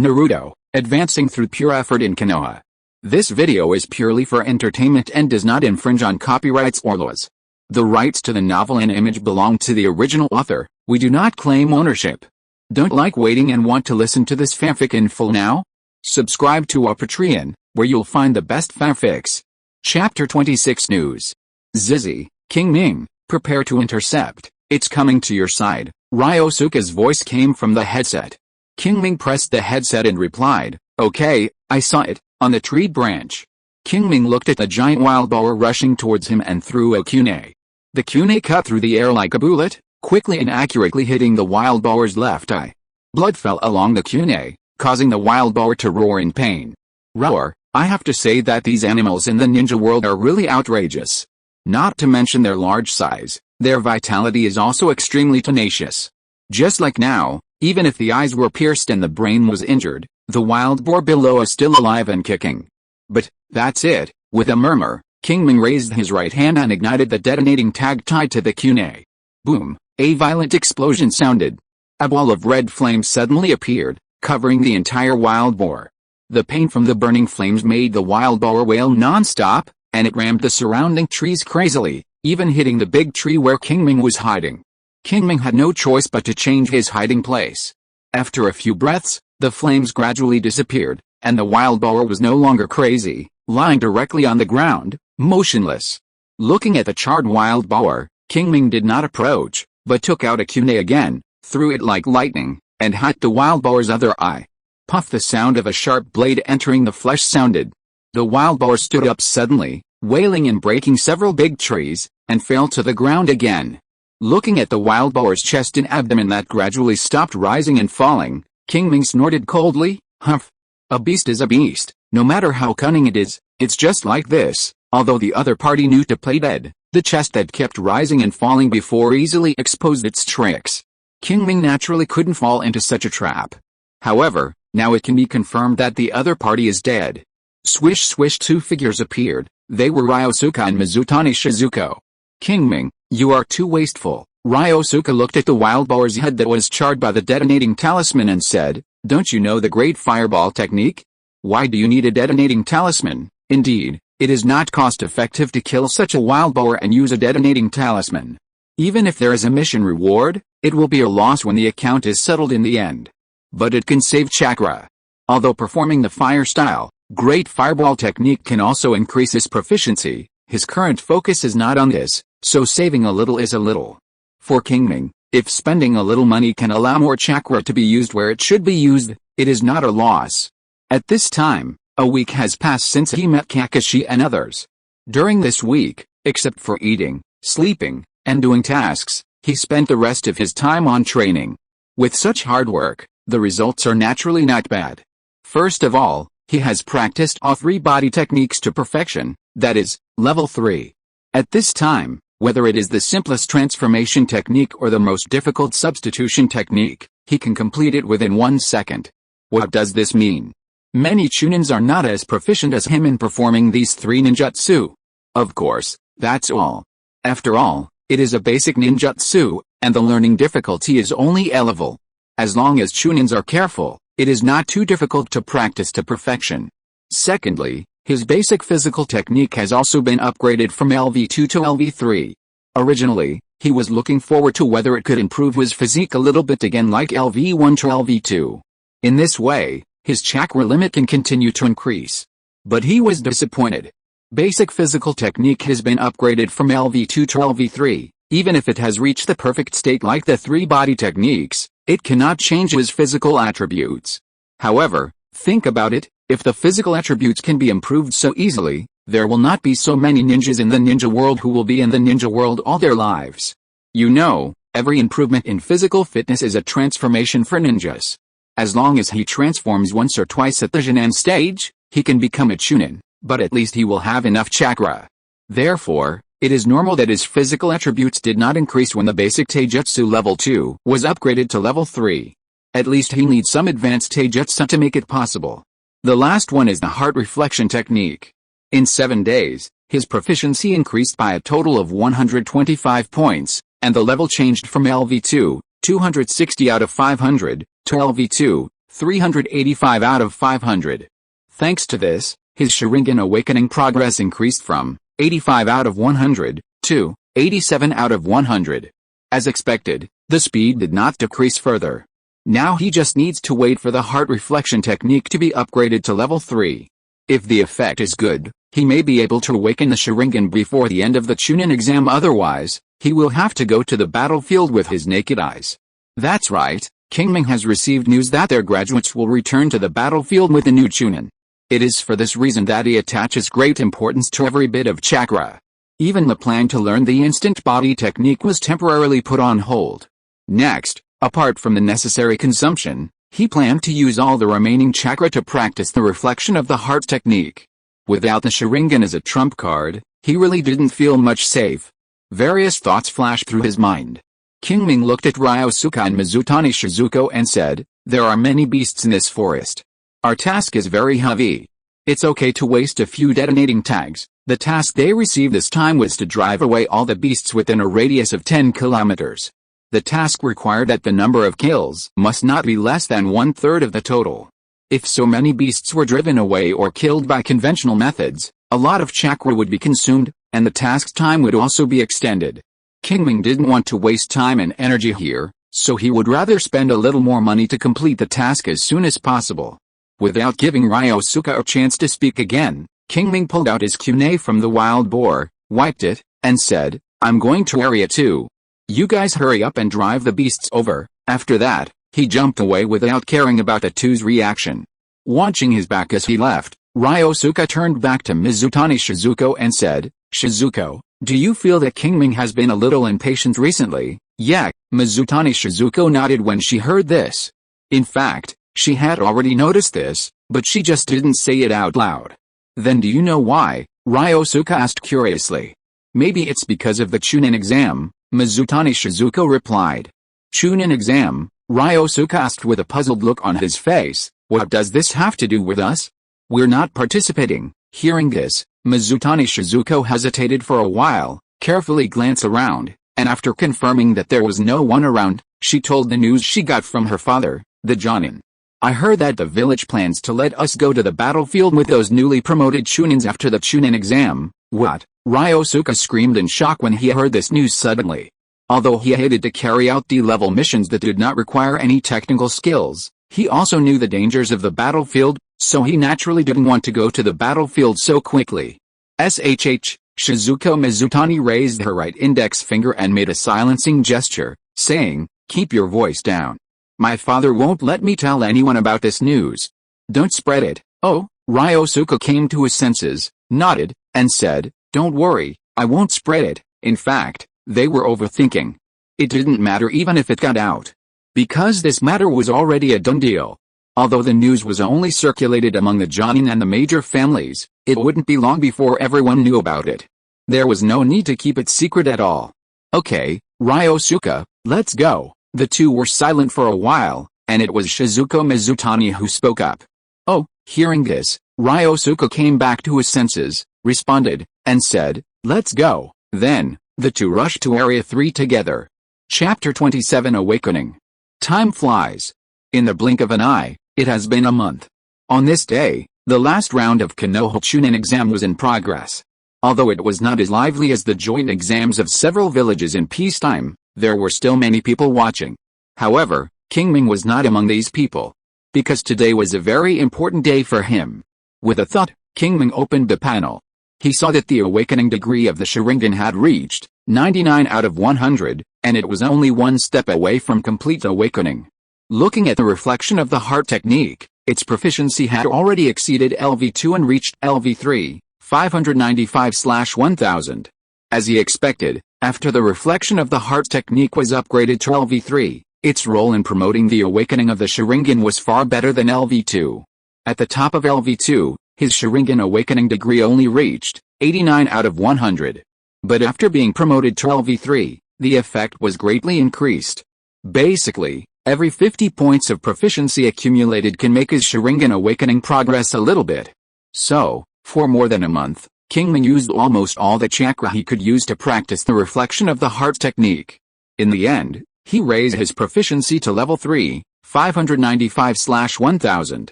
Naruto, advancing through pure effort in Konoha. This video is purely for entertainment and does not infringe on copyrights or laws. The rights to the novel and image belong to the original author. We do not claim ownership. Don't like waiting and want to listen to this fanfic in full now? Subscribe to our Patreon, where you'll find the best fanfics. Chapter 26 News. Uchiha Qingming, prepare to intercept. It's coming to your side. Ryosuke's voice came from the headset. Qingming pressed the headset and replied, "Okay, I saw it, on the tree branch." Qingming looked at the giant wild boar rushing towards him and threw a kunai. The kunai cut through the air like a bullet, quickly and accurately hitting the wild boar's left eye. Blood fell along the kunai, causing the wild boar to roar in pain. Roar, I have to say that these animals in the ninja world are really outrageous. Not to mention their large size, their vitality is also extremely tenacious. Just like now, even if the eyes were pierced and the brain was injured, the wild boar below is still alive and kicking. But, that's it. With a murmur, Qingming raised his right hand and ignited the detonating tag tied to the kunai. Boom, a violent explosion sounded. A ball of red flame suddenly appeared, covering the entire wild boar. The pain from the burning flames made the wild boar wail non-stop, and it rammed the surrounding trees crazily, even hitting the big tree where Qingming was hiding. Qingming had no choice but to change his hiding place. After a few breaths, the flames gradually disappeared, and the wild boar was no longer crazy, lying directly on the ground, motionless. Looking at the charred wild boar, Qingming did not approach, but took out a kunai again, threw it like lightning, and hit the wild boar's other eye. Puff! The sound of a sharp blade entering the flesh sounded. The wild boar stood up suddenly, wailing and breaking several big trees, and fell to the ground again. Looking at the wild boar's chest and abdomen that gradually stopped rising and falling, Qingming snorted coldly, "Humph! A beast is a beast, no matter how cunning it is, it's just like this." Although the other party knew to play dead, the chest that kept rising and falling before easily exposed its tricks. Qingming naturally couldn't fall into such a trap. However, now it can be confirmed that the other party is dead. Swish swish, two figures appeared. They were Ryosuke and Mizutani Shizuko. "Qingming, you are too wasteful." Ryosuke looked at the wild boar's head that was charred by the detonating talisman and said, "Don't you know the great fireball technique? Why do you need a detonating talisman? Indeed, it is not cost-effective to kill such a wild boar and use a detonating talisman. Even if there is a mission reward, it will be a loss when the account is settled in the end. But it can save chakra." Although performing the fire style, great fireball technique can also increase his proficiency, his current focus is not on this, so saving a little is a little. For Qingming, if spending a little money can allow more chakra to be used where it should be used, it is not a loss. At this time, a week has passed since he met Kakashi and others. During this week, except for eating, sleeping, and doing tasks, he spent the rest of his time on training. With such hard work, the results are naturally not bad. First of all, he has practiced all three body techniques to perfection, that is, level 3. At this time, whether it is the simplest transformation technique or the most difficult substitution technique, he can complete it within 1 second. What does this mean? Many chunins are not as proficient as him in performing these three ninjutsu. Of course, that's all. After all, it is a basic ninjutsu, and the learning difficulty is only a level. As long as chunins are careful, it is not too difficult to practice to perfection. Secondly, his basic physical technique has also been upgraded from LV2 to LV3. Originally, he was looking forward to whether it could improve his physique a little bit again like LV1 to LV2. In this way, his chakra limit can continue to increase. But he was disappointed. Basic physical technique has been upgraded from LV2 to LV3. Even if it has reached the perfect state like the three body techniques, it cannot change his physical attributes. However, think about it. If the physical attributes can be improved so easily, there will not be so many ninjas in the ninja world who will be in the ninja world all their lives. You know, every improvement in physical fitness is a transformation for ninjas. As long as he transforms once or twice at the Sharingan stage, he can become a chunin, but at least he will have enough chakra. Therefore, it is normal that his physical attributes did not increase when the basic taijutsu level 2 was upgraded to level 3. At least he needs some advanced taijutsu to make it possible. The last one is the heart reflection technique. In 7 days, his proficiency increased by a total of 125 points, and the level changed from LV2, 260 out of 500, to LV2, 385 out of 500. Thanks to this, his Sharingan awakening progress increased from 85 out of 100 to 87 out of 100. As expected, the speed did not decrease further. Now he just needs to wait for the heart reflection technique to be upgraded to level 3. If the effect is good, he may be able to awaken the Sharingan before the end of the Chunin exam, otherwise, he will have to go to the battlefield with his naked eyes. That's right, Qingming has received news that their graduates will return to the battlefield with the new Chunin. It is for this reason that he attaches great importance to every bit of chakra. Even the plan to learn the instant body technique was temporarily put on hold. Next, apart from the necessary consumption, he planned to use all the remaining chakra to practice the reflection of the heart technique. Without the Sharingan as a trump card, he really didn't feel much safe. Various thoughts flashed through his mind. Qingming looked at Ryosuke and Mizutani Shizuko and said, "There are many beasts in this forest. Our task is very heavy. It's okay to waste a few detonating tags." The task they received this time was to drive away all the beasts within a radius of 10 kilometers. The task required that the number of kills must not be less than 1/3 of the total. If so many beasts were driven away or killed by conventional methods, a lot of chakra would be consumed, and the task's time would also be extended. Qingming didn't want to waste time and energy here, so he would rather spend a little more money to complete the task as soon as possible. Without giving Ryosuke a chance to speak again, Qingming pulled out his kunai from the wild boar, wiped it, and said, "I'm going to Area 2. You guys hurry up and drive the beasts over." After that, he jumped away without caring about the two's reaction. Watching his back as he left, Ryosuke turned back to Mizutani Shizuko and said, "Shizuko, do you feel that Qingming has been a little impatient recently?" "Yeah," Mizutani Shizuko nodded when she heard this. In fact, she had already noticed this, but she just didn't say it out loud. "Then do you know why?" Ryosuke asked curiously. "Maybe it's because of the Chunin exam," Mizutani Shizuko replied. "Chunin exam?" Ryosuke asked with a puzzled look on his face. "What does this have to do with us? We're not participating." Hearing this, Mizutani Shizuko hesitated for a while, carefully glanced around, and after confirming that there was no one around, she told the news she got from her father, the Jonin. "I heard that the village plans to let us go to the battlefield with those newly promoted Chunins after the Chunin exam." "What?" Ryosuke screamed in shock when he heard this news suddenly. Although he hated to carry out D-level missions that did not require any technical skills, he also knew the dangers of the battlefield, so he naturally didn't want to go to the battlefield so quickly. Shizuko Mizutani raised her right index finger and made a silencing gesture, saying, "Keep your voice down. My father won't let me tell anyone about this news. Don't spread it." "Oh," Ryosuke came to his senses, nodded, and said, "Don't worry, I won't spread it." In fact, they were overthinking. It didn't matter even if it got out, because this matter was already a done deal. Although the news was only circulated among the Jonin and the major families, it wouldn't be long before everyone knew about it. There was no need to keep it secret at all. "Okay, Ryosuke, let's go." The two were silent for a while, and it was Shizuko Mizutani who spoke up. "Oh," hearing this, Ryosuke came back to his senses, responded, and said, "Let's go." Then, the two rushed to Area 3 together. Chapter 27 Awakening. Time flies. In the blink of an eye, it has been a month. On this day, the last round of Konoha Chunin exam was in progress. Although it was not as lively as the joint exams of several villages in peacetime, there were still many people watching. However, Qingming was not among these people, because today was a very important day for him. With a thought, Qingming opened the panel. He saw that the awakening degree of the Sharingan had reached 99 out of 100, and it was only one step away from complete awakening. Looking at the reflection of the heart technique, its proficiency had already exceeded LV2 and reached LV3, 595/1000. As he expected, after the reflection of the heart technique was upgraded to LV3, its role in promoting the awakening of the Sharingan was far better than LV2. At the top of LV2, his Sharingan awakening degree only reached 89 out of 100. But after being promoted to LV3, the effect was greatly increased. Basically, every 50 points of proficiency accumulated can make his Sharingan awakening progress a little bit. So, for more than a month, Qingming used almost all the chakra he could use to practice the reflection of the heart technique. In the end, he raised his proficiency to level 3, 595/1000.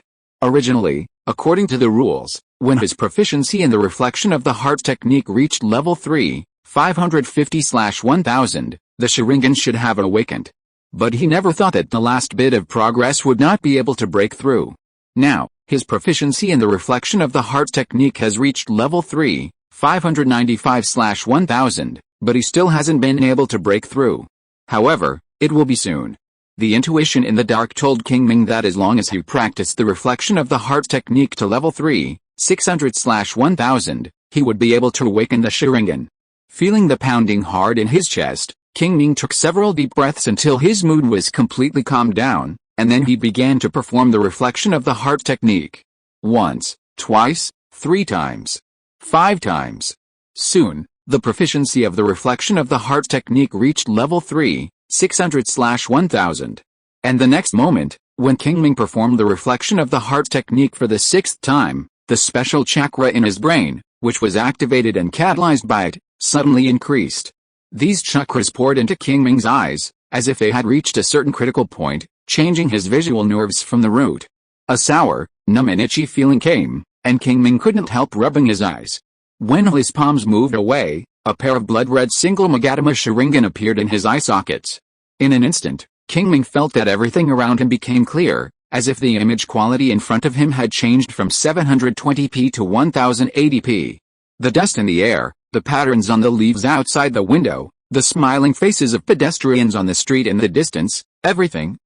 Originally, according to the rules, when his proficiency in the reflection of the heart technique reached level 3, 550/1000, the Sharingan should have awakened. But he never thought that the last bit of progress would not be able to break through. Now, his proficiency in the reflection of the heart technique has reached level 3, 595/1000, but he still hasn't been able to break through. However, it will be soon. The intuition in the dark told Qingming that as long as he practiced the reflection of the heart technique to level 3, 600/1000, he would be able to awaken the Sharingan. Feeling the pounding hard in his chest, Qingming took several deep breaths until his mood was completely calmed down, and then he began to perform the reflection of the heart technique. Once, twice, 3 times, 5 times. Soon, the proficiency of the reflection of the heart technique reached level 3, 600/1000. And the next moment, when Qingming performed the reflection of the heart technique for the 6th time, the special chakra in his brain, which was activated and catalyzed by it, suddenly increased. These chakras poured into Qingming's eyes, as if they had reached a certain critical point, changing his visual nerves from the root. A sour, numb and itchy feeling came, and Qingming couldn't help rubbing his eyes. When his palms moved away, a pair of blood-red single Magatama Sharingan appeared in his eye sockets. In an instant, Qingming felt that everything around him became clear, as if the image quality in front of him had changed from 720p to 1080p. The dust in the air, the patterns on the leaves outside the window, the smiling faces of pedestrians on the street in the distance, everything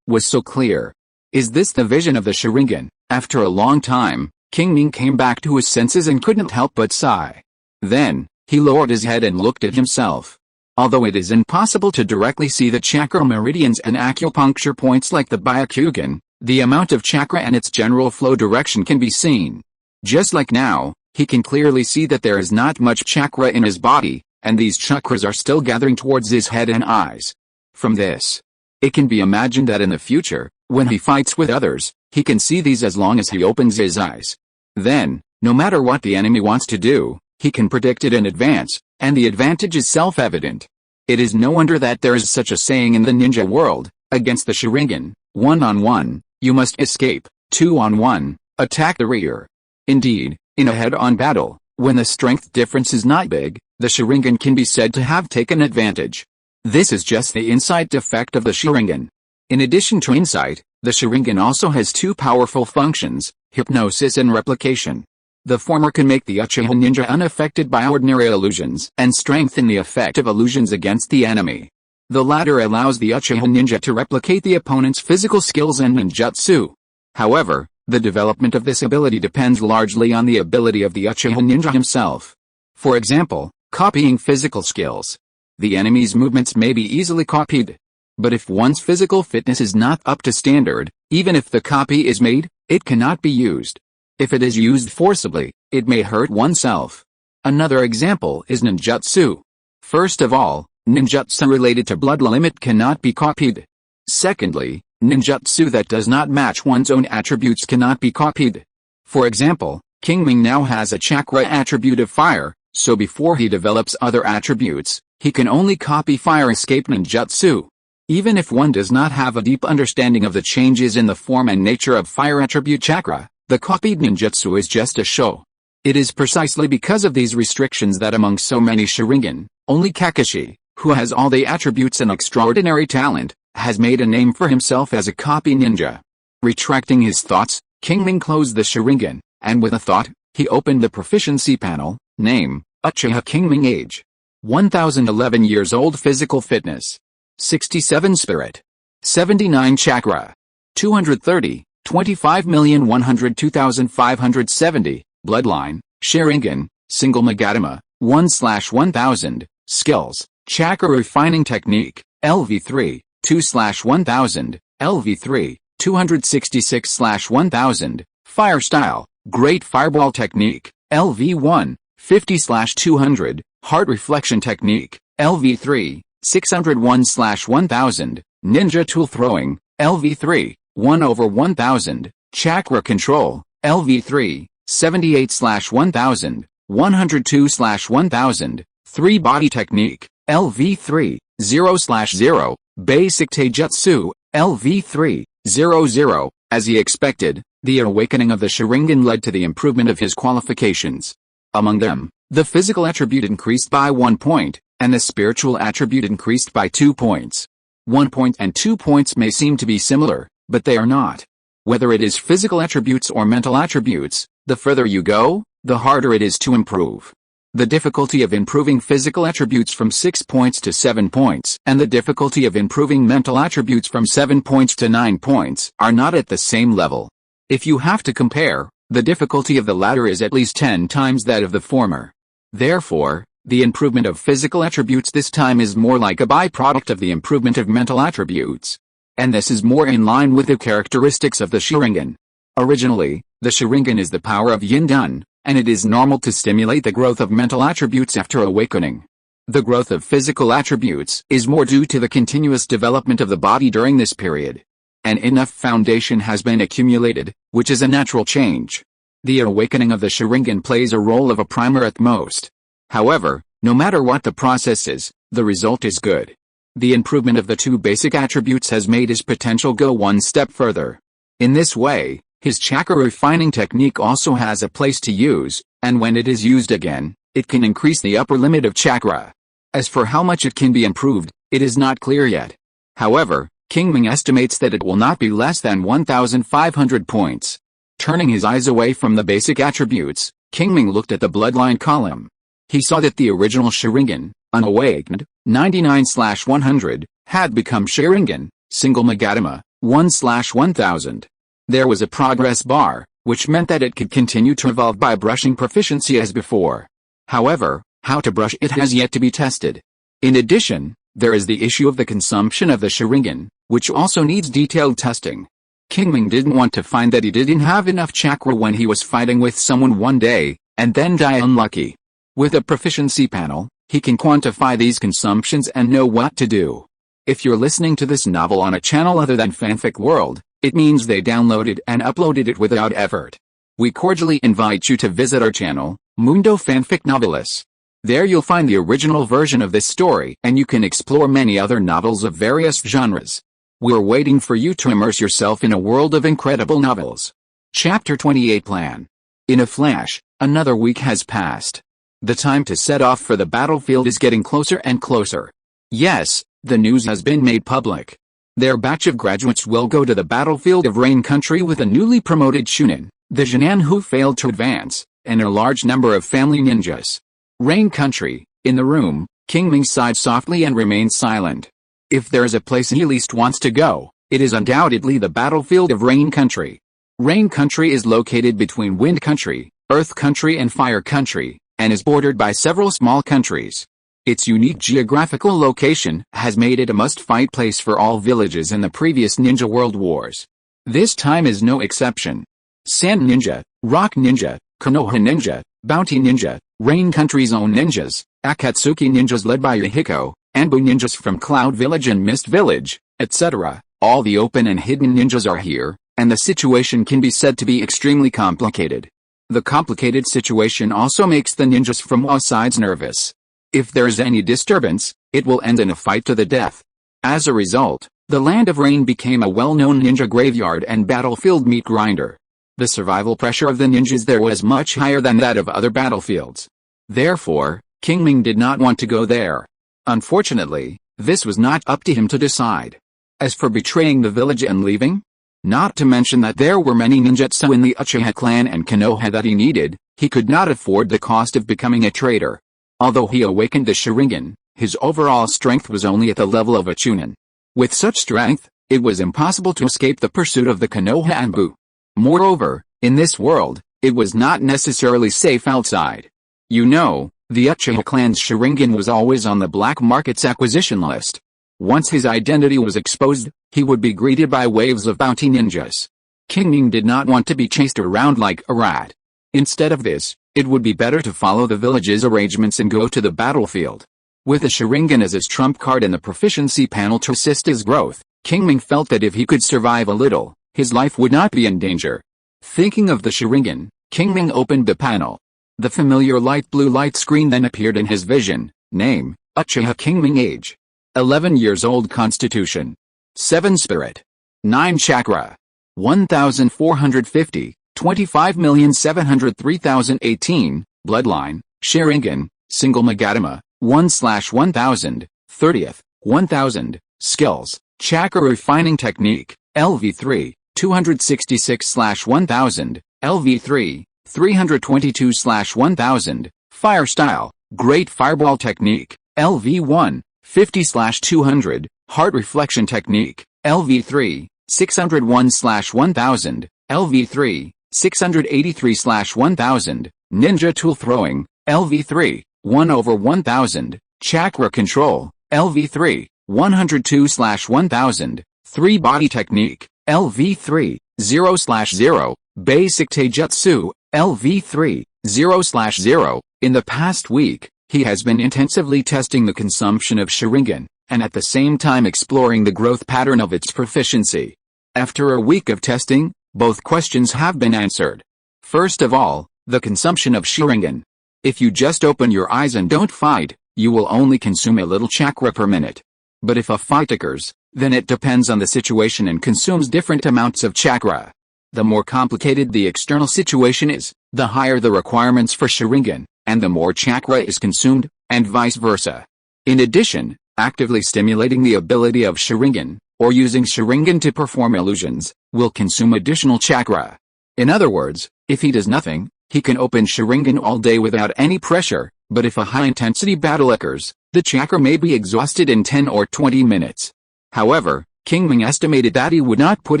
was so clear. Is this the vision of the Sharingan? After a long time, Qingming came back to his senses and couldn't help but sigh. Then, he lowered his head and looked at himself. Although it is impossible to directly see the chakra meridians and acupuncture points like the Byakugan, the amount of chakra and its general flow direction can be seen. Just like now, he can clearly see that there is not much chakra in his body, and these chakras are still gathering towards his head and eyes. From this, it can be imagined that in the future, when he fights with others, he can see these as long as he opens his eyes. Then, no matter what the enemy wants to do, he can predict it in advance, and the advantage is self-evident. It is no wonder that there is such a saying in the ninja world: against the Sharingan, 1-on-1, you must escape, 2-on-1, attack the rear. Indeed, in a head-on battle, when the strength difference is not big, the Sharingan can be said to have taken advantage. This is just the insight effect of the Sharingan. In addition to insight, the Sharingan also has 2 powerful functions: hypnosis and replication. The former can make the Uchiha ninja unaffected by ordinary illusions and strengthen the effect of illusions against the enemy. The latter allows the Uchiha ninja to replicate the opponent's physical skills and ninjutsu. However, the development of this ability depends largely on the ability of the Uchiha ninja himself. For example, copying physical skills. The enemy's movements may be easily copied. But if one's physical fitness is not up to standard, even if the copy is made, it cannot be used. If it is used forcibly, it may hurt oneself. Another example is ninjutsu. First of all, ninjutsu related to blood limit cannot be copied. Secondly, ninjutsu that does not match one's own attributes cannot be copied. For example, Qingming now has a chakra attribute of fire, so before he develops other attributes, he can only copy fire escape ninjutsu. Even if one does not have a deep understanding of the changes in the form and nature of fire attribute chakra, the copied ninjutsu is just a show. It is precisely because of these restrictions that among so many Sharingan, only Kakashi, who has all the attributes and extraordinary talent, has made a name for himself as a copy ninja. Retracting his thoughts, Qingming closed the Sharingan, and with a thought, he opened the proficiency panel. Name: Uchiha Qingming. Age: 1011 years old. Physical fitness: 67 spirit, 79 chakra, 230, 25,102,570, bloodline, Sharingan, single Magatama, 1/1000, skills, chakra refining technique, LV3, 2/1000, LV3, 266/1000, fire style, great fireball technique, LV1, 50/200, heart reflection technique, LV3, 601/1000, ninja tool throwing, LV3, 1/1000, chakra control, LV3, 78/1000, 102/1000, 3 body technique, LV3, 0/0, Basic Taijutsu, LV3, 00. As he expected, the awakening of the Sharingan led to the improvement of his qualifications. Among them, the physical attribute increased by 1 point, and the spiritual attribute increased by 2 points. 1 point and 2 points may seem to be similar, but they are not. Whether it is physical attributes or mental attributes, the further you go, the harder it is to improve. The difficulty of improving physical attributes from 6 points to 7 points, and the difficulty of improving mental attributes from 7 points to 9 points, are not at the same level. If you have to compare, the difficulty of the latter is at least 10 times that of the former. Therefore, the improvement of physical attributes this time is more like a byproduct of the improvement of mental attributes. And this is more in line with the characteristics of the Sharingan. Originally, the Sharingan is the power of Yin-Dan, and it is normal to stimulate the growth of mental attributes after awakening. The growth of physical attributes is more due to the continuous development of the body during this period. And enough foundation has been accumulated, which is a natural change. The awakening of the Sharingan plays a role of a primer at most. However, no matter what the process is, the result is good. The improvement of the 2 basic attributes has made his potential go 1 step further. In this way, his chakra refining technique also has a place to use, and when it is used again, it can increase the upper limit of chakra. As for how much it can be improved, it is not clear yet. However, Qingming estimates that it will not be less than 1,500 points. Turning his eyes away from the basic attributes, Qingming looked at the bloodline column. He saw that the original Sharingan, unawakened, 99/100, had become Sharingan, single Magatama, 1/1000. There was a progress bar, which meant that it could continue to evolve by brushing proficiency as before. However, how to brush it has yet to be tested. In addition, there is the issue of the consumption of the Sharingan, which also needs detailed testing. Qingming didn't want to find that he didn't have enough chakra when he was fighting with someone one day, and then die unlucky. With a proficiency panel, he can quantify these consumptions and know what to do. If you're listening to this novel on a channel other than Fanfic World, it means they downloaded and uploaded it without effort. We cordially invite you to visit our channel, Mundo Fanfic Novelis. There you'll find the original version of this story, and you can explore many other novels of various genres. We're waiting for you to immerse yourself in a world of incredible novels. Chapter 28 Plan. In a flash, another week has passed. The time to set off for the battlefield is getting closer and closer. Yes, the news has been made public. Their batch of graduates will go to the battlefield of Rain Country with a newly promoted Chunin, the Jinan who failed to advance, and a large number of family ninjas. Rain Country. In the room, Qingming sighed softly and remained silent. If there is a place he least wants to go, it is undoubtedly the battlefield of Rain Country. Rain Country is located between Wind Country, Earth Country and Fire Country, and is bordered by several small countries. Its unique geographical location has made it a must-fight place for all villages in the previous Ninja World Wars. This time is no exception. Sand Ninja, Rock Ninja, Konoha Ninja, Bounty Ninja, Rain Country's own ninjas, Akatsuki ninjas led by Yahiko, Anbu ninjas from Cloud Village and Mist Village, etc. All the open and hidden ninjas are here, and the situation can be said to be extremely complicated. The complicated situation also makes the ninjas from all sides nervous. If there's any disturbance, it will end in a fight to the death. As a result, the Land of Rain became a well-known ninja graveyard and battlefield meat grinder. The survival pressure of the ninjas there was much higher than that of other battlefields. Therefore, Qingming did not want to go there. Unfortunately, this was not up to him to decide. As for betraying the village and leaving, not to mention that there were many ninjutsu in the Uchiha clan and Konoha that he needed, he could not afford the cost of becoming a traitor. Although he awakened the Sharingan, his overall strength was only at the level of a Chunin. With such strength, it was impossible to escape the pursuit of the Konoha Anbu. Moreover, in this world, it was not necessarily safe outside. You know, the Uchiha clan's Sharingan was always on the black market's acquisition list. Once his identity was exposed, he would be greeted by waves of bounty ninjas. Qingming did not want to be chased around like a rat. Instead of this, it would be better to follow the village's arrangements and go to the battlefield. With a Sharingan as his trump card and the proficiency panel to assist his growth, Qingming felt that if he could survive a little, his life would not be in danger. Thinking of the Sharingan, Qingming opened the panel. The familiar light blue light screen then appeared in his vision. Name, Uchiha Qingming age. 11 years old constitution. 7 spirit. 9 chakra. 1450, 25,703,018, bloodline, Sharingan, single Magatama, 1/1000, 30th, 1000, skills, chakra refining technique, LV3, 266/1000, LV3, 322/1000, fire style, great fireball technique, LV1, 50/200, heart reflection technique, LV3, 601/1000, LV3, 683/1000, ninja tool throwing, LV3, 1/1000, chakra control, LV3, 102/1000, 3 body technique, LV3, 0/0, basic taijutsu, LV3, 0/0. In the past week, he has been intensively testing the consumption of Sharingan, and at the same time exploring the growth pattern of its proficiency. After a week of testing, both questions have been answered. First of all, the consumption of Sharingan. If you just open your eyes and don't fight, you will only consume a little chakra per minute. But if a fight occurs, then it depends on the situation and consumes different amounts of chakra. The more complicated the external situation is, the higher the requirements for Sharingan, and the more chakra is consumed, and vice versa. In addition, actively stimulating the ability of Sharingan, or using Sharingan to perform illusions, will consume additional chakra. In other words, if he does nothing, he can open Sharingan all day without any pressure, but if a high-intensity battle occurs, the chakra may be exhausted in 10 or 20 minutes. However, Qingming estimated that he would not put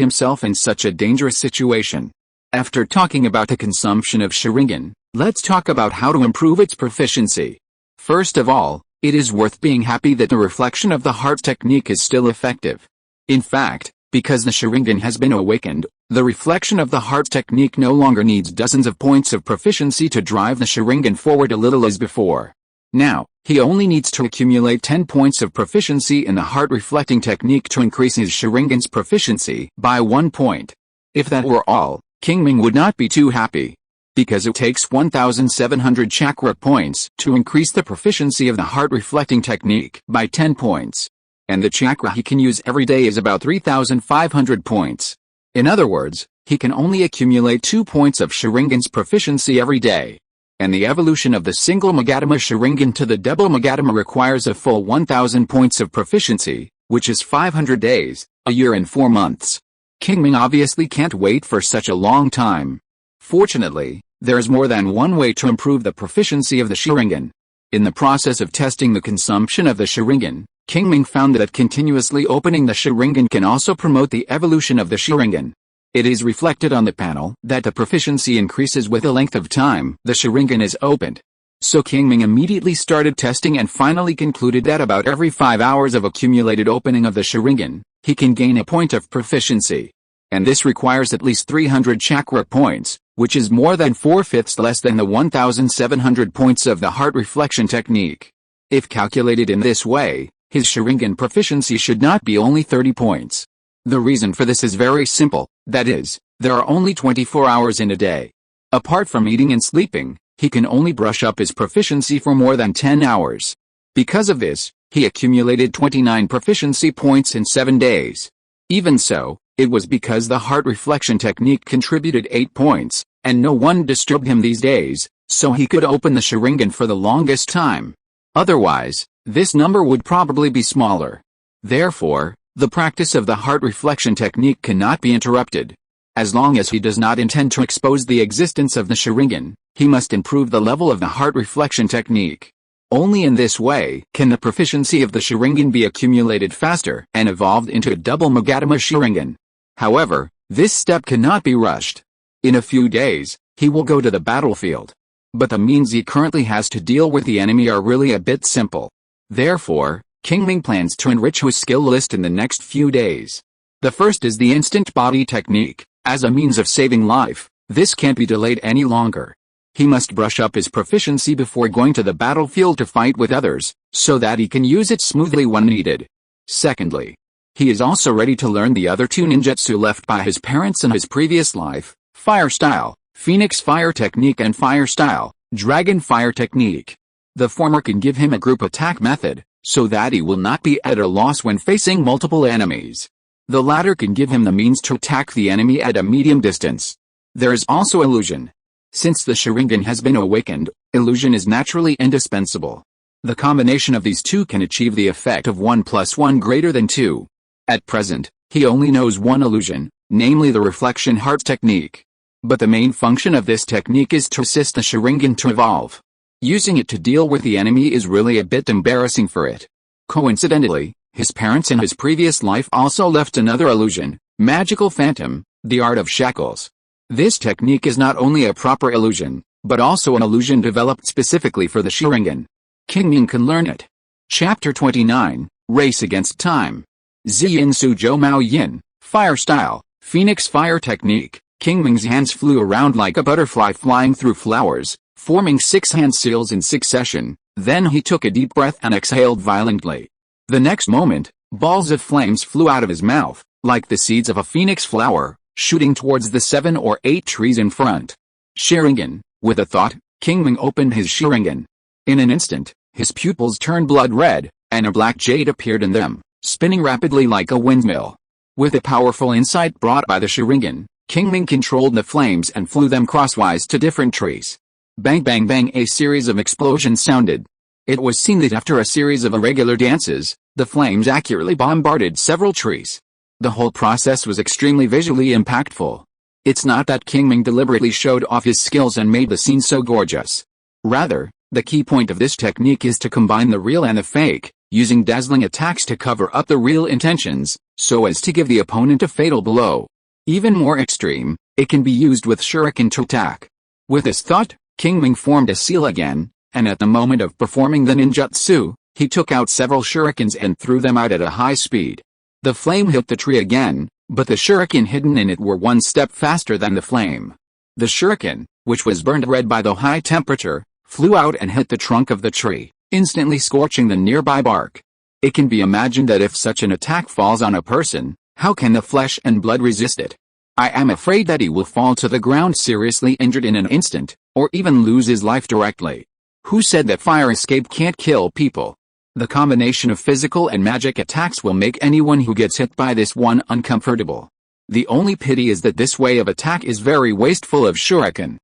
himself in such a dangerous situation. After talking about the consumption of Sharingan, let's talk about how to improve its proficiency. First of all, it is worth being happy that the reflection of the heart technique is still effective. In fact, because the Sharingan has been awakened, the reflection of the heart technique no longer needs dozens of points of proficiency to drive the Sharingan forward a little as before. Now, he only needs to accumulate 10 points of proficiency in the heart reflecting technique to increase his Sharingan's proficiency by 1 point. If that were all, Qingming would not be too happy. Because it takes 1,700 chakra points to increase the proficiency of the heart reflecting technique by 10 points. And the chakra he can use every day is about 3,500 points. In other words, he can only accumulate 2 points of Sharingan's proficiency every day. And the evolution of the single Magatama Sharingan to the double Magatama requires a full 1,000 points of proficiency, which is 500 days, a year and 4 months. Qingming obviously can't wait for such a long time. Fortunately, there is more than one way to improve the proficiency of the Sharingan. In the process of testing the consumption of the Sharingan, Qingming found that continuously opening the Sharingan can also promote the evolution of the Sharingan. It is reflected on the panel that the proficiency increases with the length of time the Sharingan is opened. So Qingming immediately started testing and finally concluded that about every 5 hours of accumulated opening of the Sharingan, he can gain a point of proficiency. And this requires at least 300 chakra points, which is more than 4/5 less than the 1,700 points of the heart reflection technique. If calculated in this way, his Sharingan proficiency should not be only 30 points. The reason for this is very simple, that is, there are only 24 hours in a day. Apart from eating and sleeping, he can only brush up his proficiency for more than 10 hours. Because of this, he accumulated 29 proficiency points in 7 days. Even so, it was because the heart reflection technique contributed 8 points, and no one disturbed him these days, so he could open the Sharingan for the longest time. Otherwise, this number would probably be smaller. Therefore, the practice of the heart reflection technique cannot be interrupted. As long as he does not intend to expose the existence of the Sharingan, he must improve the level of the heart reflection technique. Only in this way can the proficiency of the Sharingan be accumulated faster and evolved into a double Magatama Sharingan. However, this step cannot be rushed. In a few days, he will go to the battlefield. But the means he currently has to deal with the enemy are really a bit simple. Therefore, Qingming plans to enrich his skill list in the next few days. The first is the instant body technique. As a means of saving life, this can't be delayed any longer. He must brush up his proficiency before going to the battlefield to fight with others, so that he can use it smoothly when needed. Secondly, he is also ready to learn the other 2 ninjutsu left by his parents in his previous life, Fire Style, Phoenix Fire Technique and Fire Style, Dragon Fire Technique. The former can give him a group attack method, so that he will not be at a loss when facing multiple enemies. The latter can give him the means to attack the enemy at a medium distance. There is also illusion. Since the Sharingan has been awakened, illusion is naturally indispensable. The combination of these two can achieve the effect of 1 + 1 greater than 2. At present, he only knows one illusion, namely the reflection heart technique. But the main function of this technique is to assist the Sharingan to evolve. Using it to deal with the enemy is really a bit embarrassing for it. Coincidentally, his parents in his previous life also left another illusion, magical phantom, the art of shackles. This technique is not only a proper illusion, but also an illusion developed specifically for the Sharingan. Qingming can learn it. Chapter 29, Race Against Time. Ziyin Suzhou Mao Yin, Fire Style, Phoenix Fire Technique. Qingming's hands flew around like a butterfly flying through flowers, forming 6 hand seals in succession. Then he took a deep breath and exhaled violently. The next moment, balls of flames flew out of his mouth, like the seeds of a phoenix flower, shooting towards the 7 or 8 trees in front. Sharingan. With a thought, Qingming opened his Sharingan. In an instant, his pupils turned blood red, and a black jade appeared in them, spinning rapidly like a windmill. With a powerful insight brought by the Sharingan, Qingming controlled the flames and flew them crosswise to different trees. Bang bang bang, a series of explosions sounded. It was seen that after a series of irregular dances, the flames accurately bombarded several trees. The whole process was extremely visually impactful. It's not that Qingming deliberately showed off his skills and made the scene so gorgeous. Rather, the key point of this technique is to combine the real and the fake, using dazzling attacks to cover up the real intentions, so as to give the opponent a fatal blow. Even more extreme, it can be used with Shuriken to attack. With this thought, Qingming formed a seal again, and at the moment of performing the ninjutsu, he took out several shurikens and threw them out at a high speed. The flame hit the tree again, but the shuriken hidden in it were one step faster than the flame. The shuriken, which was burned red by the high temperature, flew out and hit the trunk of the tree, instantly scorching the nearby bark. It can be imagined that if such an attack falls on a person, how can the flesh and blood resist it? I am afraid that he will fall to the ground seriously injured in an instant, or even lose his life directly. Who said that fire escape can't kill people? The combination of physical and magic attacks will make anyone who gets hit by this one uncomfortable. The only pity is that this way of attack is very wasteful of shuriken.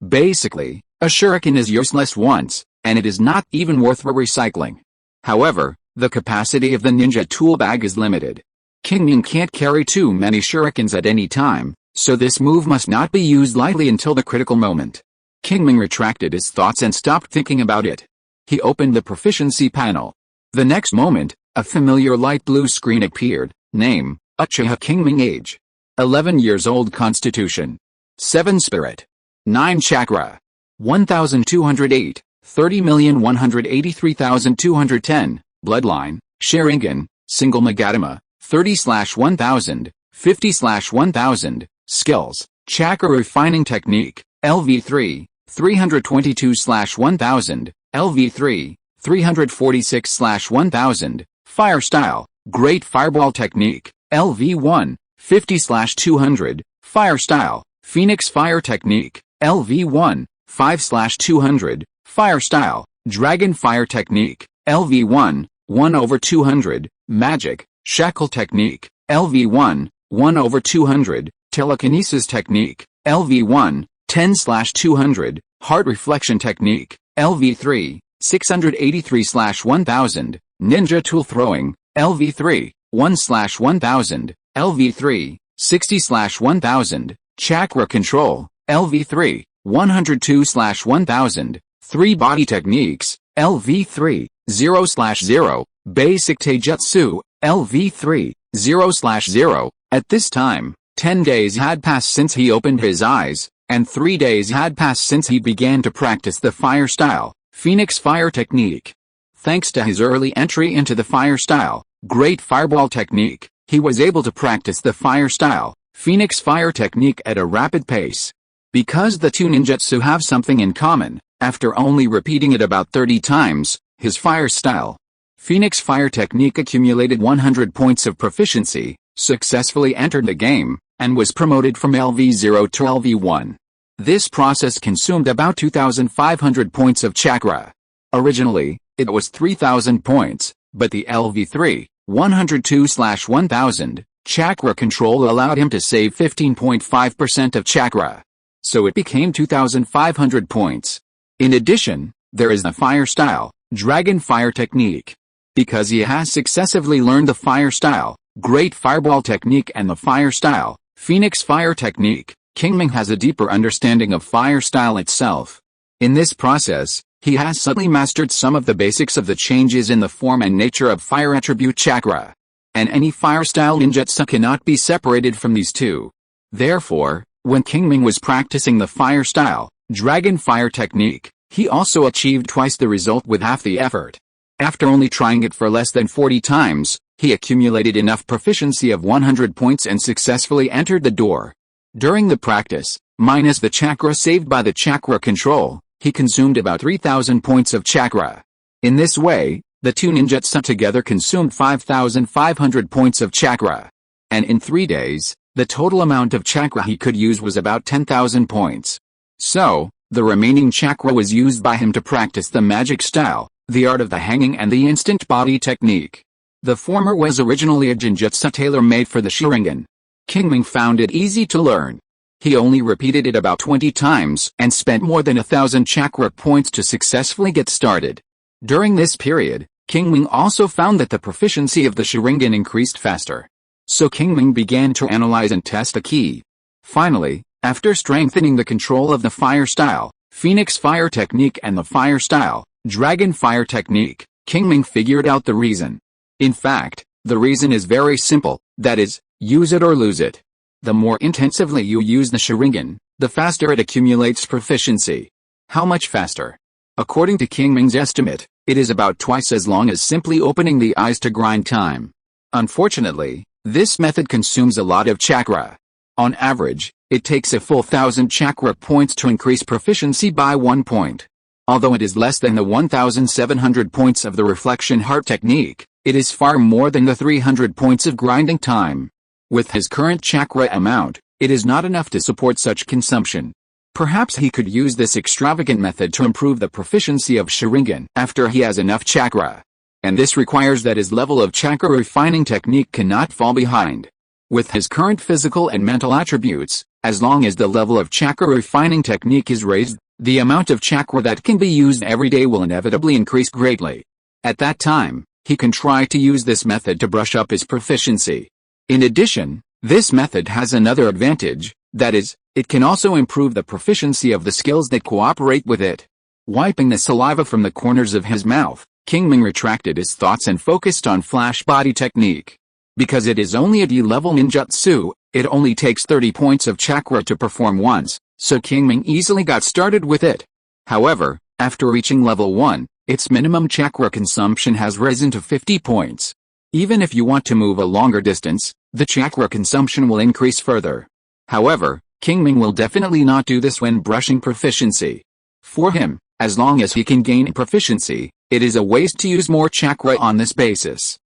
Basically, a shuriken is useless once, and it is not even worth recycling. However, the capacity of the ninja tool bag is limited. Qingming can't carry too many shurikens at any time, so this move must not be used lightly until the critical moment. Qingming retracted his thoughts and stopped thinking about it. He opened the proficiency panel. The next moment, a familiar light blue screen appeared. Name, Uchiha Qingming. Age, 11 years old. Constitution, 7 spirit, 9 chakra, 1208, 30,183,210, bloodline, Sharingan, single Magatama, 30/1000, 50/1000, skills, chakra refining technique, LV3, 322/1000, LV3, 346/1000, fire style, great fireball technique, LV1, 50/200, fire style, phoenix fire technique, LV1, 5/200, fire style, dragon fire technique, LV1, 1/200, magic, shackle technique, LV1, 1/200, telekinesis technique, LV1, 10/200, heart reflection technique, LV3, 683/1000, ninja tool throwing, LV3, 1/1000, LV3, 60/1000, chakra control, LV3, 102/1000, 3 body techniques, LV3, 0/0, basic taijutsu, LV3, 0/0. At this time, 10 days had passed since he opened his eyes, and 3 days had passed since he began to practice the fire style, Phoenix Fire Technique. Thanks to his early entry into the fire style, Great Fireball Technique, he was able to practice the fire style, Phoenix Fire Technique at a rapid pace. Because the two ninjutsu have something in common, after only repeating it about 30 times, his fire style, Phoenix Fire Technique accumulated 100 points of proficiency, successfully entered the game, and was promoted from LV0 to LV1. This process consumed about 2,500 points of chakra. Originally, it was 3,000 points, but the LV3, 102/1000, chakra control allowed him to save 15.5% of chakra. So it became 2,500 points. In addition, there is the fire style, dragon fire technique. Because he has successively learned the fire style, great fireball technique and the fire style, phoenix fire technique, Qingming has a deeper understanding of fire style itself. In this process, he has subtly mastered some of the basics of the changes in the form and nature of fire attribute chakra. And any fire style ninjutsu cannot be separated from these two. Therefore, when Qingming was practicing the fire style, dragon fire technique, he also achieved twice the result with half the effort. After only trying it for less than 40 times, he accumulated enough proficiency of 100 points and successfully entered the door. During the practice, minus the chakra saved by the chakra control, he consumed about 3,000 points of chakra. In this way, the two ninjutsu together consumed 5,500 points of chakra. And in 3 days, the total amount of chakra he could use was about 10,000 points. So, the remaining chakra was used by him to practice the magic style, the art of the hanging and the instant body technique. The former was originally a genjutsu tailor-made for the Sharingan. Qingming found it easy to learn. He only repeated it about 20 times and spent more than 1,000 chakra points to successfully get started. During this period, Qingming also found that the proficiency of the Sharingan increased faster. So Qingming began to analyze and test the key. Finally, after strengthening the control of the fire style, phoenix fire technique and the fire style, dragon fire technique, Qingming figured out the reason. In fact, the reason is very simple, that is, use it or lose it. The more intensively you use the Sharingan, the faster it accumulates proficiency. How much faster? According to Qingming's estimate, it is about twice as long as simply opening the eyes to grind time. Unfortunately, this method consumes a lot of chakra. On average, it takes a full 1,000 chakra points to increase proficiency by 1 point. Although it is less than the 1,700 points of the reflection heart technique, it is far more than the 300 points of grinding time. With his current chakra amount, it is not enough to support such consumption. Perhaps he could use this extravagant method to improve the proficiency of Sharingan after he has enough chakra. And this requires that his level of chakra refining technique cannot fall behind. With his current physical and mental attributes, as long as the level of chakra refining technique is raised, the amount of chakra that can be used every day will inevitably increase greatly. At that time, he can try to use this method to brush up his proficiency. In addition, this method has another advantage, that is, it can also improve the proficiency of the skills that cooperate with it. Wiping the saliva from the corners of his mouth, Qingming retracted his thoughts and focused on flash body technique. Because it is only a D-level ninjutsu, it only takes 30 points of chakra to perform once, so Qingming easily got started with it. However, after reaching level 1, its minimum chakra consumption has risen to 50 points. Even if you want to move a longer distance, the chakra consumption will increase further. However, Qingming will definitely not do this when brushing proficiency. For him, as long as he can gain proficiency, it is a waste to use more chakra on this basis.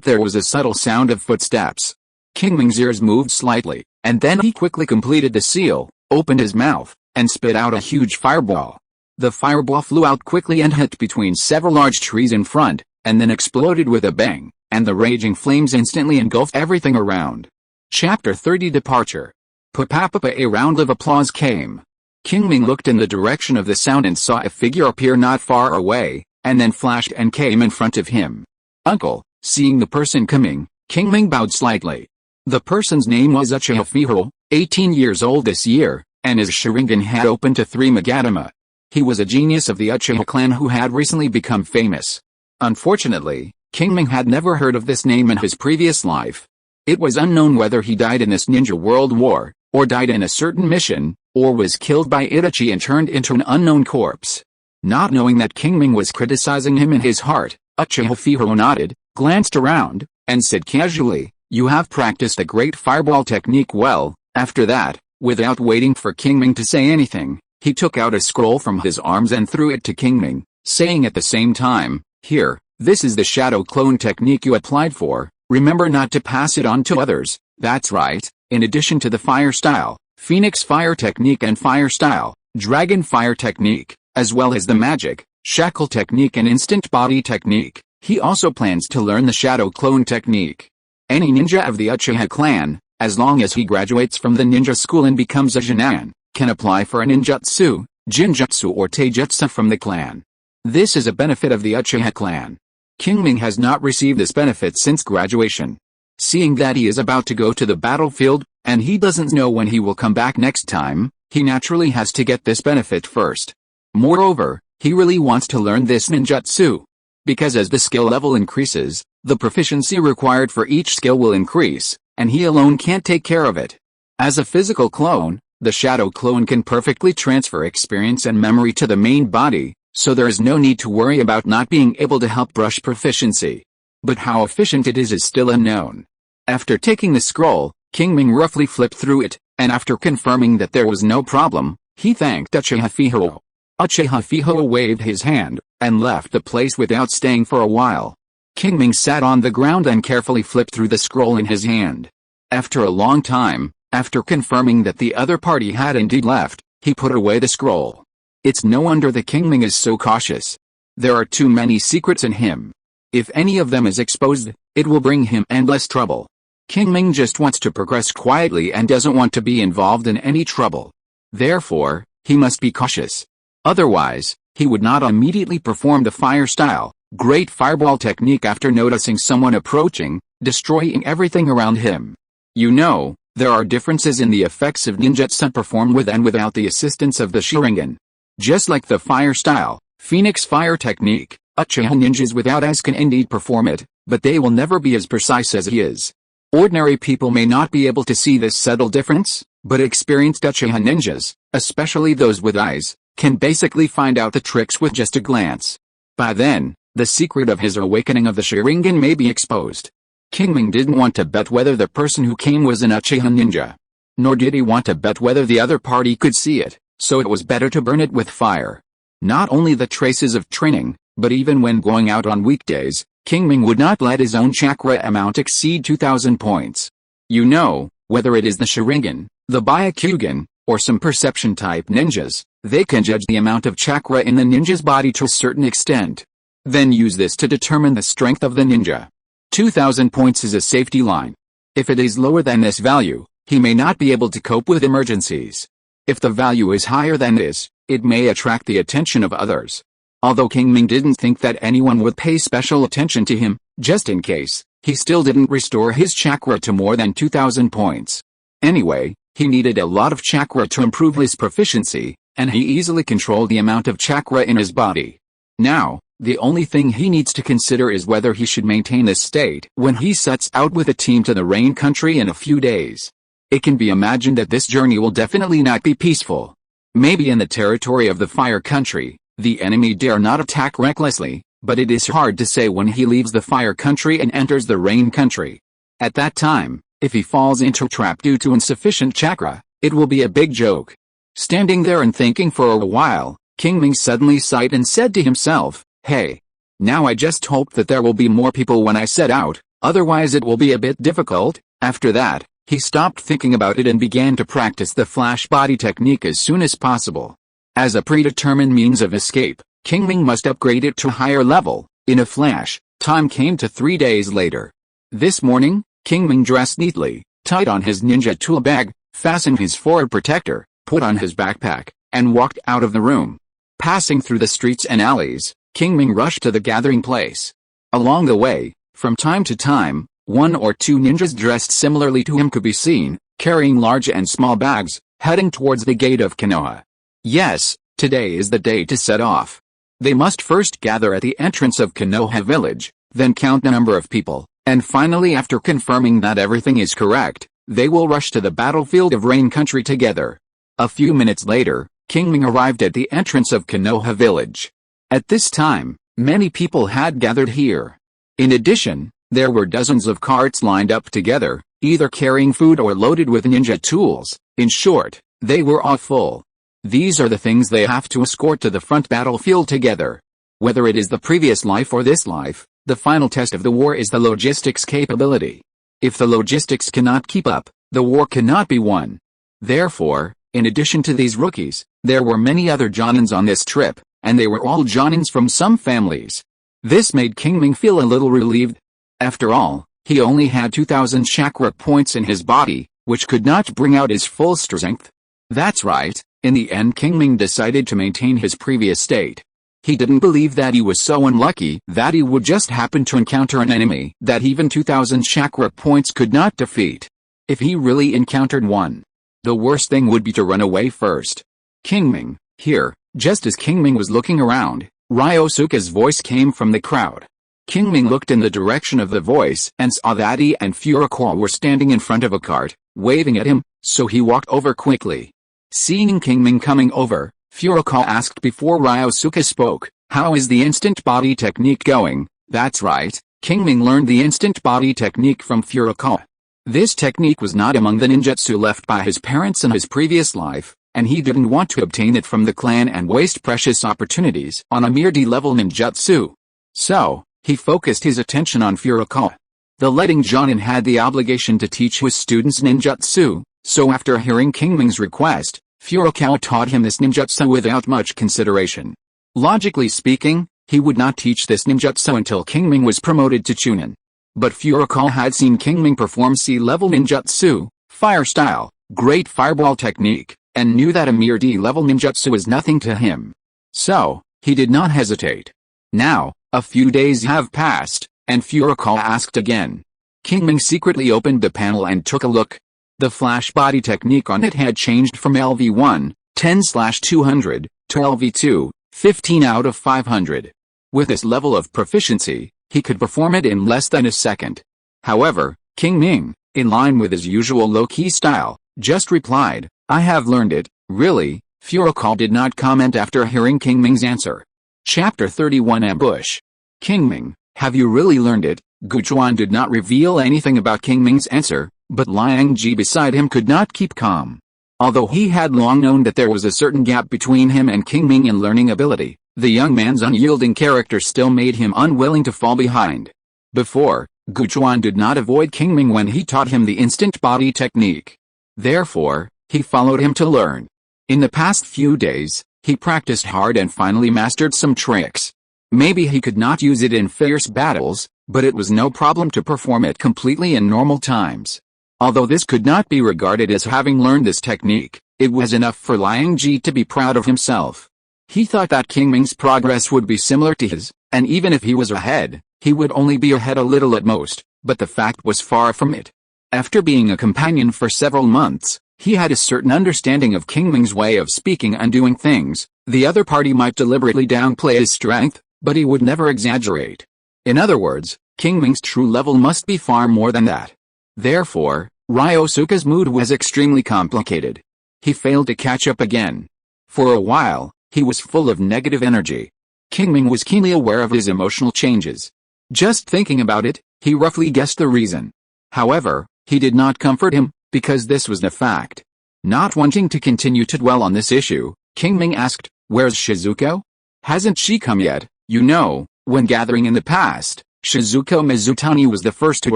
There was a subtle sound of footsteps. Qingming's ears moved slightly, and then he quickly completed the seal, opened his mouth, and spit out a huge fireball. The fireball flew out quickly and hit between several large trees in front, and then exploded with a bang, and the raging flames instantly engulfed everything around. Chapter 30 Departure. Pa-pa-pa-pa, a round of applause came. Qingming looked in the direction of the sound and saw a figure appear not far away, and then flashed and came in front of him. Uncle, seeing the person coming, Qingming bowed slightly. The person's name was Uchiha Qingming, 18 years old this year, and his Sharingan had opened to 3 Magatama. He was a genius of the Uchiha clan who had recently become famous. Unfortunately, Qingming had never heard of this name in his previous life. It was unknown whether he died in this ninja world war, or died in a certain mission, or was killed by Itachi and turned into an unknown corpse. Not knowing that Qingming was criticizing him in his heart, Uchiha Qingming nodded, glanced around, and said casually, "You have practiced the great fireball technique well." After that, without waiting for Qingming to say anything, he took out a scroll from his arms and threw it to Qingming, saying at the same time, "Here, this is the shadow clone technique you applied for, remember not to pass it on to others." That's right, in addition to the fire style, phoenix fire technique and fire style, dragon fire technique, as well as the magic, shackle technique and instant body technique. He also plans to learn the shadow clone technique. Any ninja of the Uchiha clan, as long as he graduates from the ninja school and becomes a Sharingan, can apply for a ninjutsu, jinjutsu or taijutsu from the clan. This is a benefit of the Uchiha clan. Qingming has not received this benefit since graduation. Seeing that he is about to go to the battlefield, and he doesn't know when he will come back next time, he naturally has to get this benefit first. Moreover, he really wants to learn this ninjutsu. Because as the skill level increases, the proficiency required for each skill will increase, and he alone can't take care of it. As a physical clone, the shadow clone can perfectly transfer experience and memory to the main body, so there is no need to worry about not being able to help brush proficiency. But how efficient it is still unknown. After taking the scroll, Qingming roughly flipped through it, and after confirming that there was no problem, he thanked Uchiha Qingming. Uchiha Qingming waved his hand, and left the place without staying for a while. Qingming sat on the ground and carefully flipped through the scroll in his hand. After a long time, after confirming that the other party had indeed left, he put away the scroll. It's no wonder the Qingming is so cautious. There are too many secrets in him. If any of them is exposed, it will bring him endless trouble. Qingming just wants to progress quietly and doesn't want to be involved in any trouble. Therefore, he must be cautious. Otherwise, he would not immediately perform the fire style, great fireball technique after noticing someone approaching, destroying everything around him. You know, there are differences in the effects of ninjutsu performed with and without the assistance of the Sharingan. Just like the fire style, Phoenix fire technique, Uchiha ninjas without eyes can indeed perform it, but they will never be as precise as he is. Ordinary people may not be able to see this subtle difference, but experienced Uchiha ninjas, especially those with eyes, can basically find out the tricks with just a glance. By then, the secret of his awakening of the Sharingan may be exposed. Qingming didn't want to bet whether the person who came was an Uchiha ninja. Nor did he want to bet whether the other party could see it, so it was better to burn it with fire. Not only the traces of training, but even when going out on weekdays, Qingming would not let his own chakra amount exceed 2,000 points. You know, whether it is the Sharingan, the Byakugan, or some perception-type ninjas, they can judge the amount of chakra in the ninja's body to a certain extent. Then use this to determine the strength of the ninja. 2,000 points is a safety line. If it is lower than this value, he may not be able to cope with emergencies. If the value is higher than this, it may attract the attention of others. Although Qingming didn't think that anyone would pay special attention to him, just in case, he still didn't restore his chakra to more than 2,000 points. Anyway, he needed a lot of chakra to improve his proficiency, and he easily controlled the amount of chakra in his body. Now, the only thing he needs to consider is whether he should maintain this state when he sets out with a team to the rain country in a few days. It can be imagined that this journey will definitely not be peaceful. Maybe in the territory of the fire country, the enemy dare not attack recklessly, but it is hard to say when he leaves the fire country and enters the rain country. At that time, if he falls into a trap due to insufficient chakra, it will be a big joke. Standing there and thinking for a while, Qingming suddenly sighed and said to himself, "Hey. Now I just hope that there will be more people when I set out, otherwise it will be a bit difficult." After that, he stopped thinking about it and began to practice the flash body technique as soon as possible. As a predetermined means of escape, Qingming must upgrade it to a higher level. In a flash, time came to 3 days later. This morning, Qingming dressed neatly, tied on his ninja tool bag, fastened his forward protector, put on his backpack, and walked out of the room. Passing through the streets and alleys, Qingming rushed to the gathering place. Along the way, from time to time, 1 or 2 ninjas dressed similarly to him could be seen, carrying large and small bags, heading towards the gate of Konoha. Yes, today is the day to set off. They must first gather at the entrance of Konoha village, then count the number of people, and finally after confirming that everything is correct, they will rush to the battlefield of Rain Country together. A few minutes later, Qingming arrived at the entrance of Konoha village. At this time, many people had gathered here. In addition, there were dozens of carts lined up together, either carrying food or loaded with ninja tools. In short, they were all full. These are the things they have to escort to the front battlefield together. Whether it is the previous life or this life, the final test of the war is the logistics capability. If the logistics cannot keep up, the war cannot be won. Therefore, in addition to these rookies, there were many other Jonins on this trip, and they were all Jonins from some families. This made Qingming feel a little relieved. After all, he only had 2,000 chakra points in his body, which could not bring out his full strength. That's right, in the end Qingming decided to maintain his previous state. He didn't believe that he was so unlucky that he would just happen to encounter an enemy that even 2,000 chakra points could not defeat. If he really encountered one, the worst thing would be to run away first. Qingming, here. Just as Qingming was looking around, Ryosuke's voice came from the crowd. Qingming looked in the direction of the voice and saw that he and Furukawa were standing in front of a cart, waving at him, so he walked over quickly. Seeing Qingming coming over, Furukawa asked before Ryosuke spoke, "How is the instant body technique going?" That's right, Qingming learned the instant body technique from Furukawa. This technique was not among the ninjutsu left by his parents in his previous life, and he didn't want to obtain it from the clan and waste precious opportunities on a mere D-level ninjutsu. So, he focused his attention on Furukawa. The letting Jonin had the obligation to teach his students ninjutsu, so after hearing Qingming's request, Furukawa taught him this ninjutsu without much consideration. Logically speaking, he would not teach this ninjutsu until Qingming was promoted to Chunin. But Furukawa had seen Qingming perform C-level ninjutsu, fire style, great fireball technique, and knew that a mere D-level ninjutsu was nothing to him. So, he did not hesitate. Now, a few days have passed, and Furukawa asked again. Qingming secretly opened the panel and took a look. The flash body technique on it had changed from LV1, 10/200, to LV2, 15 out of 500. With this level of proficiency, he could perform it in less than a second. However, Qingming, in line with his usual low-key style, just replied, "I have learned it." Really? Furukawa did not comment after hearing Qingming's answer. Chapter 31 Ambush. Qingming, have you really learned it? Gujuan did not reveal anything about Qingming's answer, but Liang Ji beside him could not keep calm. Although he had long known that there was a certain gap between him and Qingming in learning ability, the young man's unyielding character still made him unwilling to fall behind. Before, Gujuan did not avoid Qingming when he taught him the instant body technique. Therefore, he followed him to learn. In the past few days, he practiced hard and finally mastered some tricks. Maybe he could not use it in fierce battles, but it was no problem to perform it completely in normal times. Although this could not be regarded as having learned this technique, it was enough for Liang Ji to be proud of himself. He thought that Qingming's progress would be similar to his, and even if he was ahead, he would only be ahead a little at most, but the fact was far from it. After being a companion for several months, he had a certain understanding of Qingming's way of speaking and doing things. The other party might deliberately downplay his strength, but he would never exaggerate. In other words, Qingming's true level must be far more than that. Therefore, Ryosuke's mood was extremely complicated. He failed to catch up again. For a while, he was full of negative energy. Qingming was keenly aware of his emotional changes. Just thinking about it, he roughly guessed the reason. However, he did not comfort him, because this was the fact. Not wanting to continue to dwell on this issue, Qingming asked, "Where's Shizuko? Hasn't she come yet?" You know, when gathering in the past, Shizuko Mizutani was the first to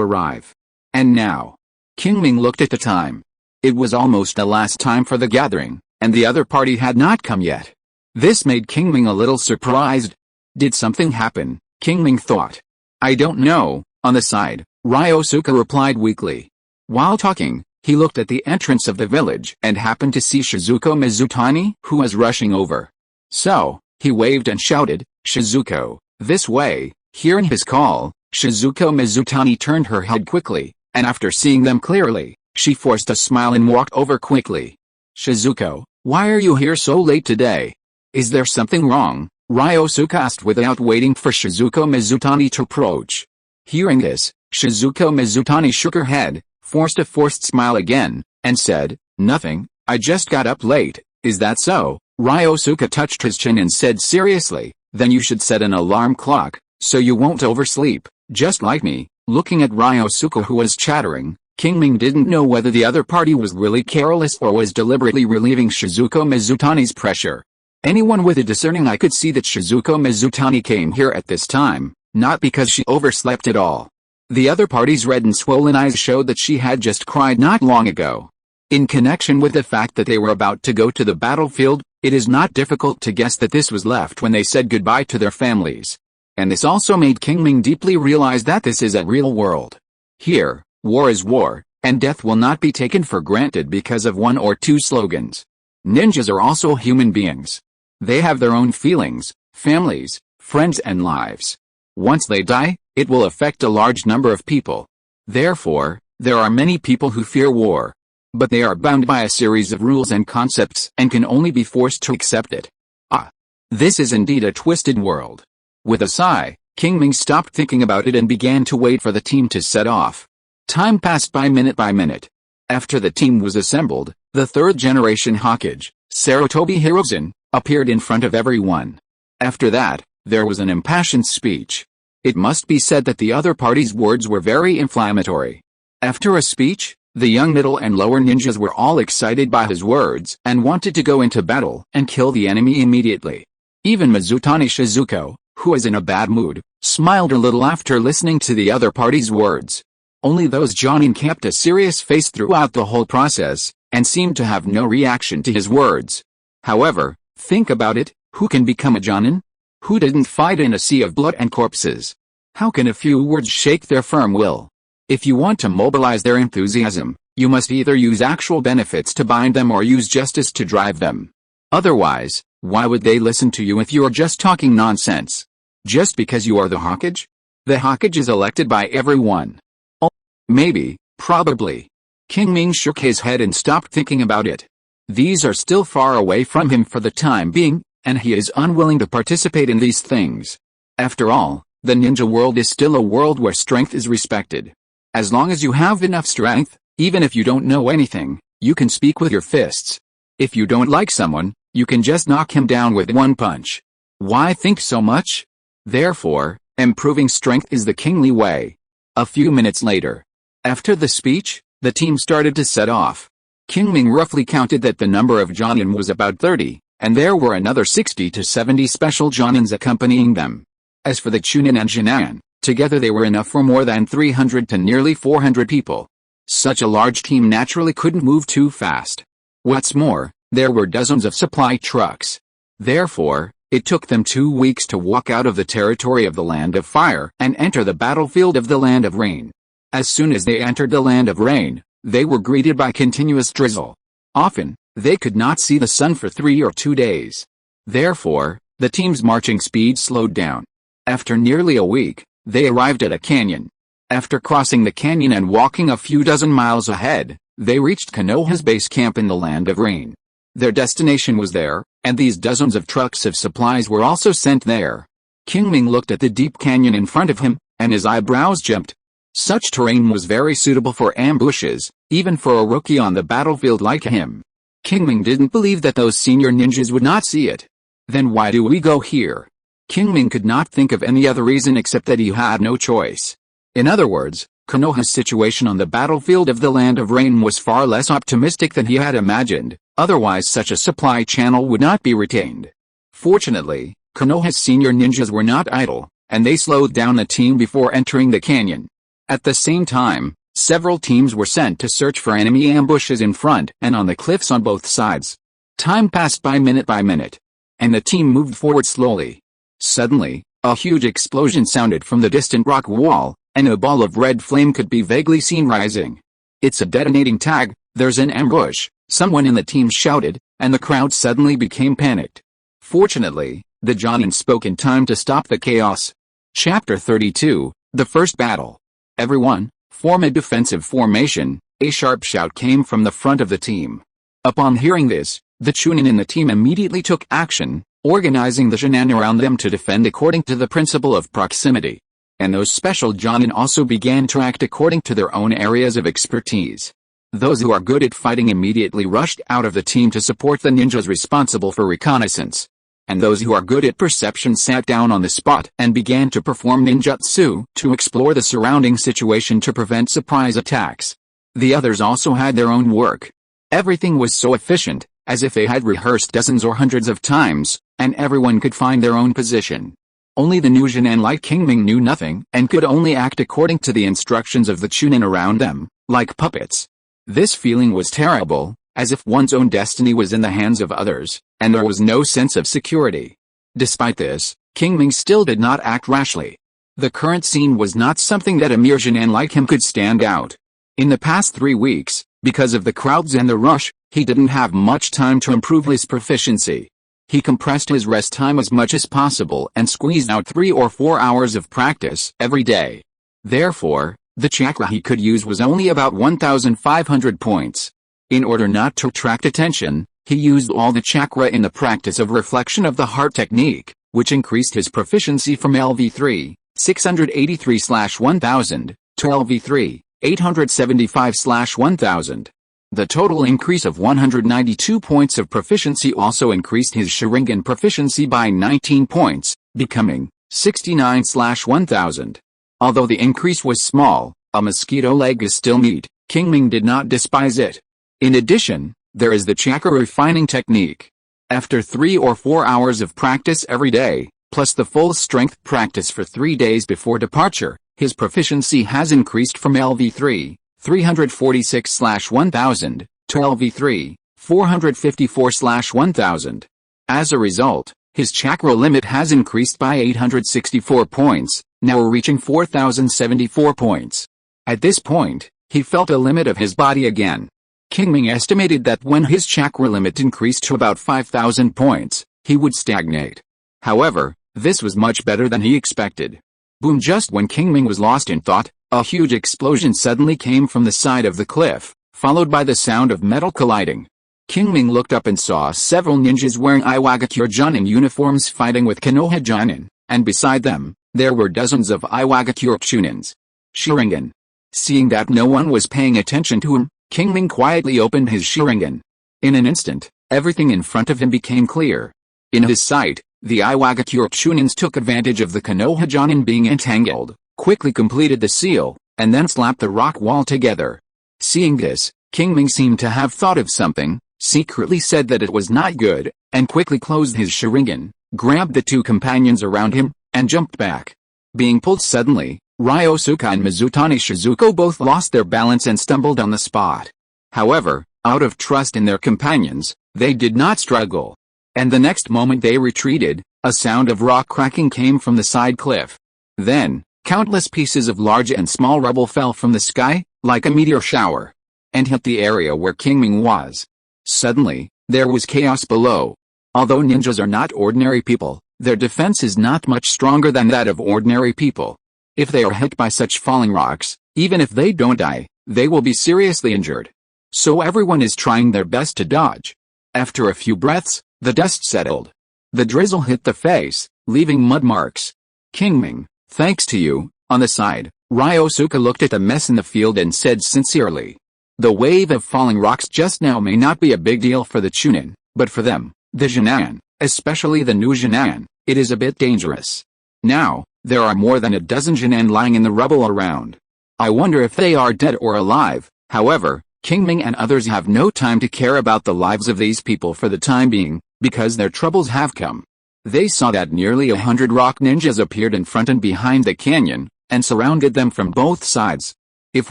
arrive. And now? Qingming looked at the time. It was almost the last time for the gathering, and the other party had not come yet. This made Qingming a little surprised. Did something happen? Qingming thought. I don't know. On the side, Ryosuke replied weakly. While talking, he looked at the entrance of the village and happened to see Shizuko Mizutani, who was rushing over. So, he waved and shouted, "Shizuko, this way." Hearing his call, Shizuko Mizutani turned her head quickly, and after seeing them clearly, she forced a smile and walked over quickly. "Shizuko, why are you here so late today? Is there something wrong?" Ryosuke asked without waiting for Shizuko Mizutani to approach. Hearing this, Shizuko Mizutani shook her head, forced a forced smile again, and said, "Nothing, I just got up late." "Is that so?" Ryosuke touched his chin and said seriously, "Then you should set an alarm clock, so you won't oversleep, just like me." Looking at Ryosuke who was chattering, Qingming didn't know whether the other party was really careless or was deliberately relieving Shizuko Mizutani's pressure. Anyone with a discerning eye could see that Shizuko Mizutani came here at this time, not because she overslept at all. The other party's red and swollen eyes showed that she had just cried not long ago. In connection with the fact that they were about to go to the battlefield, It is not difficult to guess that this was left when they said goodbye to their families. And this also made Qingming deeply realize that this is a real world. Here, war is war, and death will not be taken for granted because of one or two slogans. Ninjas are also human beings. They have their own feelings, families, friends and lives. Once they die, it will affect a large number of people. Therefore, there are many people who fear war. But they are bound by a series of rules and concepts and can only be forced to accept it. Ah! This is indeed a twisted world. With a sigh, Qingming stopped thinking about it and began to wait for the team to set off. Time passed by minute by minute. After the team was assembled, the third-generation Hokage, Sarutobi Hiruzen, appeared in front of everyone. After that, there was an impassioned speech. It must be said that the other party's words were very inflammatory. After a speech, the young middle and lower ninjas were all excited by his words and wanted to go into battle and kill the enemy immediately. Even Mizutani Shizuko, who was in a bad mood, smiled a little after listening to the other party's words. Only those Jonin kept a serious face throughout the whole process, and seemed to have no reaction to his words. However, think about it, who can become a Jonin? Who didn't fight in a sea of blood and corpses? How can a few words shake their firm will? If you want to mobilize their enthusiasm, you must either use actual benefits to bind them or use justice to drive them. Otherwise, why would they listen to you if you are just talking nonsense? Just because you are the Hokage? The Hokage is elected by everyone. Oh, maybe, probably. Qingming shook his head and stopped thinking about it. These are still far away from him for the time being, and he is unwilling to participate in these things. After all, the ninja world is still a world where strength is respected. As long as you have enough strength, even if you don't know anything, you can speak with your fists. If you don't like someone, you can just knock him down with one punch. Why think so much? Therefore, improving strength is the kingly way. A few minutes later, after the speech, the team started to set off. Qingming roughly counted that the number of Jonin was about 30, and there were another 60 to 70 special Jonins accompanying them. As for the Chunin and Jinan, together they were enough for more than 300 to nearly 400 people. Such a large team naturally couldn't move too fast. What's more, there were dozens of supply trucks. Therefore, it took them 2 weeks to walk out of the territory of the Land of Fire and enter the battlefield of the Land of Rain. As soon as they entered the Land of Rain, they were greeted by continuous drizzle. Often, they could not see the sun for 3 or 2 days. Therefore, the team's marching speed slowed down. After nearly a week, they arrived at a canyon. After crossing the canyon and walking a few dozen miles ahead, they reached Konoha's base camp in the Land of Rain. Their destination was there, and these dozens of trucks of supplies were also sent there. Qingming looked at the deep canyon in front of him, and his eyebrows jumped. Such terrain was very suitable for ambushes, even for a rookie on the battlefield like him. Qingming didn't believe that those senior ninjas would not see it. Then why do we go here? Qingming could not think of any other reason except that he had no choice. In other words, Konoha's situation on the battlefield of the Land of Rain was far less optimistic than he had imagined, otherwise such a supply channel would not be retained. Fortunately, Konoha's senior ninjas were not idle, and they slowed down the team before entering the canyon. At the same time, several teams were sent to search for enemy ambushes in front and on the cliffs on both sides. Time passed by minute, and the team moved forward slowly. Suddenly, a huge explosion sounded from the distant rock wall, and a ball of red flame could be vaguely seen rising. "It's a detonating tag, there's an ambush," someone in the team shouted, and the crowd suddenly became panicked. Fortunately, the Jonin spoke in time to stop the chaos. Chapter 32, The First Battle. "Everyone, form a defensive formation," a sharp shout came from the front of the team. Upon hearing this, the Chunin in the team immediately took action, organizing the Jonin around them to defend according to the principle of proximity. And those special Jonin also began to act according to their own areas of expertise. Those who are good at fighting immediately rushed out of the team to support the ninjas responsible for reconnaissance. And those who are good at perception sat down on the spot and began to perform ninjutsu to explore the surrounding situation to prevent surprise attacks. The others also had their own work. Everything was so efficient, as if they had rehearsed dozens or hundreds of times, and everyone could find their own position. Only the new Jonin like Qingming knew nothing and could only act according to the instructions of the Chunin around them, like puppets. This feeling was terrible, as if one's own destiny was in the hands of others, and there was no sense of security. Despite this, Qingming still did not act rashly. The current scene was not something that a mere Jinan like him could stand out. In the past 3 weeks, because of the crowds and the rush, he didn't have much time to improve his proficiency. He compressed his rest time as much as possible and squeezed out 3 or 4 hours of practice every day. Therefore, the chakra he could use was only about 1,500 points. In order not to attract attention, he used all the chakra in the practice of reflection of the heart technique, which increased his proficiency from LV3, 683/1000, to LV3, 875/1000. The total increase of 192 points of proficiency also increased his Sharingan proficiency by 19 points, becoming 69/1000. Although the increase was small, a mosquito leg is still meat. Qingming did not despise it. In addition, there is the chakra refining technique. After 3 or 4 hours of practice every day, plus the full strength practice for 3 days before departure, his proficiency has increased from LV3, 346/1000, to LV3, 454/1000. As a result, his chakra limit has increased by 864 points, now reaching 4,074 points. At this point, he felt a limit of his body again. Qingming estimated that when his chakra limit increased to about 5,000 points, he would stagnate. However, this was much better than he expected. Boom! Just when Qingming was lost in thought, a huge explosion suddenly came from the side of the cliff, followed by the sound of metal colliding. Qingming looked up and saw several ninjas wearing Iwagakure Junin uniforms fighting with Konoha Junin, and beside them, there were dozens of Iwagakure Chunins. Sharingan. Seeing that no one was paying attention to him, Qingming quietly opened his Sharingan. In an instant, everything in front of him became clear. In his sight, the Iwagakure Chunins took advantage of the Konoha Junin being entangled, quickly completed the seal, and then slapped the rock wall together. Seeing this, Qingming seemed to have thought of something, secretly said that it was not good, and quickly closed his Sharingan, grabbed the 2 companions around him, and jumped back. Being pulled suddenly, Ryosuke and Mizutani Shizuko both lost their balance and stumbled on the spot. However, out of trust in their companions, they did not struggle. And the next moment they retreated, a sound of rock cracking came from the side cliff. Then, countless pieces of large and small rubble fell from the sky, like a meteor shower, and hit the area where Qingming was. Suddenly, there was chaos below. Although ninjas are not ordinary people, their defense is not much stronger than that of ordinary people. If they are hit by such falling rocks, even if they don't die, they will be seriously injured. So everyone is trying their best to dodge. After a few breaths, the dust settled. The drizzle hit the face, leaving mud marks. Qingming, thanks to you. On the side, Ryosuke looked at the mess in the field and said sincerely, the wave of falling rocks just now may not be a big deal for the Chunin, but for them, the Jinan, especially the new Jinan, it is a bit dangerous. Now, there are more than a dozen Jinan lying in the rubble around. I wonder if they are dead or alive. However, Qingming and others have no time to care about the lives of these people for the time being, because their troubles have come. They saw that nearly 100 rock ninjas appeared in front and behind the canyon, and surrounded them from both sides. If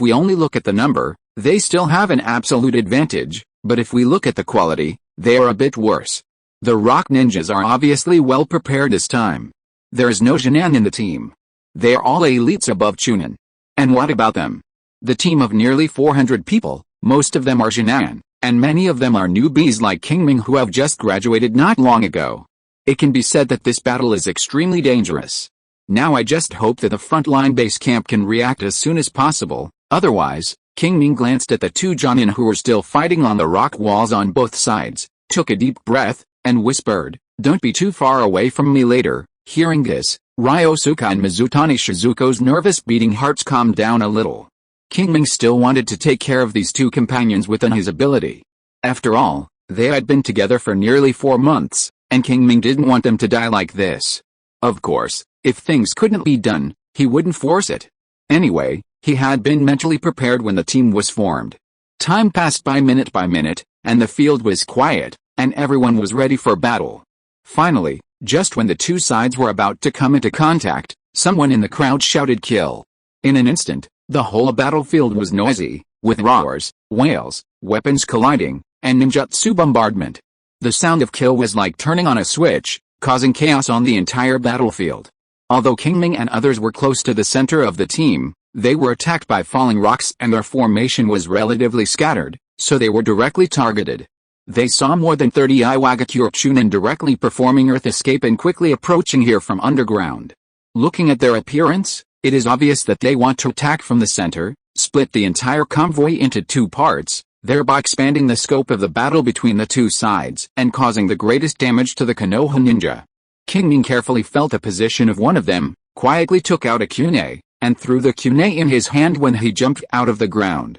we only look at the number, they still have an absolute advantage, but if we look at the quality, they are a bit worse. The rock ninjas are obviously well prepared this time. There is no Jinan in the team. They are all elites above Chunin. And what about them? The team of nearly 400 people, most of them are Jinan, and many of them are newbies like Qingming who have just graduated not long ago. It can be said that this battle is extremely dangerous. Now I just hope that the frontline base camp can react as soon as possible, otherwise. Qingming glanced at the 2 Jonin who were still fighting on the rock walls on both sides, took a deep breath, and whispered, don't be too far away from me later. Hearing this, Ryosuke and Mizutani Shizuko's nervous beating hearts calmed down a little. Qingming still wanted to take care of these 2 companions within his ability. After all, they had been together for nearly 4 months, and Qingming didn't want them to die like this. Of course, if things couldn't be done, he wouldn't force it. Anyway, he had been mentally prepared when the team was formed. Time passed by minute, and the field was quiet, and everyone was ready for battle. Finally, just when the 2 sides were about to come into contact, someone in the crowd shouted kill. In an instant, the whole battlefield was noisy, with roars, wails, weapons colliding, and ninjutsu bombardment. The sound of kill was like turning on a switch, causing chaos on the entire battlefield. Although Qingming and others were close to the center of the team, they were attacked by falling rocks and their formation was relatively scattered, so they were directly targeted. They saw more than 30 Iwagakure Chunin directly performing earth escape and quickly approaching here from underground. Looking at their appearance, it is obvious that they want to attack from the center, split the entire convoy into two parts, thereby expanding the scope of the battle between the two sides and causing the greatest damage to the Konoha ninja. Qingming carefully felt the position of one of them, quietly took out a kunai, and threw the kunai in his hand when he jumped out of the ground.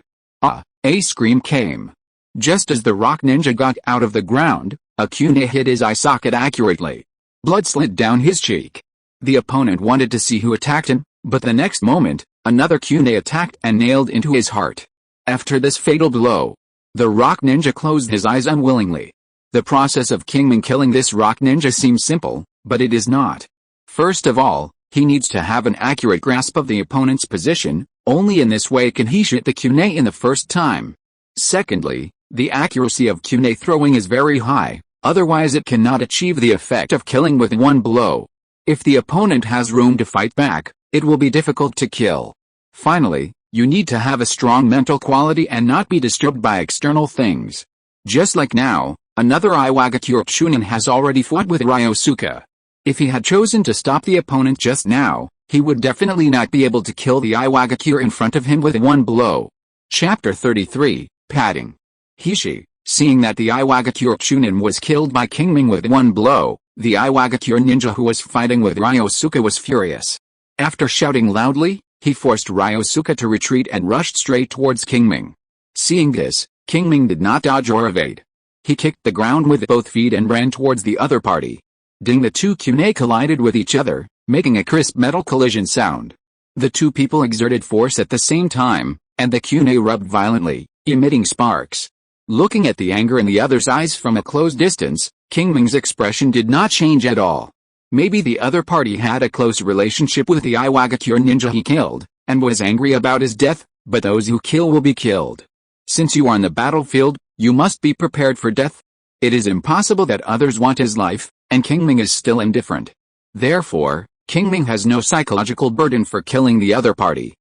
A scream came. Just as the rock ninja got out of the ground, a kunai hit his eye socket accurately. Blood slid down his cheek. The opponent wanted to see who attacked him, but the next moment, another kunai attacked and nailed into his heart. After this fatal blow, the rock ninja closed his eyes unwillingly. The process of Qingming killing this rock ninja seems simple, but it is not. First of all, he needs to have an accurate grasp of the opponent's position, only in this way can he shoot the kunai in the first time. Secondly, the accuracy of kunai throwing is very high, otherwise it cannot achieve the effect of killing with one blow. If the opponent has room to fight back, it will be difficult to kill. Finally, you need to have a strong mental quality and not be disturbed by external things. Just like now, another Iwagakure Chunin has already fought with Ryosuke. If he had chosen to stop the opponent just now, he would definitely not be able to kill the Iwagakure in front of him with one blow. Chapter 33, Padding. Hishi, seeing that the Iwagakure Chunin was killed by Qingming with one blow, the Iwagakure ninja who was fighting with Ryosuke was furious. After shouting loudly, he forced Ryosuke to retreat and rushed straight towards Qingming. Seeing this, Qingming did not dodge or evade. He kicked the ground with both feet and ran towards the other party. Ding! The two kunai collided with each other, making a crisp metal collision sound. The two people exerted force at the same time, and the kunai rubbed violently, emitting sparks. Looking at the anger in the other's eyes from a close distance, Qingming's expression did not change at all. Maybe the other party had a close relationship with the Iwagakure ninja he killed, and was angry about his death, but those who kill will be killed. Since you are on the battlefield, you must be prepared for death. It is impossible that others want his life, and Qingming is still indifferent. Therefore, Qingming has no psychological burden for killing the other party.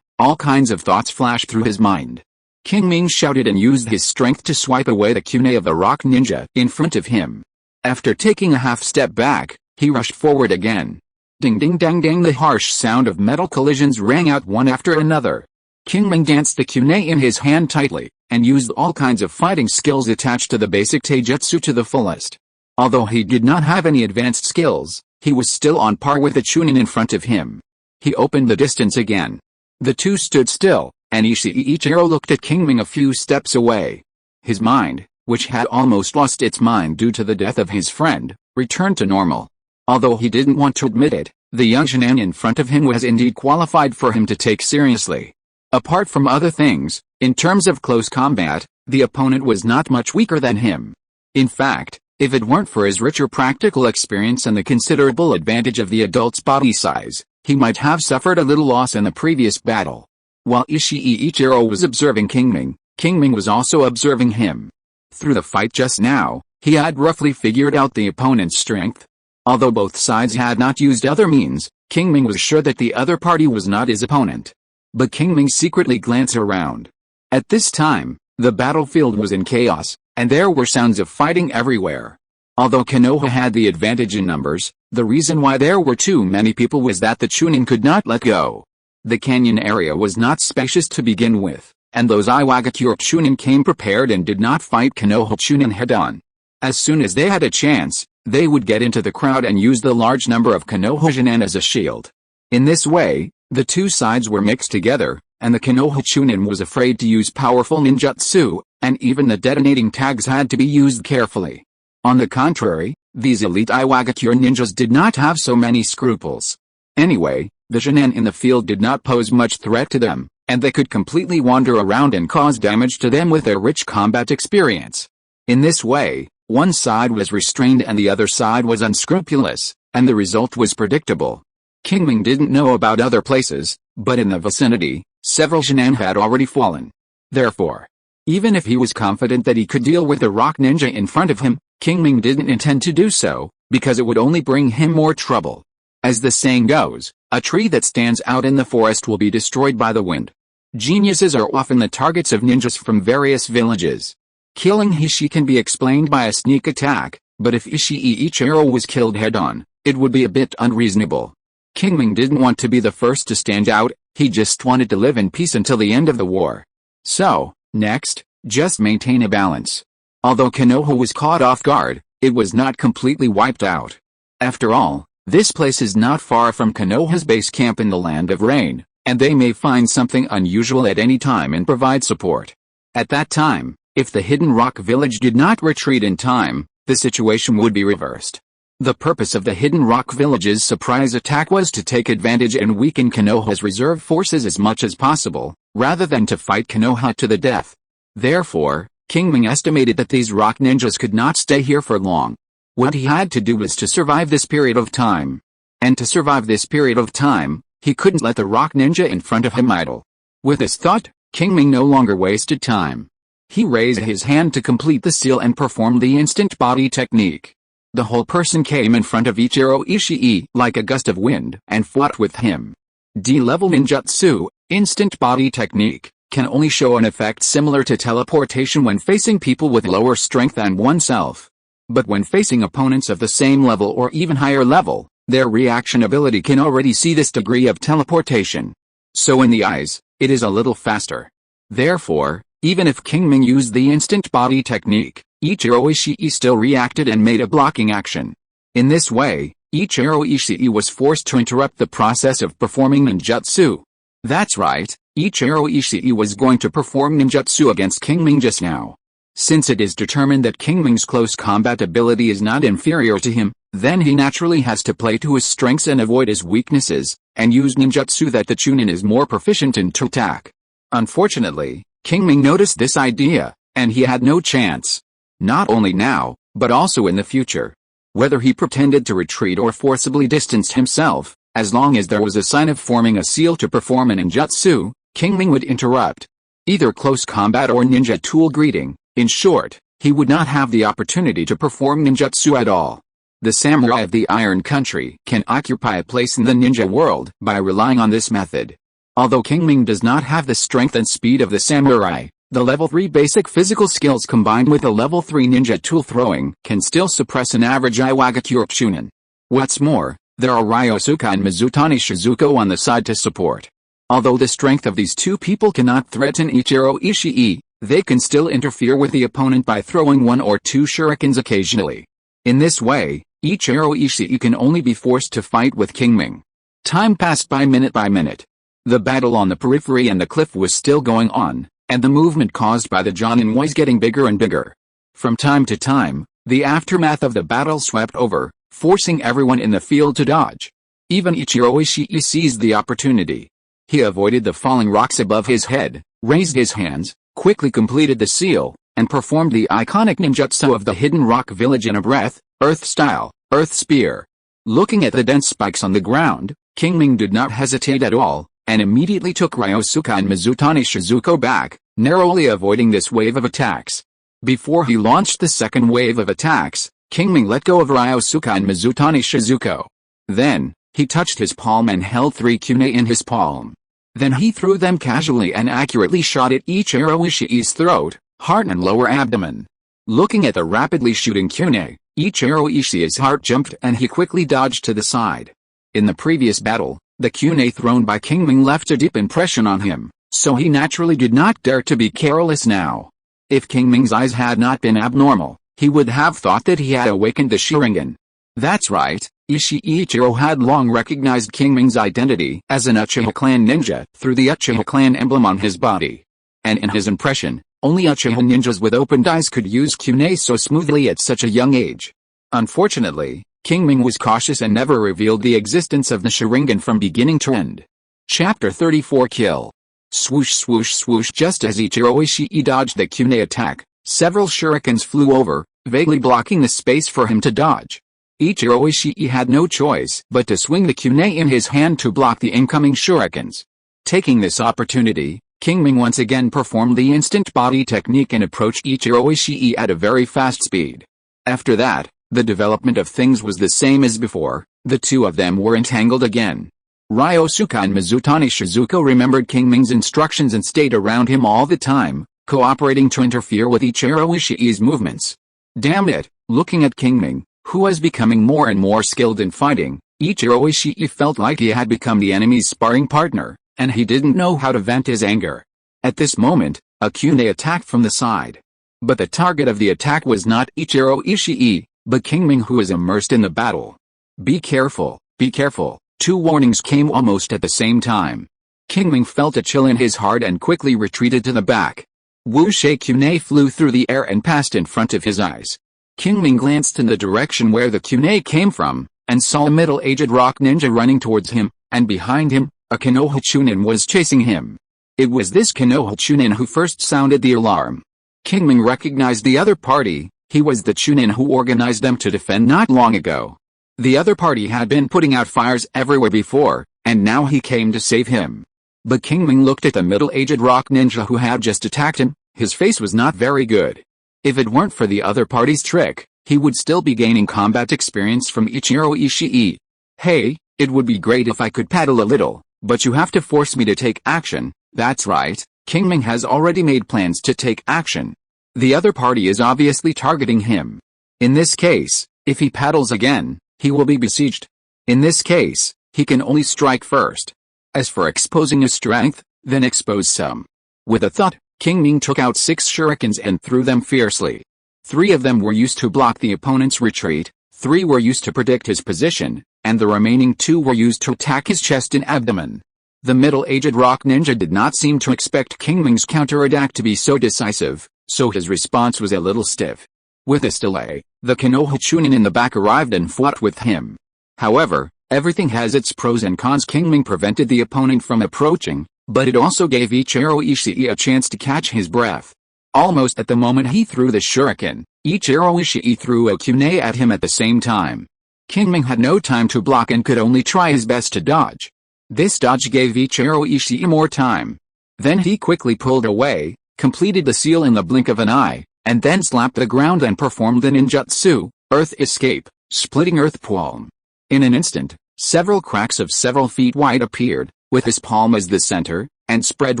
All kinds of thoughts flashed through his mind. Qingming shouted and used his strength to swipe away the kunai of the rock ninja in front of him. After taking a half step back, he rushed forward again. Ding ding dang dang! The harsh sound of metal collisions rang out one after another. Qingming danced the kunai in his hand tightly, and used all kinds of fighting skills attached to the basic taijutsu to the fullest. Although he did not have any advanced skills, he was still on par with the Chunin in front of him. He opened the distance again. The two stood still, and Ichiro looked at Qingming a few steps away. His mind, which had almost lost its mind due to the death of his friend, returned to normal. Although he didn't want to admit it, the young Sharingan in front of him was indeed qualified for him to take seriously. Apart from other things, in terms of close combat, the opponent was not much weaker than him. In fact, if it weren't for his richer practical experience and the considerable advantage of the adult's body size, he might have suffered a little loss in the previous battle. While Ichiro was observing Qingming, Qingming was also observing him. Through the fight just now, he had roughly figured out the opponent's strength. Although both sides had not used other means, Qingming was sure that the other party was not his opponent. But Qingming secretly glanced around. At this time, the battlefield was in chaos, and there were sounds of fighting everywhere. Although Konoha had the advantage in numbers, the reason why there were too many people was that the Chunin could not let go. The canyon area was not spacious to begin with, and those Iwagakure Chunin came prepared and did not fight Konoha Chunin head-on. As soon as they had a chance, they would get into the crowd and use the large number of Konoha Chunin as a shield. In this way, the two sides were mixed together, and the Konoha Chunin was afraid to use powerful ninjutsu, and even the detonating tags had to be used carefully. On the contrary, these elite Iwagakure ninjas did not have so many scruples. Anyway, the Chunin in the field did not pose much threat to them, and they could completely wander around and cause damage to them with their rich combat experience. In this way, one side was restrained and the other side was unscrupulous, and the result was predictable. Qingming didn't know about other places, but in the vicinity, several Chunin had already fallen. Therefore, Even if he was confident that he could deal with the rock ninja in front of him, Qingming didn't intend to do so, because it would only bring him more trouble. As the saying goes, a tree that stands out in the forest will be destroyed by the wind. Geniuses are often the targets of ninjas from various villages. Killing Ishii can be explained by a sneak attack, but if Ishii Ichiro was killed head-on, it would be a bit unreasonable. Qingming didn't want to be the first to stand out, he just wanted to live in peace until the end of the war. So, next, just maintain a balance. Although Konoha was caught off guard, it was not completely wiped out. After all, this place is not far from Konoha's base camp in the Land of Rain, and they may find something unusual at any time and provide support. At that time, if the Hidden Rock Village did not retreat in time, the situation would be reversed. The purpose of the Hidden Rock Village's surprise attack was to take advantage and weaken Konoha's reserve forces as much as possible, rather than to fight Konoha to the death. Therefore, Qingming estimated that these rock ninjas could not stay here for long. What he had to do was to survive this period of time. And to survive this period of time, he couldn't let the rock ninja in front of him idle. With this thought, Qingming no longer wasted time. He raised his hand to complete the seal and performed the instant body technique. The whole person came in front of Ichiro Ishii like a gust of wind and fought with him. D-level ninjutsu, instant body technique, can only show an effect similar to teleportation when facing people with lower strength than oneself. But when facing opponents of the same level or even higher level, their reaction ability can already see this degree of teleportation. So in the eyes, it is a little faster. Therefore, even if Qingming used the instant body technique, Ichiro Ishii still reacted and made a blocking action. In this way, Ichiro Ishii was forced to interrupt the process of performing ninjutsu. That's right, Ichiro Ishii was going to perform ninjutsu against Qingming just now. Since it is determined that Qingming's close combat ability is not inferior to him, then he naturally has to play to his strengths and avoid his weaknesses, and use ninjutsu that the Chunin is more proficient in to attack. Unfortunately, Qingming noticed this idea, and he had no chance. Not only now, but also in the future. Whether he pretended to retreat or forcibly distanced himself, as long as there was a sign of forming a seal to perform a ninjutsu, Qingming would interrupt. Either close combat or ninja tool greeting, in short, he would not have the opportunity to perform ninjutsu at all. The samurai of the Iron Country can occupy a place in the ninja world by relying on this method. Although Qingming does not have the strength and speed of the samurai, the level 3 basic physical skills combined with a level 3 ninja tool throwing can still suppress an average Iwagakure Chunin. What's more, there are Ryosuke and Mizutani Shizuko on the side to support. Although the strength of these two people cannot threaten Ichiro Ishii, they can still interfere with the opponent by throwing 1 or 2 shurikens occasionally. In this way, Ichiro Ishii can only be forced to fight with Qingming. Time passed by minute. The battle on the periphery and the cliff was still going on, and the movement caused by the Jonin was getting bigger and bigger. From time to time, the aftermath of the battle swept over, forcing everyone in the field to dodge. Even Ichiro Ishii seized the opportunity. He avoided the falling rocks above his head, raised his hands, quickly completed the seal, and performed the iconic ninjutsu of the Hidden Rock Village in a breath, earth style, earth spear. Looking at the dense spikes on the ground, Qingming did not hesitate at all, and immediately took Ryosuke and Mizutani Shizuko back, narrowly avoiding this wave of attacks. Before he launched the second wave of attacks, Qingming let go of Ryosuke and Mizutani Shizuko. Then, he touched his palm and held 3 kunai in his palm. Then he threw them casually and accurately shot at Ichiro Ishii's throat, heart and lower abdomen. Looking at the rapidly shooting kunai, Ichiro Ishii's heart jumped and he quickly dodged to the side. In the previous battle, the kunai thrown by Qingming left a deep impression on him, so he naturally did not dare to be careless now. If Qingming's eyes had not been abnormal, he would have thought that he had awakened the Sharingan. That's right, Ichiro had long recognized Qingming's identity as an Uchiha clan ninja through the Uchiha clan emblem on his body. And in his impression, only Uchiha ninjas with opened eyes could use kunai so smoothly at such a young age. Unfortunately, Qingming was cautious and never revealed the existence of the Sharingan from beginning to end. Chapter 34 Kill. Swoosh swoosh swoosh. Just as Ichiro Ishii dodged the kunai attack, several shurikens flew over, vaguely blocking the space for him to dodge. Ichiro Ishii had no choice but to swing the kunai in his hand to block the incoming shurikens. Taking this opportunity, Qingming once again performed the instant body technique and approached Ichiro Ishii at a very fast speed. After that, the development of things was the same as before. The two of them were entangled again. Ryosuke and Mizutani Shizuko remembered Qingming's instructions and stayed around him all the time, cooperating to interfere with Ichiro Ishii's movements. Damn it, looking at Qingming, who was becoming more and more skilled in fighting, Ichiro Ishii felt like he had become the enemy's sparring partner, and he didn't know how to vent his anger. At this moment, a Kunai attacked from the side. But the target of the attack was not Ichiro Ishii, but Qingming, who was immersed in the battle. Be careful, be careful. Two warnings came almost at the same time. Qingming felt a chill in his heart and quickly retreated to the back. Wuxie Kunai flew through the air and passed in front of his eyes. Qingming glanced in the direction where the Kunai came from, and saw a middle-aged rock ninja running towards him, and behind him, a Konoha Chunin was chasing him. It was this Konoha Chunin who first sounded the alarm. Qingming recognized the other party. He was the Chunin who organized them to defend not long ago. The other party had been putting out fires everywhere before, and now he came to save him. But Qingming looked at the middle-aged rock ninja who had just attacked him. His face was not very good. If it weren't for the other party's trick, he would still be gaining combat experience from Ichiro Ishii. Hey, it would be great if I could paddle a little, but you have to force me to take action. That's right, Qingming has already made plans to take action. The other party is obviously targeting him. In this case, if he paddles again, he will be besieged. In this case, he can only strike first. As for exposing his strength, then expose some. With a thought, Qingming took out 6 shurikens and threw them fiercely. 3 of them were used to block the opponent's retreat, 3 were used to predict his position, and the remaining 2 were used to attack his chest and abdomen. The middle-aged rock ninja did not seem to expect Qingming's counterattack to be so decisive, so his response was a little stiff. With this delay, the Konoha Chunin in the back arrived and fought with him. However, everything has its pros and cons. Qingming prevented the opponent from approaching, but it also gave Ichiro Ishii a chance to catch his breath. Almost at the moment he threw the shuriken, Ichiro Ishii threw a kunai at him at the same time. Qingming had no time to block and could only try his best to dodge. This dodge gave Ichiro Ishii more time. Then he quickly pulled away, completed the seal in the blink of an eye, and then slapped the ground and performed the ninjutsu, Earth Escape, splitting Earth Palm. In an instant, several cracks of several feet wide appeared, with his palm as the center, and spread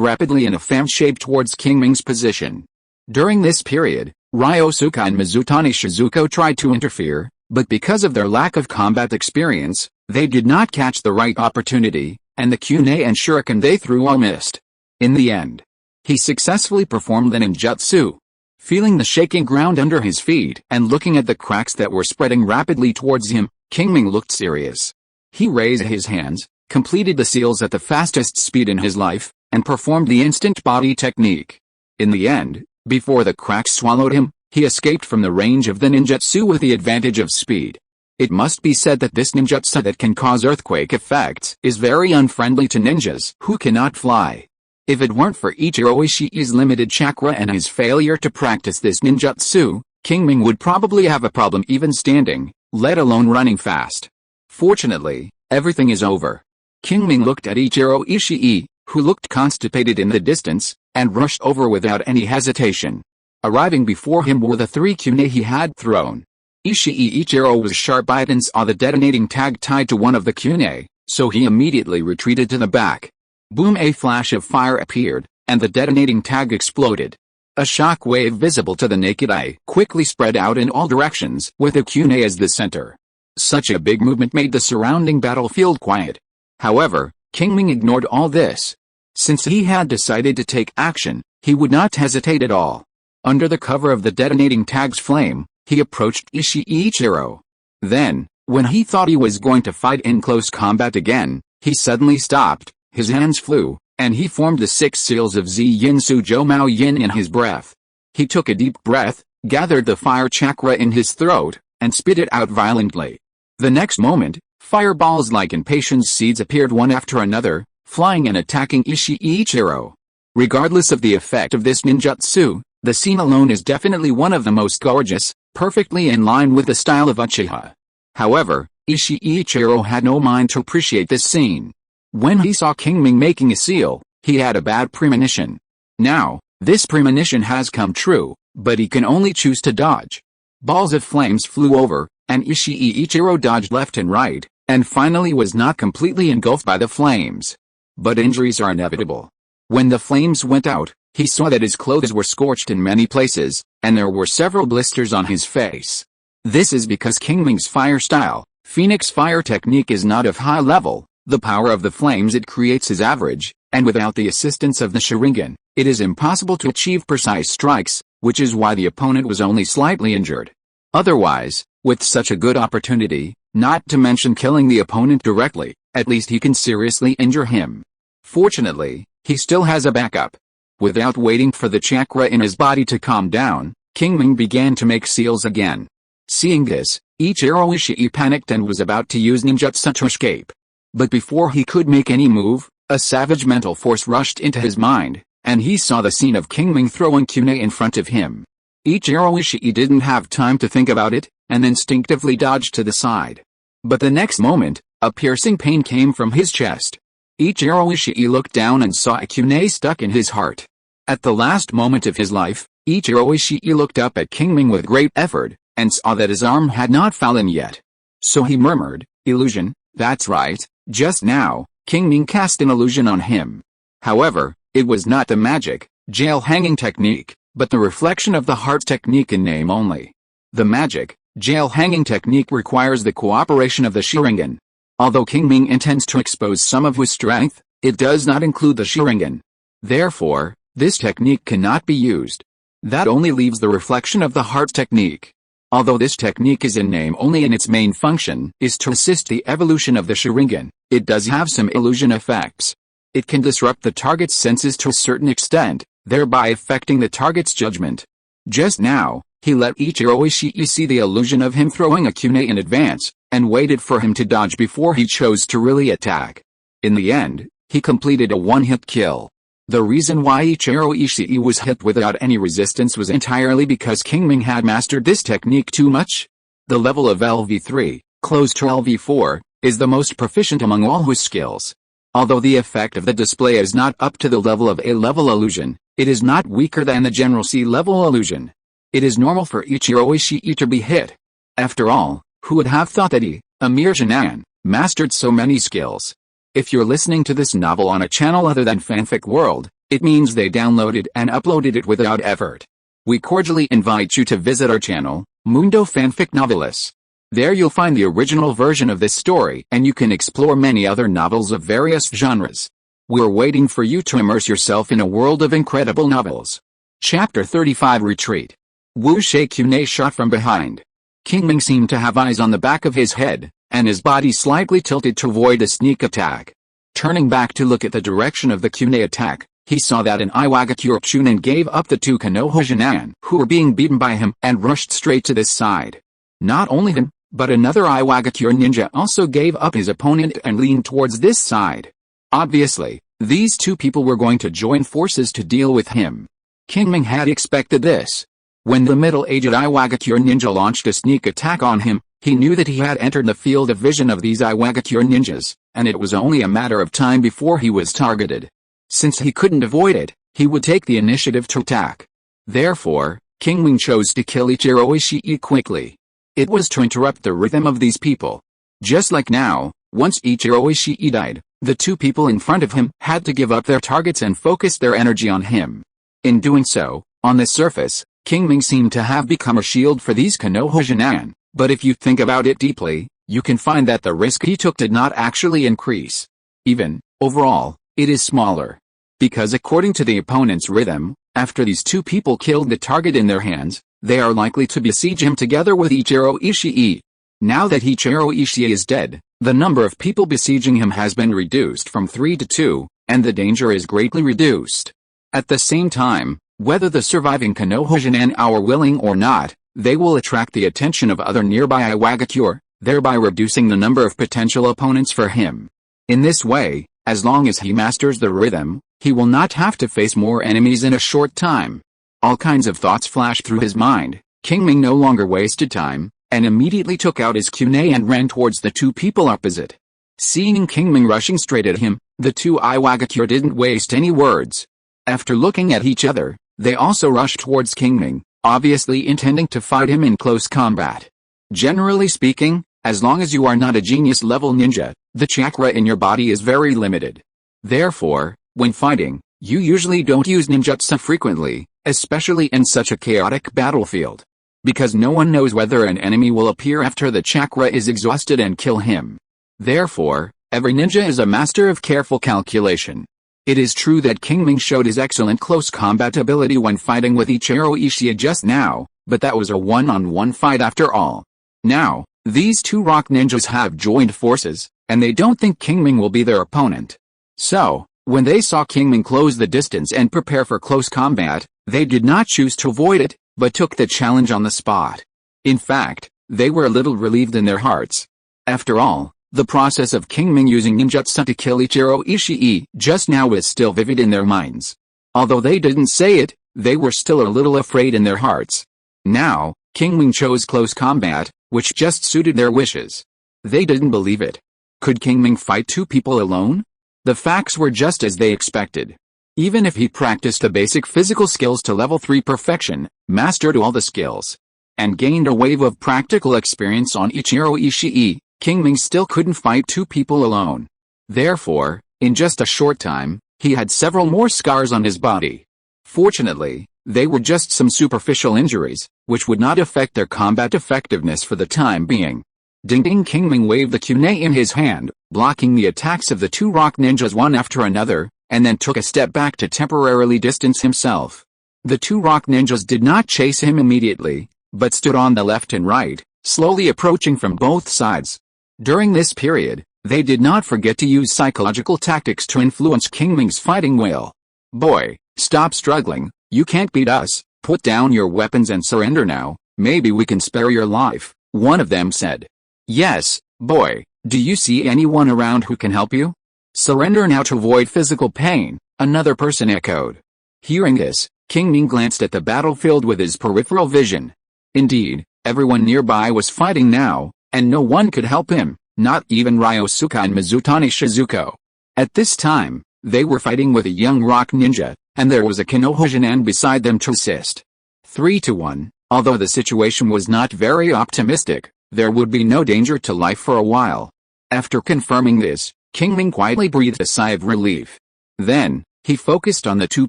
rapidly in a fan shape towards Qingming's position. During this period, Ryosuke and Mizutani Shizuko tried to interfere, but because of their lack of combat experience, they did not catch the right opportunity, and the kunai and shuriken they threw all missed. In the end, he successfully performed the ninjutsu. Feeling the shaking ground under his feet and looking at the cracks that were spreading rapidly towards him, Qingming looked serious. He raised his hands, completed the seals at the fastest speed in his life, and performed the instant body technique. In the end, before the cracks swallowed him, he escaped from the range of the ninjutsu with the advantage of speed. It must be said that this ninjutsu that can cause earthquake effects is very unfriendly to ninjas who cannot fly. If it weren't for Ichiro Ishii's limited chakra and his failure to practice this ninjutsu, Qingming would probably have a problem even standing, let alone running fast. Fortunately, everything is over. Qingming looked at Ichiro Ishii, who looked constipated in the distance, and rushed over without any hesitation. Arriving before him were the 3 kunai he had thrown. Ichiro was sharp-eyed and saw the detonating tag tied to one of the kunai, so he immediately retreated to the back. Boom! A flash of fire appeared, and the detonating tag exploded. A shock wave visible to the naked eye quickly spread out in all directions, with the kunai as the center. Such a big movement made the surrounding battlefield quiet. However, Qingming ignored all this. Since he had decided to take action, he would not hesitate at all. Under the cover of the detonating tag's flame, he approached Ichiro. Then, when he thought he was going to fight in close combat again, he suddenly stopped. His hands flew, and he formed the 6 seals of Zi Yin Suzhou Mao Yin in his breath. He took a deep breath, gathered the fire chakra in his throat, and spit it out violently. The next moment, fireballs like impatience seeds appeared one after another, flying and attacking Ichiro. Regardless of the effect of this ninjutsu, the scene alone is definitely one of the most gorgeous, perfectly in line with the style of Uchiha. However, Ichiro had no mind to appreciate this scene. When he saw Qingming making a seal, He had a bad premonition. Now, this premonition has come true, but he can only choose to dodge. Balls of flames flew over, and Ichiro dodged left and right, and finally was not completely engulfed by the flames. But injuries are inevitable. When the flames went out, he saw that his clothes were scorched in many places, and there were several blisters on his face. This is because Qingming's fire style, Phoenix fire technique, is not of high level. The power of the flames it creates is average, and without the assistance of the Sharingan, it is impossible to achieve precise strikes, which is why the opponent was only slightly injured. Otherwise, with such a good opportunity, not to mention killing the opponent directly, at least he can seriously injure him. Fortunately, he still has a backup. Without waiting for the chakra in his body to calm down, Qingming began to make seals again. Seeing this, Ichiro Ishii panicked and was about to use ninjutsu to escape. But before he could make any move, a savage mental force rushed into his mind, and he saw the scene of Qingming throwing kunai in front of him. Ichiro Ishii didn't have time to think about it, and instinctively dodged to the side. But the next moment, a piercing pain came from his chest. Ichiro Ishii looked down and saw a kunai stuck in his heart. At the last moment of his life, Ichiro Ishii looked up at Qingming with great effort, and saw that his arm had not fallen yet. So he murmured, "Illusion, that's right, just now, Qingming cast an illusion on him." However, it was not the magic, jail hanging technique, but the reflection of the heart technique in name only. The magic, jail hanging technique requires the cooperation of the Sharingan. Although Qingming intends to expose some of his strength, it does not include the Sharingan. Therefore, this technique cannot be used. That only leaves the reflection of the heart technique. Although this technique is in name only and its main function is to assist the evolution of the Sharingan, it does have some illusion effects. It can disrupt the target's senses to a certain extent, thereby affecting the target's judgment. Just now, he let Ichiro Ishii see the illusion of him throwing a kunai in advance, and waited for him to dodge before he chose to really attack. In the end, he completed a one-hit kill. The reason why Ichiro Ishii was hit without any resistance was entirely because Qingming had mastered this technique too much. The level of LV3, close to LV4, is the most proficient among all his skills. Although the effect of the display is not up to the level of A-level illusion, it is not weaker than the general C-level illusion. It is normal for Ichiro Ishii to be hit. After all, who would have thought that he, a mere Sharingan, mastered so many skills? If you're listening to this novel on a channel other than Fanfic World, it means they downloaded and uploaded it without effort. We cordially invite you to visit our channel, Mundo Fanfic Novelis. There you'll find the original version of this story and you can explore many other novels of various genres. We're waiting for you to immerse yourself in a world of incredible novels. Chapter 35 Retreat. Wu Shei kunai shot from behind. Qingming seemed to have eyes on the back of his head, and his body slightly tilted to avoid a sneak attack. Turning back to look at the direction of the kunai attack, he saw that an Iwagakure Chunin gave up the two Konoha Junin who were being beaten by him and rushed straight to this side. Not only him, but another Iwagakure ninja also gave up his opponent and leaned towards this side. Obviously, these two people were going to join forces to deal with him. Qingming had expected this. When the middle-aged Iwagakure ninja launched a sneak attack on him, he knew that he had entered the field of vision of these Iwagakure ninjas, and it was only a matter of time before he was targeted. Since he couldn't avoid it, he would take the initiative to attack. Therefore, Qingming chose to kill Ichiro Ishii quickly. It was to interrupt the rhythm of these people. Just like now, once Ichiro Ishii died, the two people in front of him had to give up their targets and focus their energy on him. In doing so, on the surface, Qingming seemed to have become a shield for these Konoha Junin, but if you think about it deeply, you can find that the risk he took did not actually increase. Even, overall, it is smaller. Because according to the opponent's rhythm, after these two people killed the target in their hands, they are likely to besiege him together with Ichiro Ishii. Now that Ichiro Ishii is dead, the number of people besieging him has been reduced from 3 to 2, and the danger is greatly reduced. At the same time, whether the surviving Konoha Junin are willing or not, they will attract the attention of other nearby Iwagakure, thereby reducing the number of potential opponents for him. In this way, as long as he masters the rhythm, he will not have to face more enemies in a short time. All kinds of thoughts flashed through his mind. Qingming no longer wasted time, and immediately took out his kunai and ran towards the two people opposite. Seeing Qingming rushing straight at him, the two Iwagakure didn't waste any words. After looking at each other, they also rushed towards Qingming, obviously intending to fight him in close combat. Generally speaking, as long as you are not a genius-level ninja, the chakra in your body is very limited. Therefore, when fighting, you usually don't use ninjutsu frequently, especially in such a chaotic battlefield. Because no one knows whether an enemy will appear after the chakra is exhausted and kill him. Therefore, every ninja is a master of careful calculation. It is true that Qingming showed his excellent close combat ability when fighting with Ichiro Uchiha just now, but that was a one-on-one fight after all. Now, these two rock ninjas have joined forces, and they don't think Qingming will be their opponent. So, when they saw Qingming close the distance and prepare for close combat, they did not choose to avoid it, but took the challenge on the spot. In fact, they were a little relieved in their hearts. After all, the process of Qingming using ninjutsu to kill Ichiro Uchiha just now was still vivid in their minds. Although they didn't say it, they were still a little afraid in their hearts. Now, Qingming chose close combat, which just suited their wishes. They didn't believe it. Could Qingming fight two people alone? The facts were just as they expected. Even if he practiced the basic physical skills to level 3 perfection, mastered all the skills, and gained a wave of practical experience on Ichiro Uchiha, Qingming still couldn't fight two people alone. Therefore, in just a short time, he had several more scars on his body. Fortunately, they were just some superficial injuries, which would not affect their combat effectiveness for the time being. Ding Qingming waved the kunai in his hand, blocking the attacks of the two rock ninjas one after another, and then took a step back to temporarily distance himself. The two rock ninjas did not chase him immediately, but stood on the left and right, slowly approaching from both sides. During this period, they did not forget to use psychological tactics to influence Qingming's fighting will. "Boy, stop struggling, you can't beat us, put down your weapons and surrender now, maybe we can spare your life," one of them said. "Yes, boy, do you see anyone around who can help you? Surrender now to avoid physical pain," another person echoed. Hearing this, Qingming glanced at the battlefield with his peripheral vision. Indeed, everyone nearby was fighting now, and no one could help him, not even Ryosuke and Mizutani Shizuko. At this time, they were fighting with a young rock ninja, and there was a Konoha Sharingan beside them to assist. 3-1, although the situation was not very optimistic, there would be no danger to life for a while. After confirming this, Qingming quietly breathed a sigh of relief. Then, he focused on the two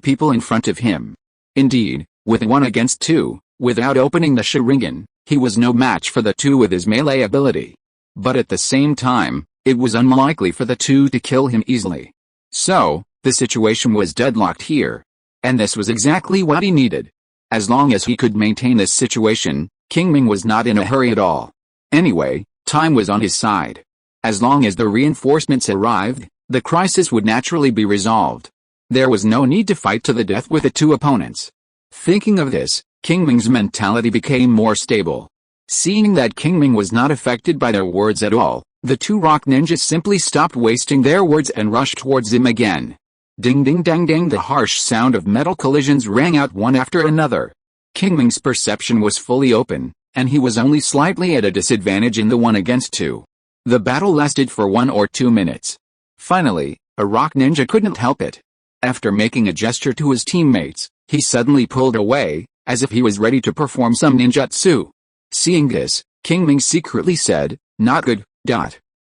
people in front of him. Indeed, with 1 against 2, without opening the Sharingan, he was no match for the two with his melee ability. But at the same time, it was unlikely for the two to kill him easily. So, the situation was deadlocked here. And this was exactly what he needed. As long as he could maintain this situation, Qingming was not in a hurry at all. Anyway, time was on his side. As long as the reinforcements arrived, the crisis would naturally be resolved. There was no need to fight to the death with the two opponents. Thinking of this, Qingming's mentality became more stable. Seeing that Qingming was not affected by their words at all, the two rock ninjas simply stopped wasting their words and rushed towards him again. Ding ding dang dang, the harsh sound of metal collisions rang out one after another. Qingming's perception was fully open, and he was only slightly at a disadvantage in the 1 against 2. The battle lasted for 1 or 2 minutes. Finally, a rock ninja couldn't help it. After making a gesture to his teammates, he suddenly pulled away, as if he was ready to perform some ninjutsu. Seeing this, Qingming secretly said, "Not good."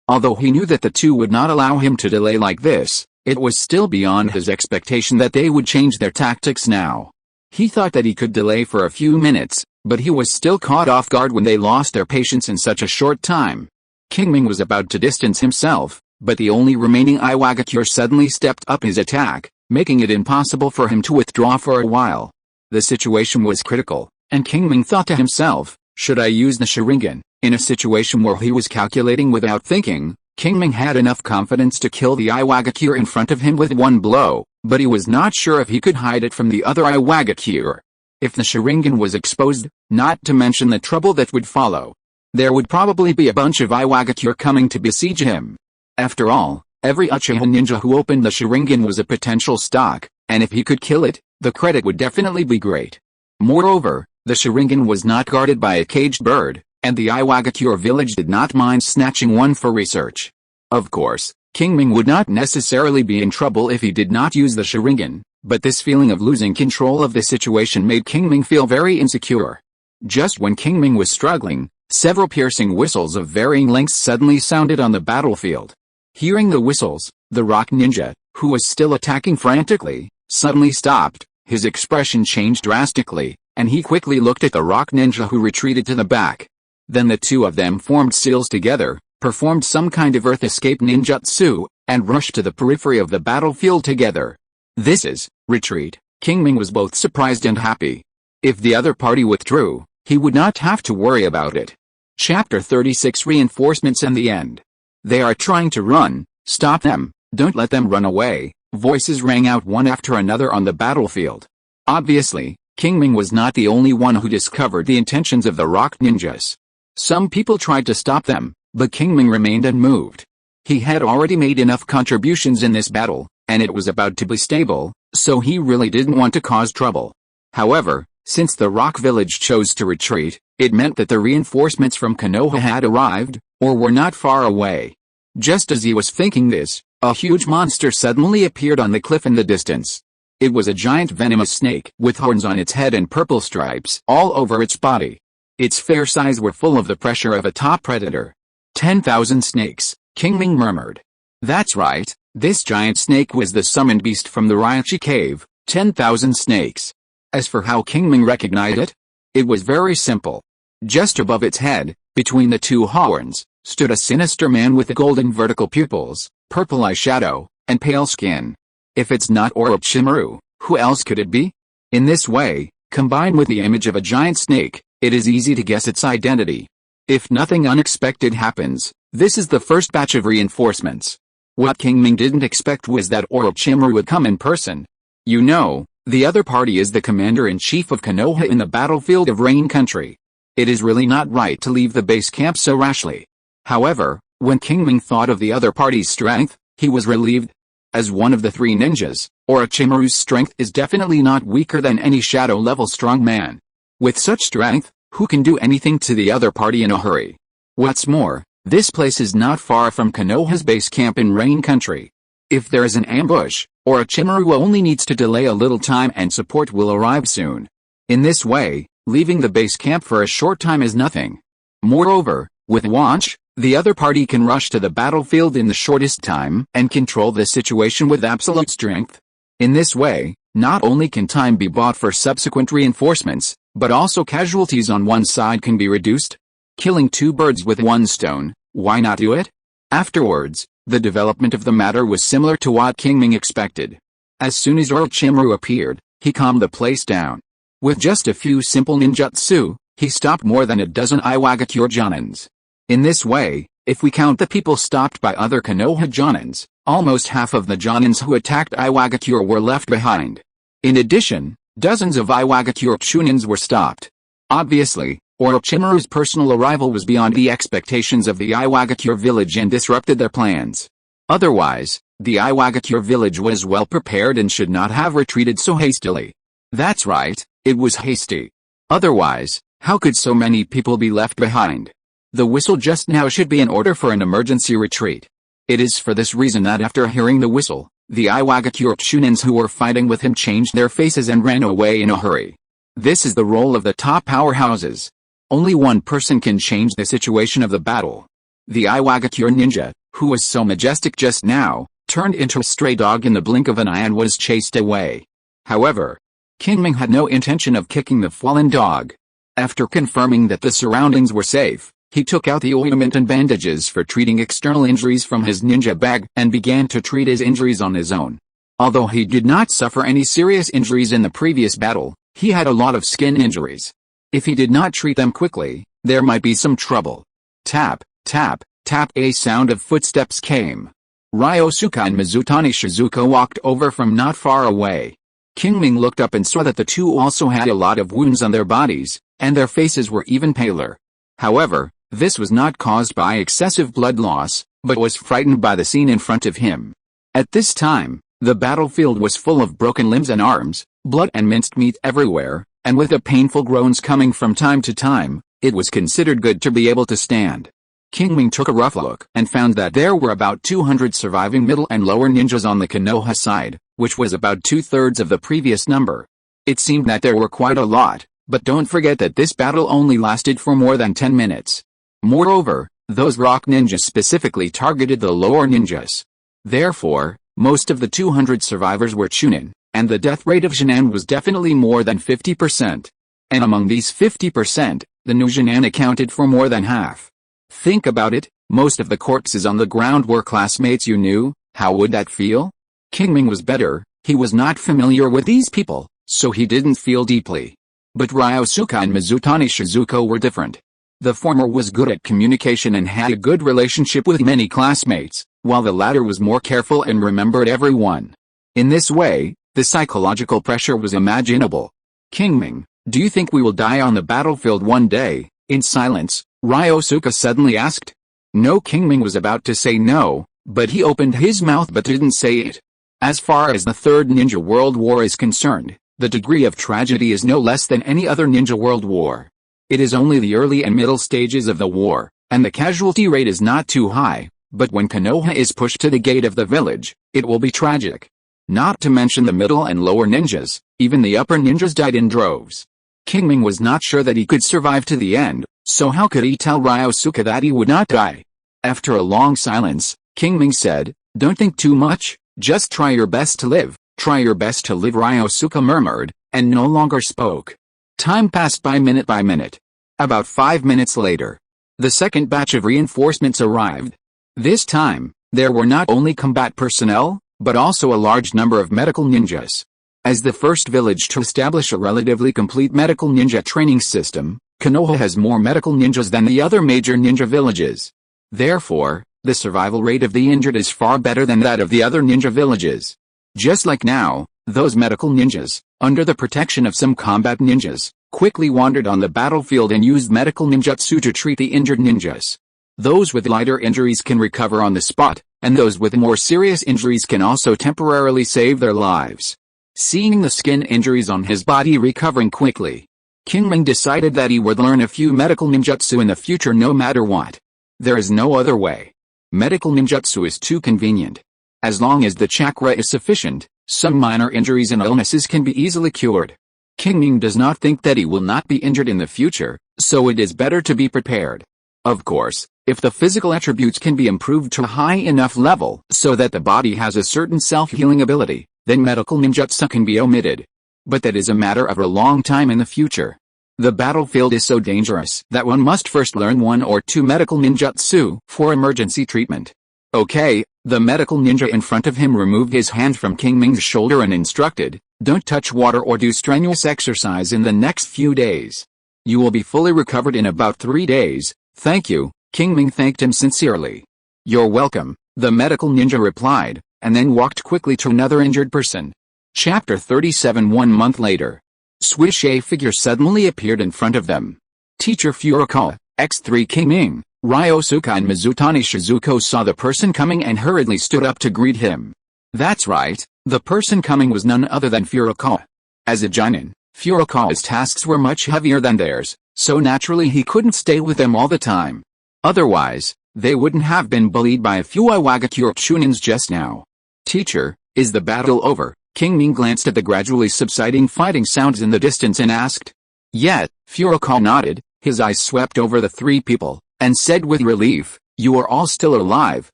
Although he knew that the two would not allow him to delay like this, it was still beyond his expectation that they would change their tactics now. He thought that he could delay for a few minutes, but he was still caught off guard when they lost their patience in such a short time. Qingming was about to distance himself, but the only remaining Iwagakure suddenly stepped up his attack, making it impossible for him to withdraw for a while. The situation was critical, and Qingming thought to himself, should I use the Sharingan? In a situation where he was calculating without thinking, Qingming had enough confidence to kill the Iwagakure in front of him with 1 blow, but he was not sure if he could hide it from the other Iwagakure. If the Sharingan was exposed, not to mention the trouble that would follow, there would probably be a bunch of Iwagakure coming to besiege him. After all, every Uchiha ninja who opened the Sharingan was a potential stock, and if he could kill it, the credit would definitely be great. Moreover, the Sharingan was not guarded by a caged bird, and the Iwagakure village did not mind snatching one for research. Of course, Qingming would not necessarily be in trouble if he did not use the Sharingan, but this feeling of losing control of the situation made Qingming feel very insecure. Just when Qingming was struggling, several piercing whistles of varying lengths suddenly sounded on the battlefield. Hearing the whistles, the rock ninja, who was still attacking frantically, suddenly stopped. His expression changed drastically, and he quickly looked at the rock ninja who retreated to the back. Then the two of them formed seals together, performed some kind of earth escape ninjutsu, and rushed to the periphery of the battlefield together. This is retreat. Qingming was both surprised and happy. If the other party withdrew, he would not have to worry about it. Chapter 36 Reinforcements and the End. They are trying to run, stop them, don't let them run away. Voices rang out one after another on the battlefield. Obviously, Qingming was not the only one who discovered the intentions of the rock ninjas. Some people tried to stop them, but Qingming remained unmoved. He had already made enough contributions in this battle, and it was about to be stable, so he really didn't want to cause trouble. However, since the rock village chose to retreat, it meant that the reinforcements from Konoha had arrived, or were not far away. Just as he was thinking this, a huge monster suddenly appeared on the cliff in the distance. It was a giant venomous snake with horns on its head and purple stripes all over its body. Its fair size were full of the pressure of a top predator. 10,000 snakes, Qingming murmured. That's right, this giant snake was the summoned beast from the Raichi cave, 10,000 snakes. As for how Qingming recognized it was very simple. Just above its head, between the two horns, stood a sinister man with golden vertical pupils, purple eyeshadow, and pale skin. If it's not Orochimaru, who else could it be? In this way, combined with the image of a giant snake, it is easy to guess its identity. If nothing unexpected happens, this is the first batch of reinforcements. What Qingming didn't expect was that Orochimaru would come in person. You know, the other party is the commander-in-chief of Konoha in the battlefield of Rain Country. It is really not right to leave the base camp so rashly. However, when Qingming thought of the other party's strength, he was relieved. As one of the three ninjas, Orochimaru's strength is definitely not weaker than any shadow-level strong man. With such strength, who can do anything to the other party in a hurry? What's more, this place is not far from Konoha's base camp in Rain Country. If there is an ambush, Orochimaru only needs to delay a little time and support will arrive soon. In this way, leaving the base camp for a short time is nothing. Moreover, with Watch, the other party can rush to the battlefield in the shortest time and control the situation with absolute strength. In this way, not only can time be bought for subsequent reinforcements, but also casualties on one side can be reduced. Killing two birds with one stone, why not do it? Afterwards, the development of the matter was similar to what Qingming expected. As soon as Orochimaru appeared, he calmed the place down. With just a few simple ninjutsu, he stopped more than a dozen Iwagakure Jonins. In this way, if we count the people stopped by other Konoha Jonins, almost half of the Jonins who attacked Iwagakure were left behind. In addition, dozens of Iwagakure Chunins were stopped. Obviously, Orochimaru's personal arrival was beyond the expectations of the Iwagakure village and disrupted their plans. Otherwise, the Iwagakure village was well prepared and should not have retreated so hastily. That's right, it was hasty. Otherwise, how could so many people be left behind? The whistle just now should be an order for an emergency retreat. It is for this reason that after hearing the whistle, the Iwagakure Chunins who were fighting with him changed their faces and ran away in a hurry. This is the role of the top powerhouses. Only one person can change the situation of the battle. The Iwagakure ninja, who was so majestic just now, turned into a stray dog in the blink of an eye and was chased away. However, Qingming had no intention of kicking the fallen dog. After confirming that the surroundings were safe, he took out the ointment and bandages for treating external injuries from his ninja bag and began to treat his injuries on his own. Although he did not suffer any serious injuries in the previous battle, he had a lot of skin injuries. If he did not treat them quickly, there might be some trouble. Tap, tap, tap. A sound of footsteps came. Ryosuke and Mizutani Shizuka walked over from not far away. Qingming looked up and saw that the two also had a lot of wounds on their bodies, and their faces were even paler. However, this was not caused by excessive blood loss, but was frightened by the scene in front of him. At this time, the battlefield was full of broken limbs and arms, blood and minced meat everywhere, and with the painful groans coming from time to time, it was considered good to be able to stand. Qingming took a rough look and found that there were about 200 surviving middle and lower ninjas on the Konoha side, which was about 2/3 of the previous number. It seemed that there were quite a lot, but don't forget that this battle only lasted for more than 10 minutes. Moreover, those rock ninjas specifically targeted the lower ninjas. Therefore, most of the 200 survivors were Chunin, and the death rate of Jinan was definitely more than 50%. And among these 50%, the new Jinan accounted for more than half. Think about it, most of the corpses on the ground were classmates you knew. How would that feel? Qingming was better, he was not familiar with these people, so he didn't feel deeply. But Ryosuke and Mizutani Shizuko were different. The former was good at communication and had a good relationship with many classmates, while the latter was more careful and remembered everyone. In this way, the psychological pressure was imaginable. Qingming, do you think we will die on the battlefield one day? In silence, Ryosuke suddenly asked. No, Qingming was about to say no, but he opened his mouth but didn't say it. As far as the Third Ninja World War is concerned, the degree of tragedy is no less than any other ninja world war. It is only the early and middle stages of the war, and the casualty rate is not too high, but when Konoha is pushed to the gate of the village, it will be tragic. Not to mention the middle and lower ninjas, even the upper ninjas died in droves. Qingming was not sure that he could survive to the end, so how could he tell Ryosuke that he would not die? After a long silence, Qingming said, don't think too much, just try your best to live. Try your best to live, Ryosuke murmured, and no longer spoke. Time passed by minute. About 5 minutes later, the second batch of reinforcements arrived. This time, there were not only combat personnel, but also a large number of medical ninjas. As the first village to establish a relatively complete medical ninja training system, Konoha has more medical ninjas than the other major ninja villages. Therefore, the survival rate of the injured is far better than that of the other ninja villages. Just like now, those medical ninjas, under the protection of some combat ninjas, quickly wandered on the battlefield and used medical ninjutsu to treat the injured ninjas. Those with lighter injuries can recover on the spot, and those with more serious injuries can also temporarily save their lives. Seeing the skin injuries on his body recovering quickly, Qingming decided that he would learn a few medical ninjutsu in the future no matter what. There is no other way. Medical ninjutsu is too convenient. As long as the chakra is sufficient, some minor injuries and illnesses can be easily cured. Qingming does not think that he will not be injured in the future, so it is better to be prepared. Of course, if the physical attributes can be improved to a high enough level so that the body has a certain self-healing ability, then medical ninjutsu can be omitted. But that is a matter of a long time in the future. The battlefield is so dangerous that one must first learn 1 or 2 medical ninjutsu for emergency treatment. Okay, the medical ninja in front of him removed his hand from Qingming's shoulder and instructed, don't touch water or do strenuous exercise in the next few days. You will be fully recovered in about 3 days, thank you. Qingming thanked him sincerely. You're welcome, the medical ninja replied, and then walked quickly to another injured person. Chapter 37. 1 month later. Swish, a figure suddenly appeared in front of them. Teacher Furukawa, X3 Qingming. Ryosuke and Mizutani Shizuko saw the person coming and hurriedly stood up to greet him. That's right, the person coming was none other than Furukawa. As a Jonin, Furukawa's tasks were much heavier than theirs, so naturally he couldn't stay with them all the time. Otherwise, they wouldn't have been bullied by a few Iwagakure Chunins just now. Teacher, is the battle over? Qingming glanced at the gradually subsiding fighting sounds in the distance and asked. Yet, Furukawa nodded, his eyes swept over the 3 people, and said with relief, you are all still alive,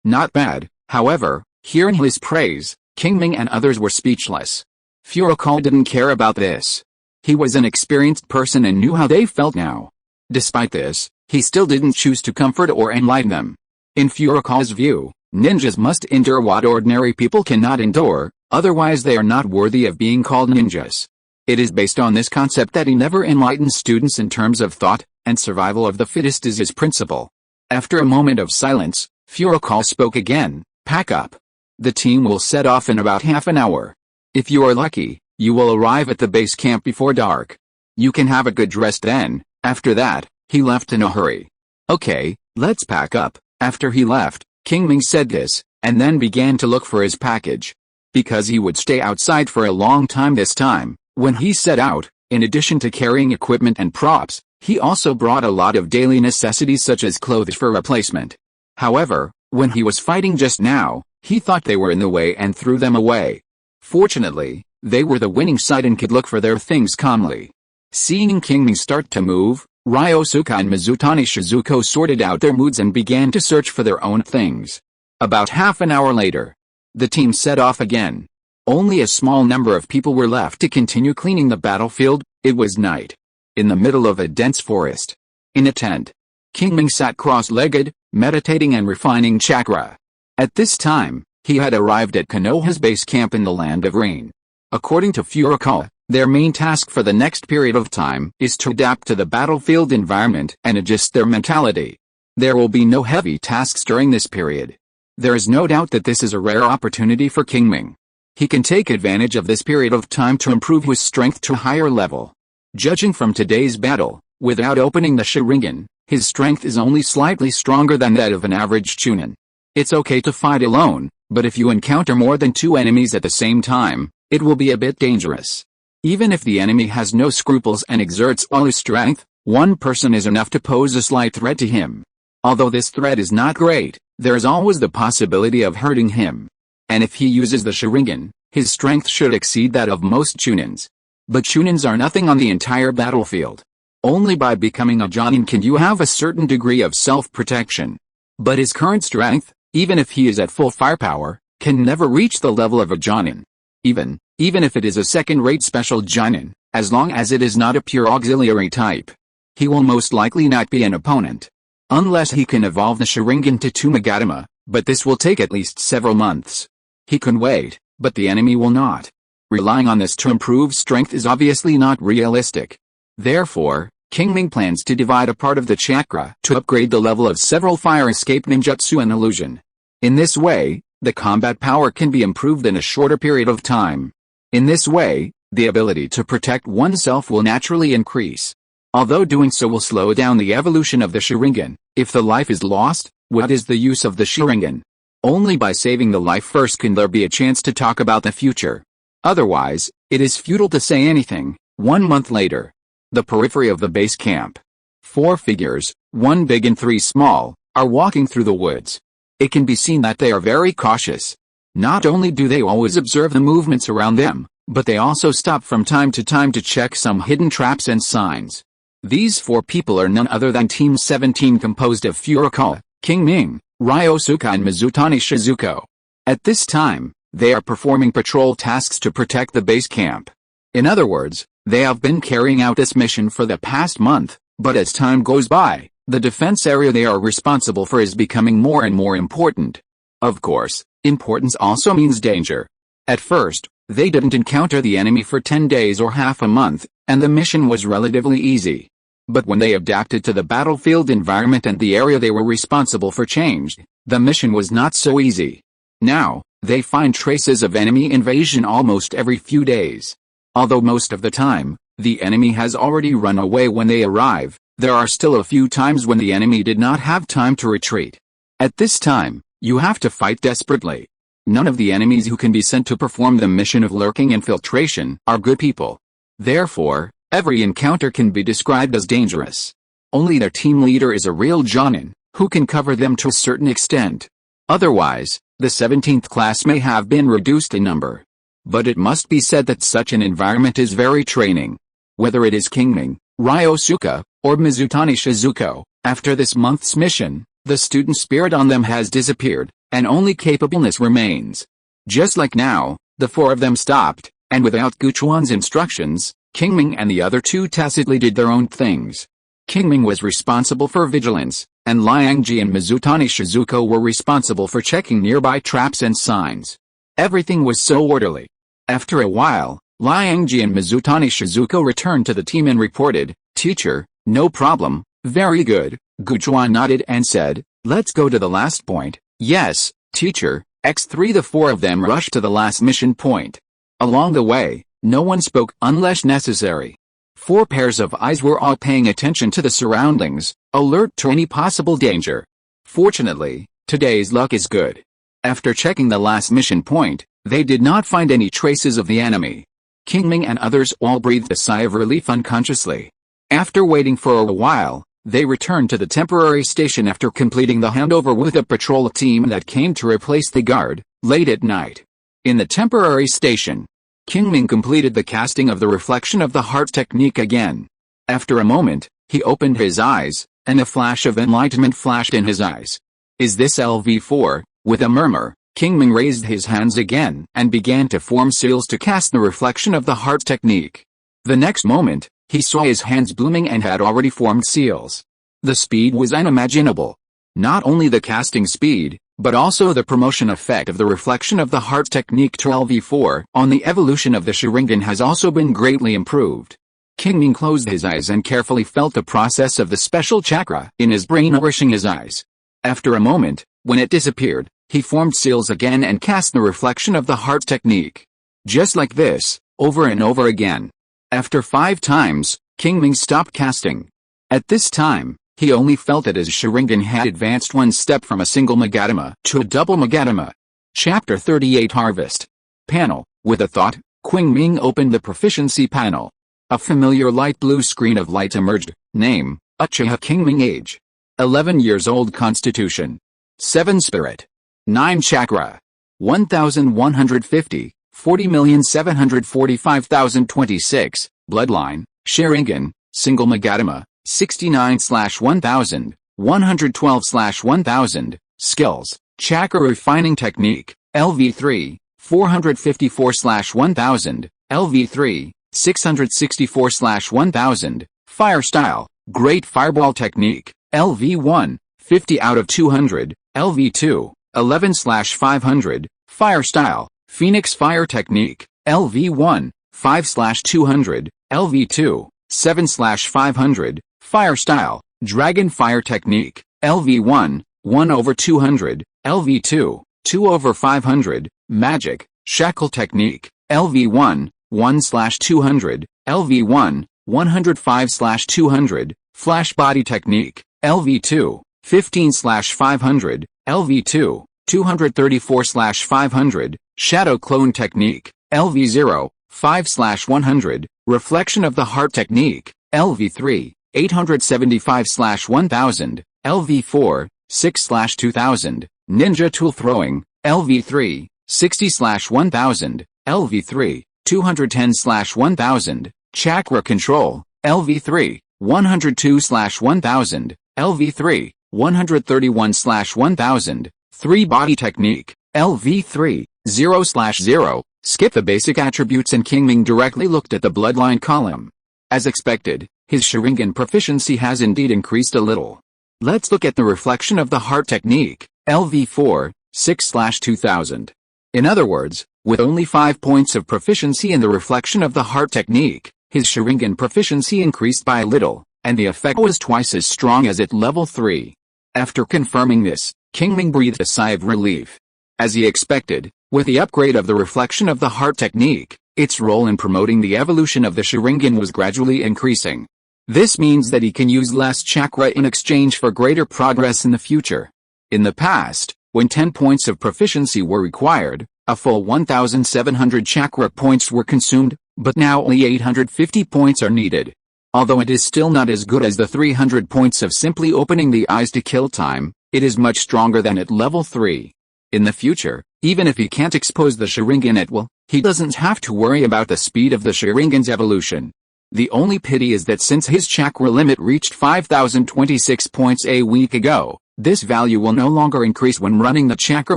not bad. However, hearing his praise, Qingming and others were speechless. Furukawa didn't care about this. He was an experienced person and knew how they felt now. Despite this, he still didn't choose to comfort or enlighten them. In Furukawa's view, ninjas must endure what ordinary people cannot endure, otherwise they are not worthy of being called ninjas. It is based on this concept that he never enlightens students in terms of thought, and survival of the fittest is his principle. After a moment of silence, Furukawa spoke again, pack up. The team will set off in about half an hour. If you are lucky, you will arrive at the base camp before dark. You can have a good rest then. After that, he left in a hurry. Okay, let's pack up. After he left, Qingming said this, and then began to look for his package. Because he would stay outside for a long time this time, when he set out, in addition to carrying equipment and props, He also brought a lot of daily necessities such as clothes for replacement. However, when he was fighting just now, he thought they were in the way and threw them away. Fortunately, they were the winning side and could look for their things calmly. Seeing Qingming start to move, Ryosuke and Mizutani Shizuko sorted out their moods and began to search for their own things. About half an hour later, the team set off again. Only a small number of people were left to continue cleaning the battlefield. It was night. In the middle of a dense forest. In a tent, Qingming sat cross-legged, meditating and refining chakra. At this time, he had arrived at Konoha's base camp in the Land of Rain. According to Furukawa, their main task for the next period of time is to adapt to the battlefield environment and adjust their mentality. There will be no heavy tasks during this period. There is no doubt that this is a rare opportunity for Qingming. He can take advantage of this period of time to improve his strength to a higher level. Judging from today's battle, without opening the Sharingan, his strength is only slightly stronger than that of an average Chunin. It's okay to fight alone, but if you encounter more than 2 enemies at the same time, it will be a bit dangerous. Even if the enemy has no scruples and exerts all his strength, one person is enough to pose a slight threat to him. Although this threat is not great, there is always the possibility of hurting him. And if he uses the Sharingan, his strength should exceed that of most Chunins. But Chunins are nothing on the entire battlefield. Only by becoming a Jonin can you have a certain degree of self-protection. But his current strength, even if he is at full firepower, can never reach the level of a Jonin. Even if it is a second-rate special Jonin, as long as it is not a pure auxiliary type, he will most likely not be an opponent. Unless he can evolve the Sharingan to Tumagatama, but this will take at least several months. He can wait, but the enemy will not. Relying on this to improve strength is obviously not realistic. Therefore, Qingming plans to divide a part of the chakra to upgrade the level of several fire escape ninjutsu and illusion. In this way, the combat power can be improved in a shorter period of time. In this way, the ability to protect oneself will naturally increase. Although doing so will slow down the evolution of the Sharingan, if the life is lost, what is the use of the Sharingan? Only by saving the life first can there be a chance to talk about the future. Otherwise, it is futile to say anything. 1 month later. The periphery of the base camp. 4 figures, 1 big and 3 small, are walking through the woods. It can be seen that they are very cautious. Not only do they always observe the movements around them, but they also stop from time to time to check some hidden traps and signs. These 4 people are none other than Team 17 composed of Furukawa, Qingming, Ryosuke and Mizutani Shizuko. At this time, they are performing patrol tasks to protect the base camp. In other words, they have been carrying out this mission for the past month, but as time goes by, the defense area they are responsible for is becoming more and more important. Of course, importance also means danger. At first, they didn't encounter the enemy for 10 days or half a month, and the mission was relatively easy. But when they adapted to the battlefield environment and the area they were responsible for changed, the mission was not so easy. Now, they find traces of enemy invasion almost every few days. Although most of the time, the enemy has already run away when they arrive, there are still a few times when the enemy did not have time to retreat. At this time, you have to fight desperately. None of the enemies who can be sent to perform the mission of lurking infiltration are good people. Therefore, every encounter can be described as dangerous. Only their team leader is a real Jonin, who can cover them to a certain extent. Otherwise, the 17th class may have been reduced in number. But it must be said that such an environment is very training. Whether it is Qingming, Ryosuke, or Mizutani Shizuko, after this month's mission, the student spirit on them has disappeared, and only capableness remains. Just like now, the 4 of them stopped, and without Guchuan's instructions, Qingming and the other 2 tacitly did their own things. Qingming was responsible for vigilance, and Liangji and Mizutani Shizuko were responsible for checking nearby traps and signs. Everything was so orderly. After a while, Liangji and Mizutani Shizuko returned to the team and reported, "Teacher, no problem, very good." Guchuan nodded and said, "Let's go to the last point." "Yes, teacher." X3 The 4 of them rushed to the last mission point. Along the way, no one spoke unless necessary. 4 pairs of eyes were all paying attention to the surroundings, alert to any possible danger. Fortunately, today's luck is good. After checking the last mission point, they did not find any traces of the enemy. Qingming and others all breathed a sigh of relief unconsciously. After waiting for a while, they returned to the temporary station after completing the handover with a patrol team that came to replace the guard, late at night. In the temporary station, Qingming completed the casting of the reflection of the heart technique again. After a moment, he opened his eyes, and a flash of enlightenment flashed in his eyes. Is this LV4? With a murmur, Qingming raised his hands again and began to form seals to cast the reflection of the heart technique. The next moment, he saw his hands blooming and had already formed seals. The speed was unimaginable. Not only the casting speed, but also the promotion effect of the reflection of the heart technique to LV4 on the evolution of the Sharingan has also been greatly improved. Qingming closed his eyes and carefully felt the process of the special chakra in his brain nourishing his eyes. After a moment, when it disappeared, he formed seals again and cast the reflection of the heart technique. Just like this, over and over again. After 5 times, Qingming stopped casting. At this time, he only felt that his Sharingan had advanced one step from a single Magatama to a double Magatama. Chapter 38 Harvest. Panel. With a thought, Qingming opened the proficiency panel. A familiar light blue screen of light emerged. Name, Uchiha Qingming. Age, 11 years old. Constitution, 7 spirit, 9 chakra, 1150, 40,745,026, bloodline, Sharingan, single Magatama, 69/1000, 112/1000, skills, chakra refining technique, LV3, 454/1000, LV3, 664/1000, fire style, great fireball technique, LV1, 50 out of 200, LV2, 11/500, fire style, phoenix fire technique, LV1, 5/200, LV2, 7/500, fire style, dragon fire technique, LV1, 1/200, LV2, 2/500, magic, shackle technique, LV1, 1/200, LV1, 105/200, flash body technique, LV2, 15/500, LV2, 234/500, shadow clone technique, LV0, 5/100, reflection of the heart technique, LV3, 875/1000, LV4, 6/2000, ninja tool throwing, LV3, 60/1000, LV3, 210/1000, chakra control, LV3, 102/1000, LV3, 131/1000, 3 body technique, LV3, 0/0, skip the basic attributes and Qingming directly looked at the bloodline column. As expected, his Sharingan proficiency has indeed increased a little. Let's look at the reflection of the heart technique, LV4, 6/2000. In other words, with only 5 points of proficiency in the reflection of the heart technique, his Sharingan proficiency increased by a little, and the effect was twice as strong as at level 3. After confirming this, Qingming breathed a sigh of relief. As he expected, with the upgrade of the reflection of the heart technique, its role in promoting the evolution of the Sharingan was gradually increasing. This means that he can use less chakra in exchange for greater progress in the future. In the past, when 10 points of proficiency were required, a full 1,700 chakra points were consumed, but now only 850 points are needed. Although it is still not as good as the 300 points of simply opening the eyes to kill time, it is much stronger than at level 3. In the future, even if he can't expose the Sharingan at will, he doesn't have to worry about the speed of the Sharingan's evolution. The only pity is that since his chakra limit reached 5,026 points a week ago, this value will no longer increase when running the chakra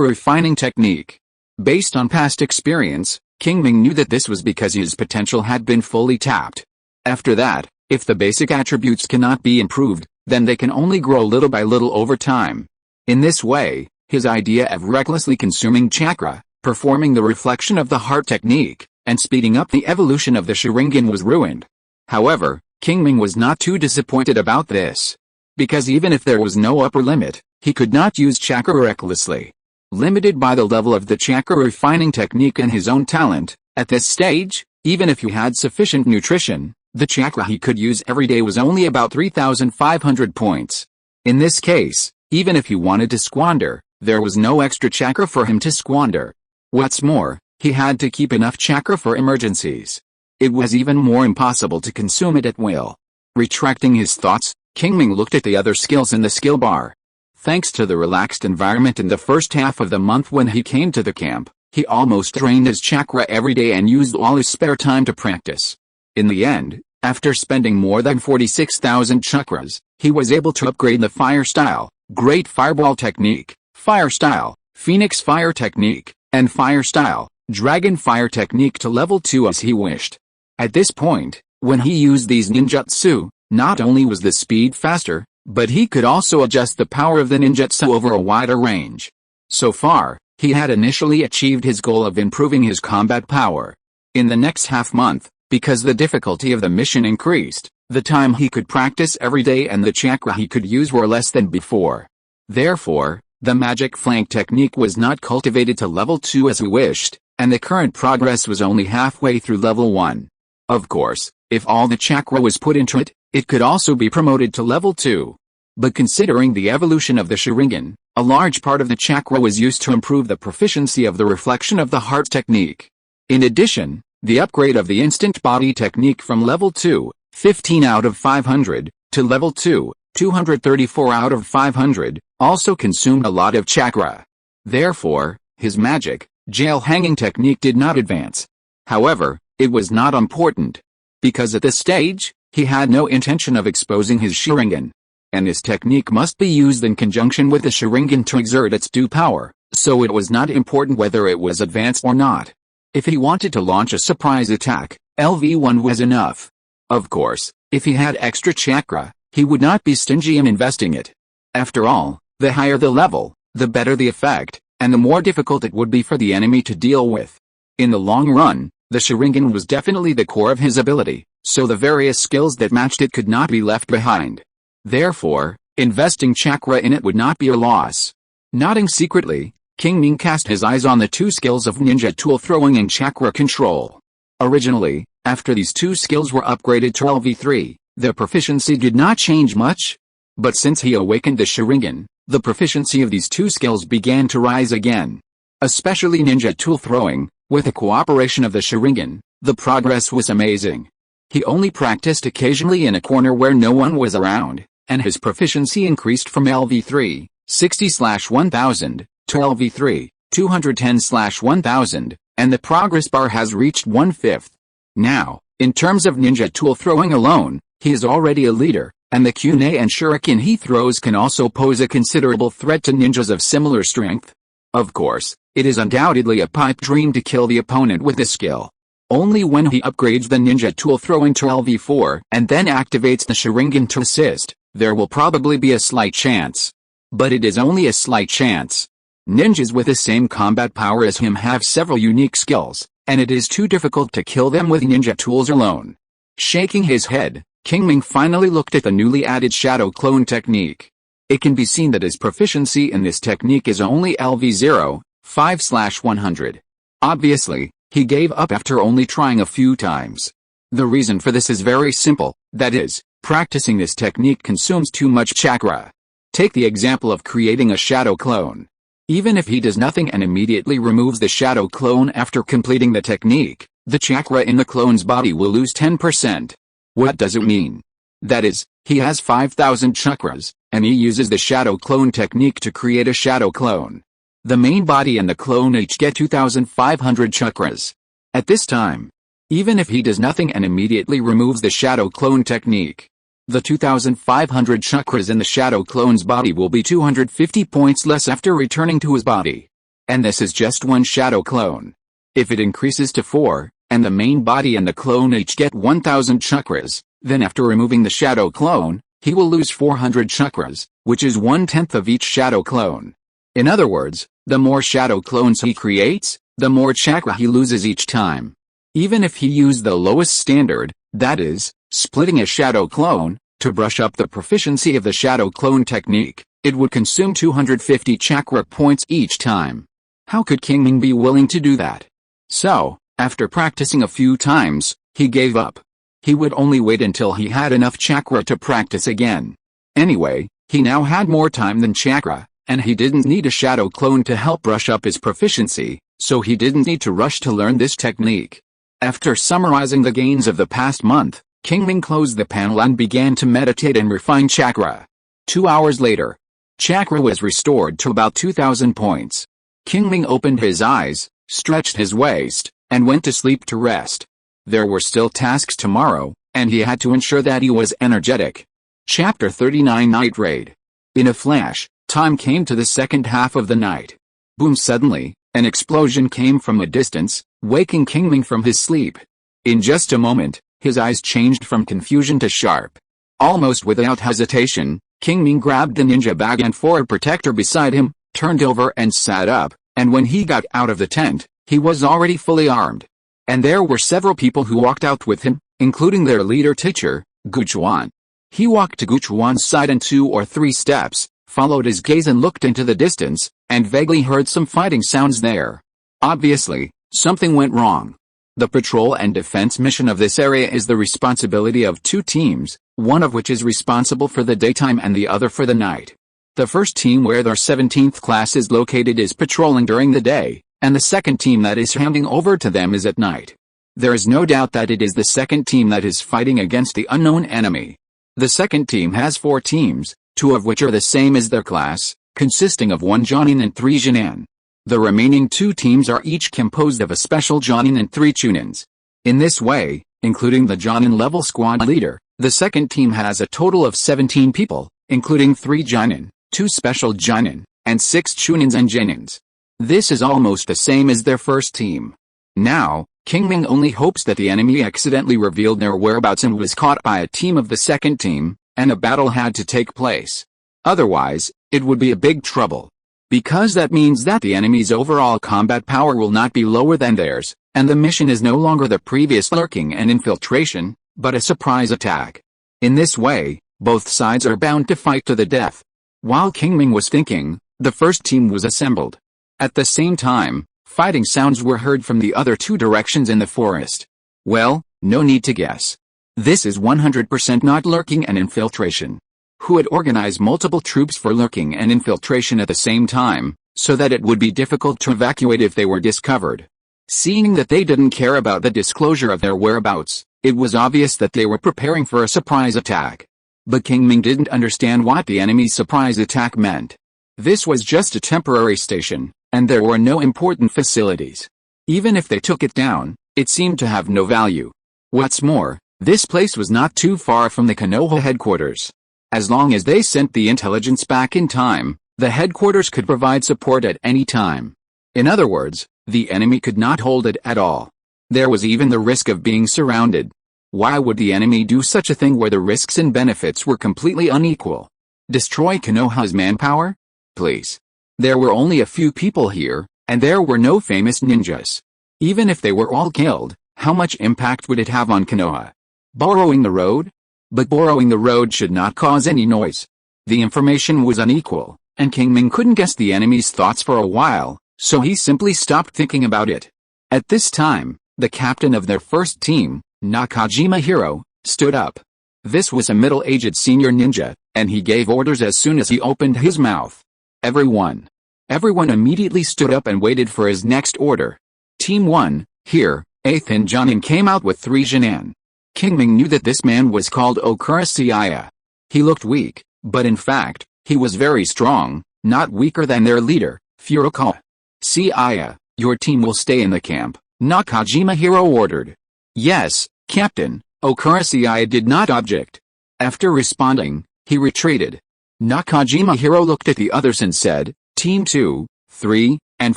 refining technique. Based on past experience, Qingming knew that this was because his potential had been fully tapped. After that, if the basic attributes cannot be improved, then they can only grow little by little over time. In this way, his idea of recklessly consuming chakra, performing the reflection of the heart technique, and speeding up the evolution of the Sharingan was ruined. However, Qingming was not too disappointed about this. Because even if there was no upper limit, he could not use chakra recklessly. Limited by the level of the chakra refining technique and his own talent, at this stage, even if he had sufficient nutrition, the chakra he could use every day was only about 3,500 points. In this case, even if he wanted to squander, there was no extra chakra for him to squander. What's more, he had to keep enough chakra for emergencies. It was even more impossible to consume it at will. Retracting his thoughts, Qingming looked at the other skills in the skill bar. Thanks to the relaxed environment in the first half of the month when he came to the camp, he almost drained his chakra every day and used all his spare time to practice. In the end, after spending more than 46,000 chakras, he was able to upgrade the Fire Style, Great Fireball Technique, Fire Style, Phoenix Fire Technique, and Fire Style, Dragon Fire Technique to level 2 as he wished. At this point, when he used these ninjutsu, not only was the speed faster, but he could also adjust the power of the ninjutsu over a wider range. So far, he had initially achieved his goal of improving his combat power. In the next half-month, because the difficulty of the mission increased, the time he could practice every day and the chakra he could use were less than before. Therefore, the magic flank technique was not cultivated to level 2 as he wished, and the current progress was only halfway through level 1. Of course, if all the chakra was put into it, it could also be promoted to level 2. But considering the evolution of the Sharingan, a large part of the chakra was used to improve the proficiency of the reflection of the heart technique. In addition, the upgrade of the instant body technique from level 2, 15 out of 500, to level 2, 234 out of 500, also consumed a lot of chakra. Therefore, his magic, jail hanging technique did not advance. However, it was not important. Because at this stage, he had no intention of exposing his Sharingan. And this technique must be used in conjunction with the Sharingan to exert its due power, so it was not important whether it was advanced or not. If he wanted to launch a surprise attack, LV1 was enough. Of course, if he had extra chakra, he would not be stingy in investing it. After all, the higher the level, the better the effect, and the more difficult it would be for the enemy to deal with. In the long run, the Sharingan was definitely the core of his ability, so the various skills that matched it could not be left behind. Therefore, investing chakra in it would not be a loss. Nodding secretly, Qingming cast his eyes on the two skills of ninja tool throwing and chakra control. Originally, after these two skills were upgraded to LV3, their proficiency did not change much. But since he awakened the Sharingan, the proficiency of these two skills began to rise again. Especially ninja tool throwing, with the cooperation of the Sharingan, the progress was amazing. He only practiced occasionally in a corner where no one was around, and his proficiency increased from LV3, 60/1000, to LV3, 210/1000, and the progress bar has reached 1/5. Now, in terms of ninja tool throwing alone, he is already a leader, and the kunai and shuriken he throws can also pose a considerable threat to ninjas of similar strength. Of course, it is undoubtedly a pipe dream to kill the opponent with this skill. Only when he upgrades the ninja tool throwing to LV4 and then activates the Sharingan to assist, there will probably be a slight chance. But it is only a slight chance. Ninjas with the same combat power as him have several unique skills, and it is too difficult to kill them with ninja tools alone. Shaking his head, Qingming finally looked at the newly added shadow clone technique. It can be seen that his proficiency in this technique is only LV0, 5/100. Obviously, he gave up after only trying a few times. The reason for this is very simple, that is, practicing this technique consumes too much chakra. Take the example of creating a shadow clone. Even if he does nothing and immediately removes the shadow clone after completing the technique, the chakra in the clone's body will lose 10%. What does it mean? That is, he has 5,000 chakras, and he uses the shadow clone technique to create a shadow clone. The main body and the clone each get 2,500 chakras. At this time, even if he does nothing and immediately removes the shadow clone technique, the 2,500 chakras in the shadow clone's body will be 250 points less after returning to his body. And this is just one shadow clone. If it increases to 4, and the main body and the clone each get 1,000 chakras, then after removing the shadow clone, he will lose 400 chakras, which is 1/10 of each shadow clone. In other words, the more shadow clones he creates, the more chakra he loses each time. Even if he used the lowest standard, that is, splitting a shadow clone, to brush up the proficiency of the shadow clone technique, it would consume 250 chakra points each time. How could Qingming be willing to do that? So, after practicing a few times, he gave up. He would only wait until he had enough chakra to practice again. Anyway, he now had more time than chakra, and he didn't need a shadow clone to help brush up his proficiency, so he didn't need to rush to learn this technique. After summarizing the gains of the past month, Qingming closed the panel and began to meditate and refine chakra. 2 hours later, chakra was restored to about 2,000 points. Qingming opened his eyes, stretched his waist, and went to sleep to rest. There were still tasks tomorrow, and he had to ensure that he was energetic. Chapter 39 Night Raid. In a flash, time came to the second half of the night. Boom! Suddenly, an explosion came from a distance, waking Qingming from his sleep. In just a moment, his eyes changed from confusion to sharp. Almost without hesitation, Qingming grabbed the ninja bag and forward protector beside him, turned over and sat up, and when he got out of the tent, he was already fully armed. And there were several people who walked out with him, including their leader teacher, Guchuan. He walked to Guchuan's side and 2 or 3 steps, followed his gaze and looked into the distance, and vaguely heard some fighting sounds there. Obviously, something went wrong. The patrol and defense mission of this area is the responsibility of 2 teams, one of which is responsible for the daytime and the other for the night. The first team, where their 17th class is located, is patrolling during the day, and the second team that is handing over to them is at night. There is no doubt that it is the second team that is fighting against the unknown enemy. The second team has 4 teams, 2 of which are the same as their class, consisting of 1 Jonin and 3 Junin. The remaining 2 teams are each composed of a special Jonin and 3 Chunins. In this way, including the Jonin level squad leader, the second team has a total of 17 people, including 3 Jonin, 2 special Jonin, and 6 Chunins and Genins. This is almost the same as their first team. Now, Qingming only hopes that the enemy accidentally revealed their whereabouts and was caught by a team of the second team, and a battle had to take place. Otherwise, it would be a big trouble. Because that means that the enemy's overall combat power will not be lower than theirs, and the mission is no longer the previous lurking and infiltration, but a surprise attack. In this way, both sides are bound to fight to the death. While Qingming was thinking, the first team was assembled. At the same time, fighting sounds were heard from the other 2 directions in the forest. Well, no need to guess. This is 100% not lurking and infiltration. Who had organized multiple troops for lurking and infiltration at the same time, so that it would be difficult to evacuate if they were discovered. Seeing that they didn't care about the disclosure of their whereabouts, it was obvious that they were preparing for a surprise attack. But Qingming didn't understand what the enemy's surprise attack meant. This was just a temporary station, and there were no important facilities. Even if they took it down, it seemed to have no value. What's more, this place was not too far from the Konoha headquarters. As long as they sent the intelligence back in time, the headquarters could provide support at any time. In other words, the enemy could not hold it at all. There was even the risk of being surrounded. Why would the enemy do such a thing where the risks and benefits were completely unequal? Destroy Konoha's manpower? Please. There were only a few people here, and there were no famous ninjas. Even if they were all killed, how much impact would it have on Konoha? Borrowing the road? But borrowing the road should not cause any noise. The information was unequal, and Qingming couldn't guess the enemy's thoughts for a while, so he simply stopped thinking about it. At this time, the captain of their first team, Nakajima Hiro, stood up. This was a middle-aged senior ninja, and he gave orders as soon as he opened his mouth. Everyone immediately stood up and waited for his next order. Team 1, here, 8th and Jonin came out with 3 Junin. Qingming knew that this man was called Okurasiaya. He looked weak, but in fact, he was very strong, not weaker than their leader, Furukawa. Siaya, your team will stay in the camp, Nakajima Hiro ordered. Yes, Captain, Okurasiaya did not object. After responding, he retreated. Nakajima Hiro looked at the others and said, Team 2, 3, and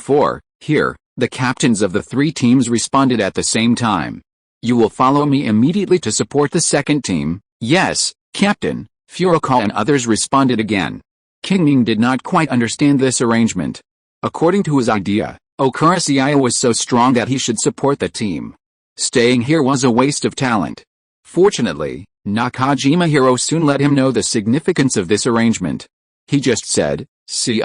4, here. The captains of the 3 teams responded at the same time. You will follow me immediately to support the second team. Yes, Captain, Furukawa and others responded again. Qingming did not quite understand this arrangement. According to his idea, Okurasiaya was so strong that he should support the team. Staying here was a waste of talent. Fortunately, Nakajima Hiro soon let him know the significance of this arrangement. He just said, "See,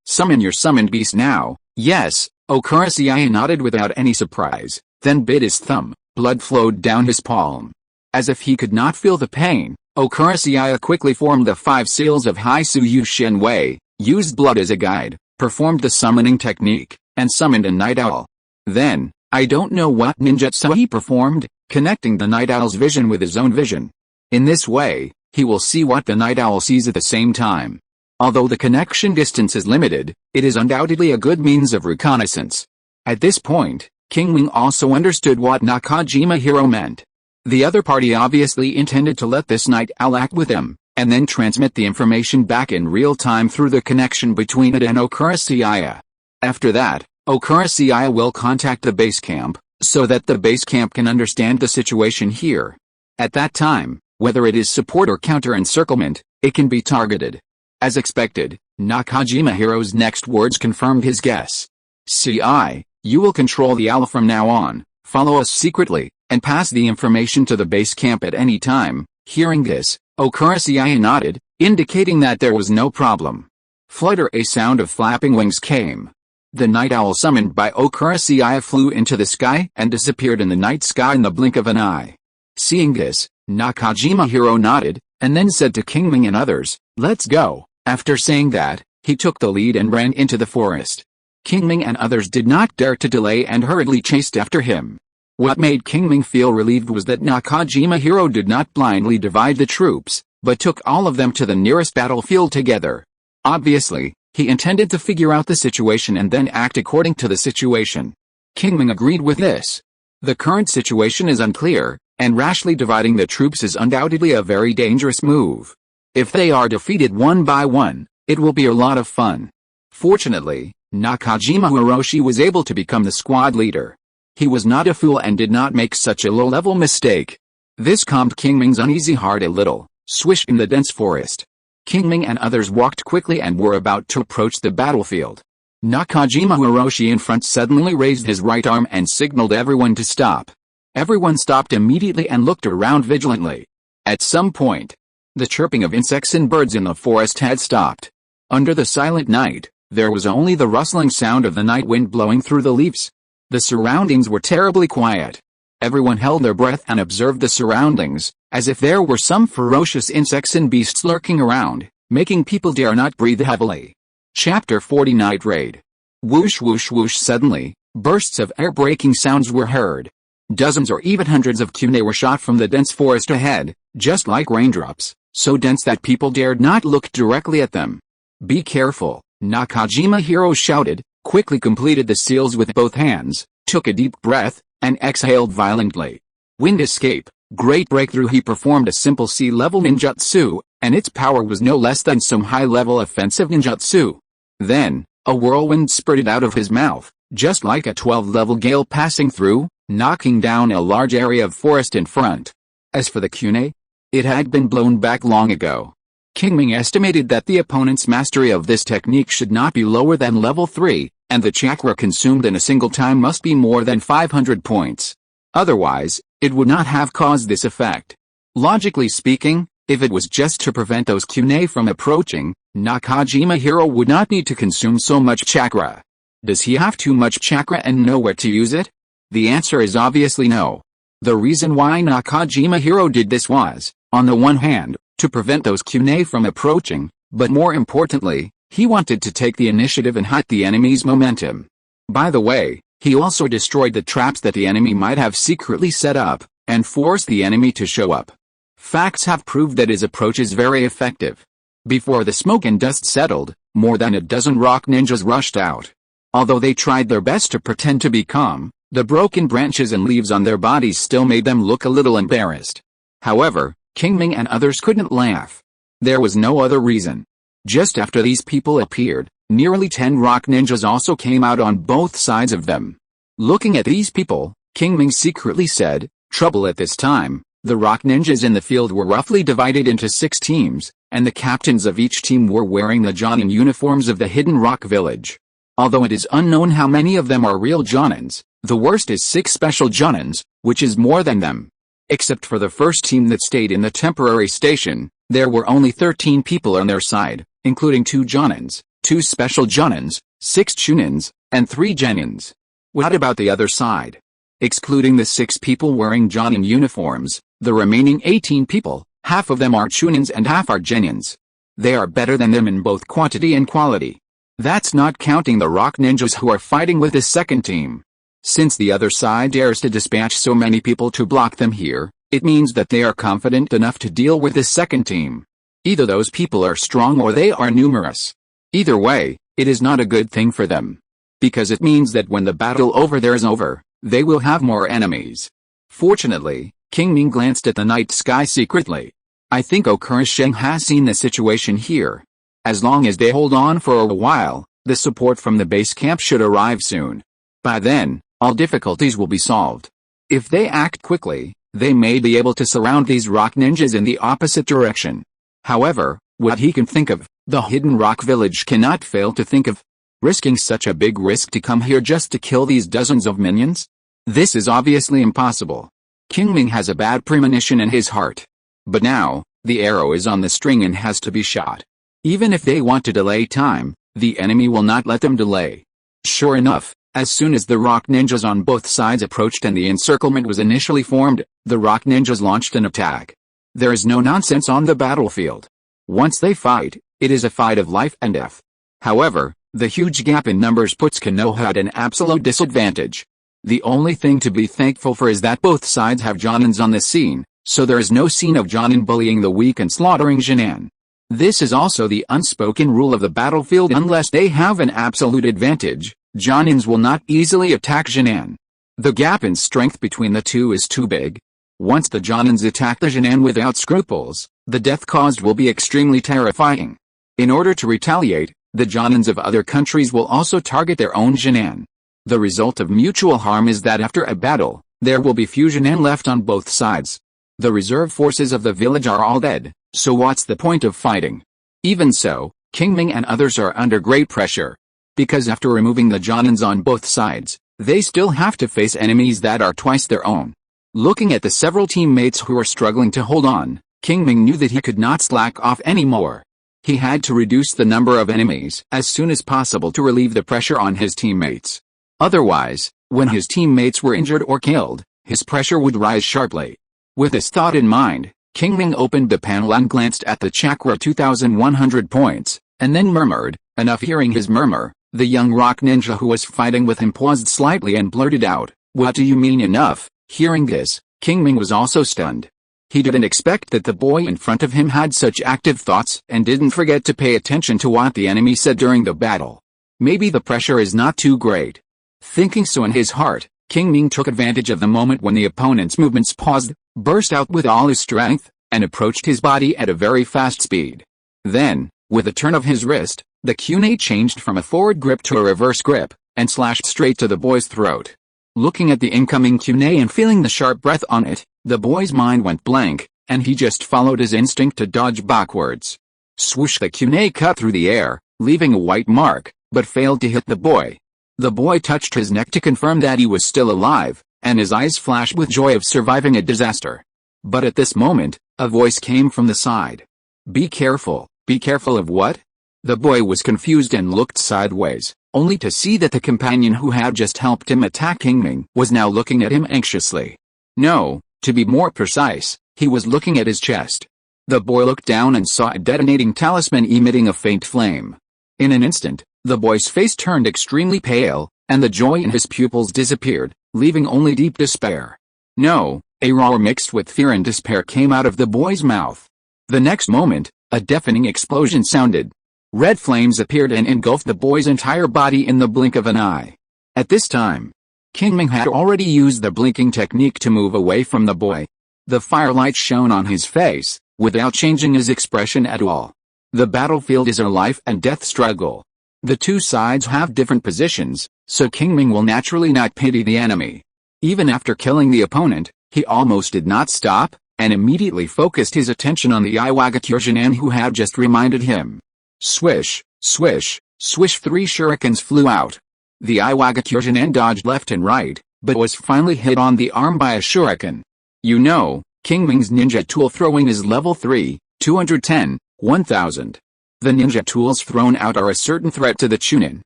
summon your summoned beast now." Yes, Okurasiaya nodded without any surprise, then bit his thumb. Blood flowed down his palm. As if he could not feel the pain, Okurasiaya quickly formed the 5 seals of Haisuyu Shenwei, used blood as a guide, performed the summoning technique, and summoned a night owl. Then, I don't know what ninjutsu he performed, connecting the night owl's vision with his own vision. In this way, he will see what the night owl sees at the same time. Although the connection distance is limited, it is undoubtedly a good means of reconnaissance. At this point, Qingming also understood what Nakajima Hero meant. The other party obviously intended to let this night owl act with him, and then transmit the information back in real time through the connection between it and Okurasiya. After that, Okurasiya will contact the base camp, so that the base camp can understand the situation here. At that time, whether it is support or counter-encirclement, it can be targeted. As expected, Nakajima Hero's next words confirmed his guess. "CI, you will control the owl from now on, follow us secretly, and pass the information to the base camp at any time." Hearing this, Okurasiya nodded, indicating that there was no problem. Flutter! A sound of flapping wings came. The night owl summoned by Okurasiya flew into the sky and disappeared in the night sky in the blink of an eye. Seeing this, Nakajima Hero nodded, and then said to Qingming and others, "Let's go." After saying that, he took the lead and ran into the forest. Qingming and others did not dare to delay and hurriedly chased after him. What made Qingming feel relieved was that Nakajima Hero did not blindly divide the troops, but took all of them to the nearest battlefield together. Obviously, he intended to figure out the situation and then act according to the situation. Qingming agreed with this. The current situation is unclear, and rashly dividing the troops is undoubtedly a very dangerous move. If they are defeated one by one, it will be a lot of fun. Fortunately, Nakajima Hiroshi was able to become the squad leader. He was not a fool and did not make such a low-level mistake. This calmed Qingming's uneasy heart a little. Swish in the dense forest. Qingming and others walked quickly and were about to approach the battlefield. Nakajima Hiroshi in front suddenly raised his right arm and signaled everyone to stop. Everyone stopped immediately and looked around vigilantly. At some point, the chirping of insects and birds in the forest had stopped. Under the silent night, there was only the rustling sound of the night wind blowing through the leaves. The surroundings were terribly quiet. Everyone held their breath and observed the surroundings, as if there were some ferocious insects and beasts lurking around, making people dare not breathe heavily. Chapter 40 Night Raid. Whoosh whoosh whoosh. Suddenly, bursts of air-breaking sounds were heard. Dozens or even hundreds of kunai were shot from the dense forest ahead, just like raindrops, so dense that people dared not look directly at them. "Be careful," Nakajima Hero shouted, quickly completed the seals with both hands, took a deep breath, and exhaled violently. Wind escape, great breakthrough. He performed a simple sea-level ninjutsu, and its power was no less than some high-level offensive ninjutsu. Then, a whirlwind spurted out of his mouth, just like a 12-level gale passing through, knocking down a large area of forest in front. As for the kunai, it had been blown back long ago. Qingming estimated that the opponent's mastery of this technique should not be lower than level 3, and the chakra consumed in a single time must be more than 500 points. Otherwise, it would not have caused this effect. Logically speaking, if it was just to prevent those kunai from approaching, Nakajima Hero would not need to consume so much chakra. Does he have too much chakra and know where to use it? The answer is obviously no. The reason why Nakajima Hero did this was, on the one hand, to prevent those kunai from approaching, but more importantly, he wanted to take the initiative and halt the enemy's momentum. By the way, he also destroyed the traps that the enemy might have secretly set up, and forced the enemy to show up. Facts have proved that his approach is very effective. Before the smoke and dust settled, more than a dozen rock ninjas rushed out. Although they tried their best to pretend to be calm, the broken branches and leaves on their bodies still made them look a little embarrassed. However, Qingming and others couldn't laugh. There was no other reason. Just after these people appeared, nearly 10 rock ninjas also came out on both sides of them. Looking at these people, Qingming secretly said, "Trouble." At this time, the rock ninjas in the field were roughly divided into 6 teams, and the captains of each team were wearing the Jonin uniforms of the hidden rock village. Although it is unknown how many of them are real Jonins, the worst is 6 special Jonins, which is more than them. Except for the first team that stayed in the temporary station, there were only 13 people on their side, including 2 Jonins, 2 special Jonins, 6 Chunins, and 3 Genins. What about the other side? Excluding the 6 people wearing Jonin uniforms, the remaining 18 people, half of them are Chunins and half are Genins. They are better than them in both quantity and quality. That's not counting the rock ninjas who are fighting with the second team. Since the other side dares to dispatch so many people to block them here, it means that they are confident enough to deal with the second team. Either those people are strong or they are numerous. Either way, it is not a good thing for them. Because it means that when the battle over there is over, they will have more enemies. Fortunately, Qingming glanced at the night sky secretly. I think Okurasheng has seen the situation here. As long as they hold on for a while, the support from the base camp should arrive soon. By then, all difficulties will be solved. If they act quickly, they may be able to surround these rock ninjas in the opposite direction. However, what he can think of, the hidden rock village cannot fail to think of. Risking such a big risk to come here just to kill these dozens of minions? This is obviously impossible. Qingming has a bad premonition in his heart. But now, the arrow is on the string and has to be shot. Even if they want to delay time, the enemy will not let them delay. Sure enough, as soon as the rock ninjas on both sides approached and the encirclement was initially formed, the rock ninjas launched an attack. There is no nonsense on the battlefield. Once they fight, it is a fight of life and death. However, the huge gap in numbers puts Konoha at an absolute disadvantage. The only thing to be thankful for is that both sides have Jonins on the scene, so there is no scene of Jonin bullying the weak and slaughtering Jinan. This is also the unspoken rule of the battlefield: unless they have an absolute advantage, Jonins will not easily attack Jinan. The gap in strength between the two is too big. Once the Jonins attack the Jinan without scruples, the death caused will be extremely terrifying. In order to retaliate, the Jonins of other countries will also target their own Jinan. The result of mutual harm is that after a battle, there will be few Jinan left on both sides. The reserve forces of the village are all dead, so what's the point of fighting? Even so, Qingming and others are under great pressure. Because after removing the Jonins on both sides, they still have to face enemies that are twice their own. Looking at the several teammates who are struggling to hold on, Qingming knew that he could not slack off anymore. He had to reduce the number of enemies as soon as possible to relieve the pressure on his teammates. Otherwise, when his teammates were injured or killed, his pressure would rise sharply. With this thought in mind, Qingming opened the panel and glanced at the chakra 2100 points, and then murmured, enough. Hearing his murmur, the young rock ninja who was fighting with him paused slightly and blurted out, "What do you mean enough?" Hearing this, Qingming was also stunned. He didn't expect that the boy in front of him had such active thoughts and didn't forget to pay attention to what the enemy said during the battle. Maybe the pressure is not too great. Thinking so in his heart, Qingming took advantage of the moment when the opponent's movements paused, burst out with all his strength, and approached his body at a very fast speed. Then, with a turn of his wrist, the kunai changed from a forward grip to a reverse grip, and slashed straight to the boy's throat. Looking at the incoming kunai and feeling the sharp breath on it, the boy's mind went blank, and he just followed his instinct to dodge backwards. Swoosh! The kunai cut through the air, leaving a white mark, but failed to hit the boy. The boy touched his neck to confirm that he was still alive, and his eyes flashed with joy of surviving a disaster. But at this moment, a voice came from the side. Be careful of what? The boy was confused and looked sideways, only to see that the companion who had just helped him attack Qingming was now looking at him anxiously. No, to be more precise, he was looking at his chest. The boy looked down and saw a detonating talisman emitting a faint flame. In an instant, the boy's face turned extremely pale, and the joy in his pupils disappeared, leaving only deep despair. No, a roar mixed with fear and despair came out of the boy's mouth. The next moment, a deafening explosion sounded. Red flames appeared and engulfed the boy's entire body in the blink of an eye. At this time, Qingming had already used the blinking technique to move away from the boy. The firelight shone on his face, without changing his expression at all. The battlefield is a life and death struggle. The two sides have different positions, so Qingming will naturally not pity the enemy. Even after killing the opponent, he almost did not stop, and immediately focused his attention on the Iwagakure who had just reminded him. Swish, swish, swish! 3 shurikens flew out. The Iwagakure dodged left and right, but was finally hit on the arm by a shuriken. You know, Qingming's ninja tool throwing is level 3, 210, 1000. The ninja tools thrown out are a certain threat to the Chunin,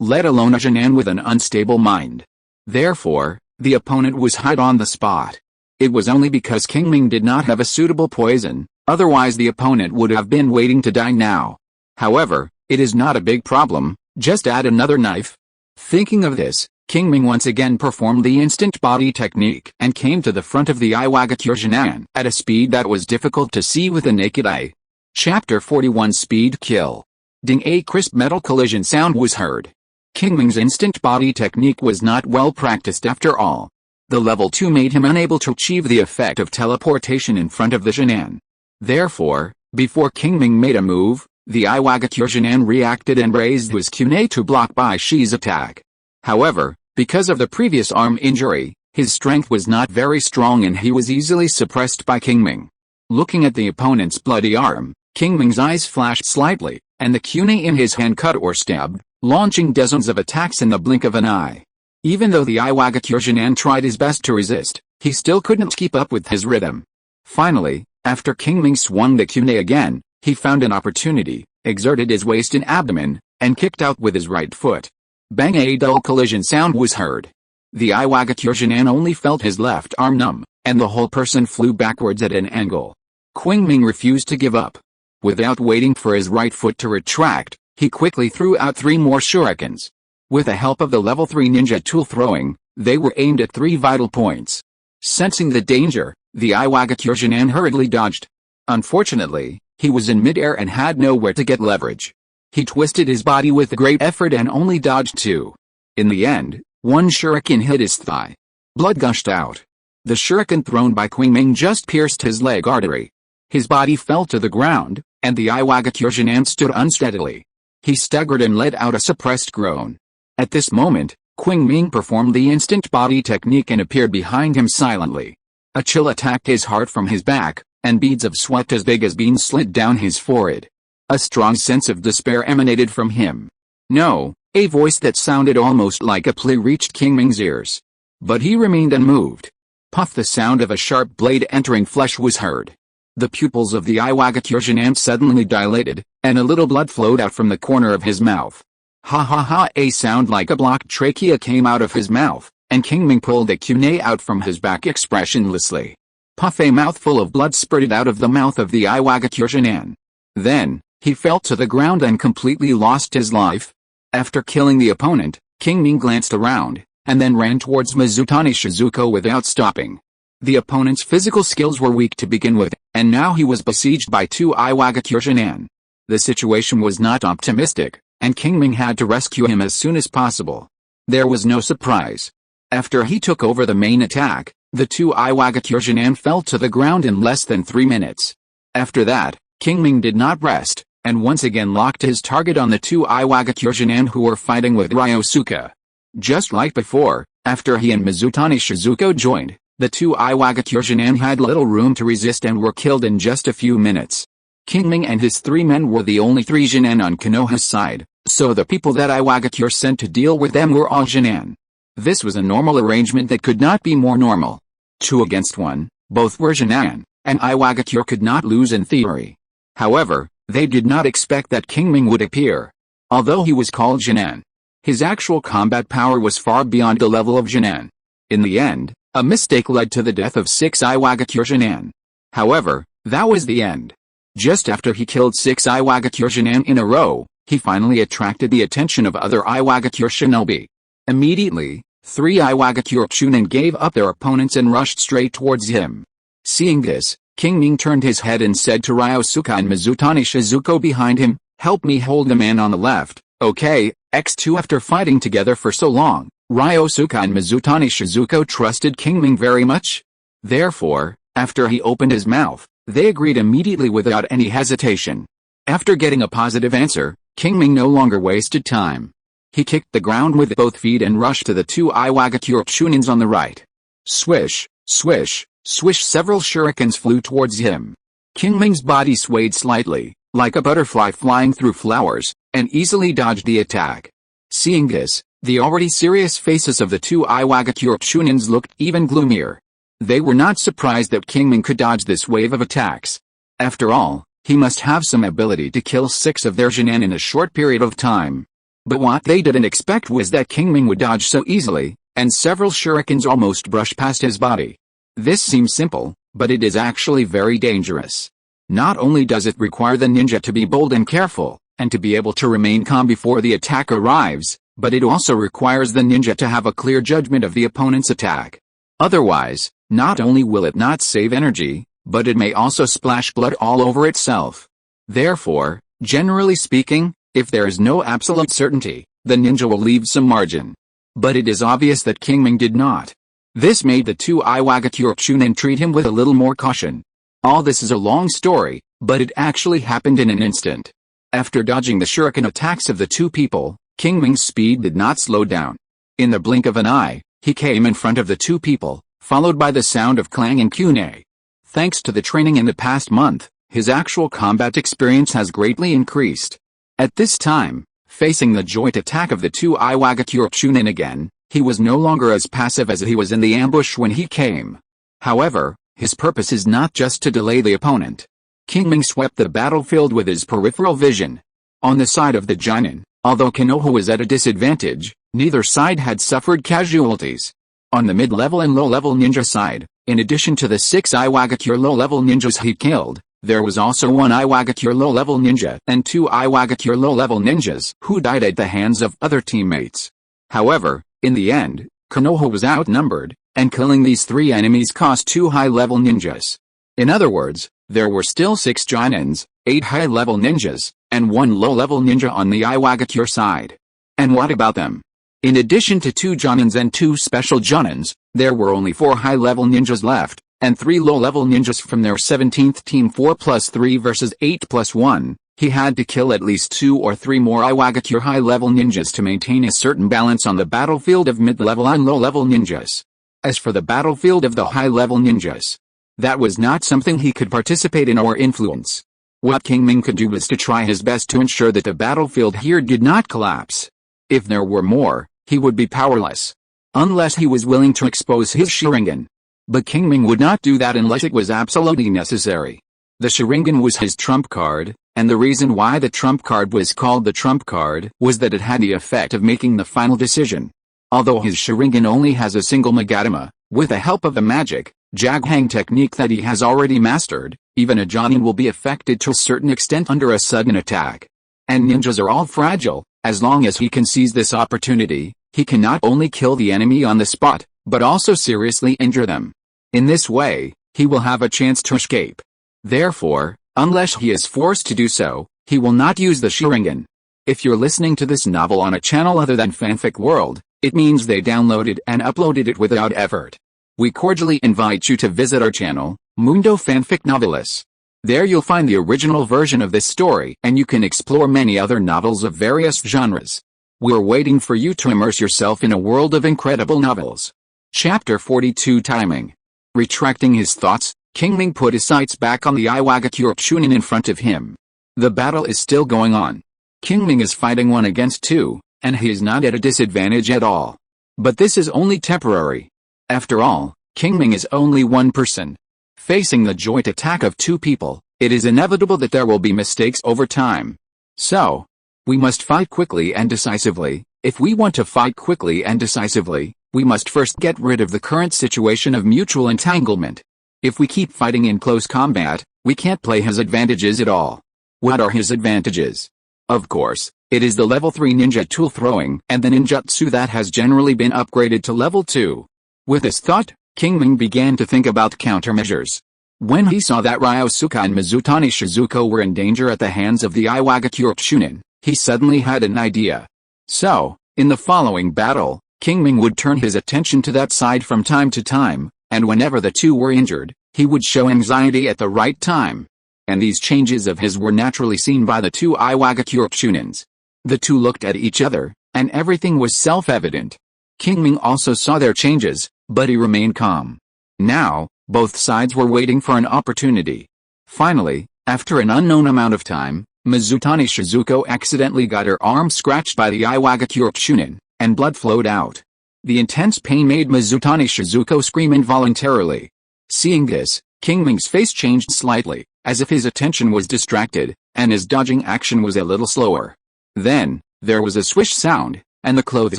let alone a Jinan with an unstable mind. Therefore, the opponent was hit on the spot. It was only because Qingming did not have a suitable poison, otherwise the opponent would have been waiting to die now. However, it is not a big problem, just add another knife. Thinking of this, Qingming once again performed the instant body technique and came to the front of the awakens at a speed that was difficult to see with the naked eye. Chapter 41 Speed Kill. Ding! A crisp metal collision sound was heard. Qingming's instant body technique was not well practiced after all. The level 2 made him unable to achieve the effect of teleportation in front of the Jinan. Therefore, before Qingming made a move, the awakens reacted and raised his kunai to block Bai Shi's attack. However, because of the previous arm injury, his strength was not very strong and he was easily suppressed by Qingming. Looking at the opponent's bloody arm, Qingming's eyes flashed slightly, and the kunai in his hand cut or stabbed, launching dozens of attacks in the blink of an eye. Even though the awakens tried his best to resist, he still couldn't keep up with his rhythm. Finally, after Qingming swung the kunai again, he found an opportunity, exerted his waist and abdomen, and kicked out with his right foot. Bang! A dull collision sound was heard. The awakens only felt his left arm numb, and the whole person flew backwards at an angle. Qingming refused to give up. Without waiting for his right foot to retract, he quickly threw out 3 more shurikens. With the help of the level 3 ninja tool throwing, they were aimed at 3 vital points. Sensing the danger, the awakens hurriedly dodged. Unfortunately, he was in midair and had nowhere to get leverage. He twisted his body with great effort and only dodged 2. In the end, 1 shuriken hit his thigh. Blood gushed out. The shuriken thrown by Qingming just pierced his leg artery. His body fell to the ground, and the awakens stood unsteadily. He staggered and let out a suppressed groan. At this moment, Qingming performed the instant body technique and appeared behind him silently. A chill attacked his heart from his back, and beads of sweat as big as beans slid down his forehead. A strong sense of despair emanated from him. No, a voice that sounded almost like a plea reached Qingming's ears. But he remained unmoved. Puff! The sound of a sharp blade entering flesh was heard. The pupils of the awakens suddenly dilated, and a little blood flowed out from the corner of his mouth. Ha ha ha! A sound like a blocked trachea came out of his mouth, and Qingming pulled a kunai out from his back expressionlessly. Puff! A mouthful of blood spurted out of the mouth of the awakens. Then, he fell to the ground and completely lost his life. After killing the opponent, Qingming glanced around, and then ran towards Mizutani Shizuko without stopping. The opponent's physical skills were weak to begin with, and now he was besieged by 2 awakens. The situation was not optimistic, and Qingming had to rescue him as soon as possible. There was no surprise. After he took over the main attack, the 2 awakens fell to the ground in less than 3 minutes. After that, Qingming did not rest, and once again locked his target on the 2 awakens who were fighting with Ryosuke. Just like before, after he and Mizutani Shizuko joined, the 2 awakens had little room to resist and were killed in just a few minutes. Qingming and his 3 men were the only 3 Jinan on Konoha's side, so the people that awakens sent to deal with them were all Jinan. This was a normal arrangement that could not be more normal. 2 against 1, both were Jinan, and awakens could not lose in theory. However, they did not expect that Qingming would appear. Although he was called Jinan, his actual combat power was far beyond the level of Jinan. In the end, a mistake led to the death of 6 awakens. However, that was the end. Just after he killed 6 awakens in a row, he finally attracted the attention of other awakens shinobi. Immediately, 3 awakens gave up their opponents and rushed straight towards him. Seeing this, Qingming turned his head and said to Ryosuke and Mizutani Shizuko behind him, "Help me hold the man on the left, okay?" X2 After fighting together for so long, Ryosuke and Mizutani Shizuko trusted Qingming very much. Therefore, after he opened his mouth, they agreed immediately without any hesitation. After getting a positive answer, Qingming no longer wasted time. He kicked the ground with both feet and rushed to the 2 awakens on the right. Swish, swish, swish! Several shurikens flew towards him. Qingming's body swayed slightly, like a butterfly flying through flowers, and easily dodged the attack. Seeing this, the already serious faces of the 2 awakens looked even gloomier. They were not surprised that Qingming could dodge this wave of attacks. After all, he must have some ability to kill 6 of their Jinan in a short period of time. But what they didn't expect was that Qingming would dodge so easily, and several shurikens almost brushed past his body. This seems simple, but it is actually very dangerous. Not only does it require the ninja to be bold and careful, and to be able to remain calm before the attack arrives, but it also requires the ninja to have a clear judgment of the opponent's attack. Otherwise, not only will it not save energy, but it may also splash blood all over itself. Therefore, generally speaking, if there is no absolute certainty, the ninja will leave some margin. But it is obvious that Qingming did not. This made the two Iwagakure Chunin treat him with a little more caution. All this is a long story, but it actually happened in an instant. After dodging the shuriken attacks of the two people, Qingming's speed did not slow down. In the blink of an eye, he came in front of the two people, followed by the sound of clanging kunai. Thanks to the training in the past month, his actual combat experience has greatly increased. At this time, facing the joint attack of the two Iwagakure Chunin again, he was no longer as passive as he was in the ambush when he came. However, his purpose is not just to delay the opponent. Qingming swept the battlefield with his peripheral vision. On the side of the Jonin, although Konoha was at a disadvantage, neither side had suffered casualties. On the mid-level and low-level ninja side, in addition to the 6 Iwagakure low-level ninjas he killed, there was also 1 Iwagakure low-level ninja and 2 Iwagakure low-level ninjas who died at the hands of other teammates. However, in the end, Konoha was outnumbered, and killing these 3 enemies cost 2 high-level ninjas. In other words, there were still 6 Jonins, 8 high-level ninjas, and 1 low-level ninja on the Iwagakure side. And what about them? In addition to 2 Jonins and 2 special Jonins, there were only 4 high-level ninjas left, and 3 low-level ninjas from their 17th team. 4+3 versus 8+1, he had to kill at least 2 or 3 more Iwagakure high-level ninjas to maintain a certain balance on the battlefield of mid-level and low-level ninjas. As for the battlefield of the high-level ninjas, that was not something he could participate in or influence. What Qingming could do was to try his best to ensure that the battlefield here did not collapse. If there were more, he would be powerless. Unless he was willing to expose his Sharingan. But Qingming would not do that unless it was absolutely necessary. The Sharingan was his trump card, and the reason why the trump card was called the trump card was that it had the effect of making the final decision. Although his Sharingan only has a single Magatama, with the help of a magic, Jaghang technique that he has already mastered, even a Jonin will be affected to a certain extent under a sudden attack. And ninjas are all fragile. As long as he can seize this opportunity, he can not only kill the enemy on the spot, but also seriously injure them. In this way, he will have a chance to escape. Therefore, unless he is forced to do so, he will not use the Sharingan. If you're listening to this novel on a channel other than Fanfic World, it means they downloaded and uploaded it without effort. We cordially invite you to visit our channel, Mundo Fanfic Novelis. There you'll find the original version of this story and you can explore many other novels of various genres. We're waiting for you to immerse yourself in a world of incredible novels. Chapter 42 Timing. Retracting his thoughts, Qingming put his sights back on the Iwagakure Chunin in front of him. The battle is still going on. Qingming is fighting 1 against 2, and he is not at a disadvantage at all. But this is only temporary. After all, Qingming is only one person. Facing the joint attack of 2 people, it is inevitable that there will be mistakes over time. So, we must fight quickly and decisively. If we want to fight quickly and decisively, we must first get rid of the current situation of mutual entanglement. If we keep fighting in close combat, we can't play his advantages at all. What are his advantages? Of course, it is the level 3 ninja tool throwing and the ninjutsu that has generally been upgraded to level 2. With this thought, Qingming began to think about countermeasures. When he saw that Ryosuke and Mizutani Shizuko were in danger at the hands of the Iwagakure Chunin, he suddenly had an idea. So, in the following battle, Qingming would turn his attention to that side from time to time, and whenever the 2 were injured, he would show anxiety at the right time. And these changes of his were naturally seen by the 2 Iwagakure Chunins. The 2 looked at each other, and everything was self-evident. Qingming also saw their changes, but he remained calm. Now, both sides were waiting for an opportunity. Finally, after an unknown amount of time, Mizutani Shizuko accidentally got her arm scratched by the Iwagakure Chunin, and blood flowed out. The intense pain made Mizutani Shizuko scream involuntarily. Seeing this, Qingming's face changed slightly, as if his attention was distracted, and his dodging action was a little slower. Then, there was a swish sound, and the clothes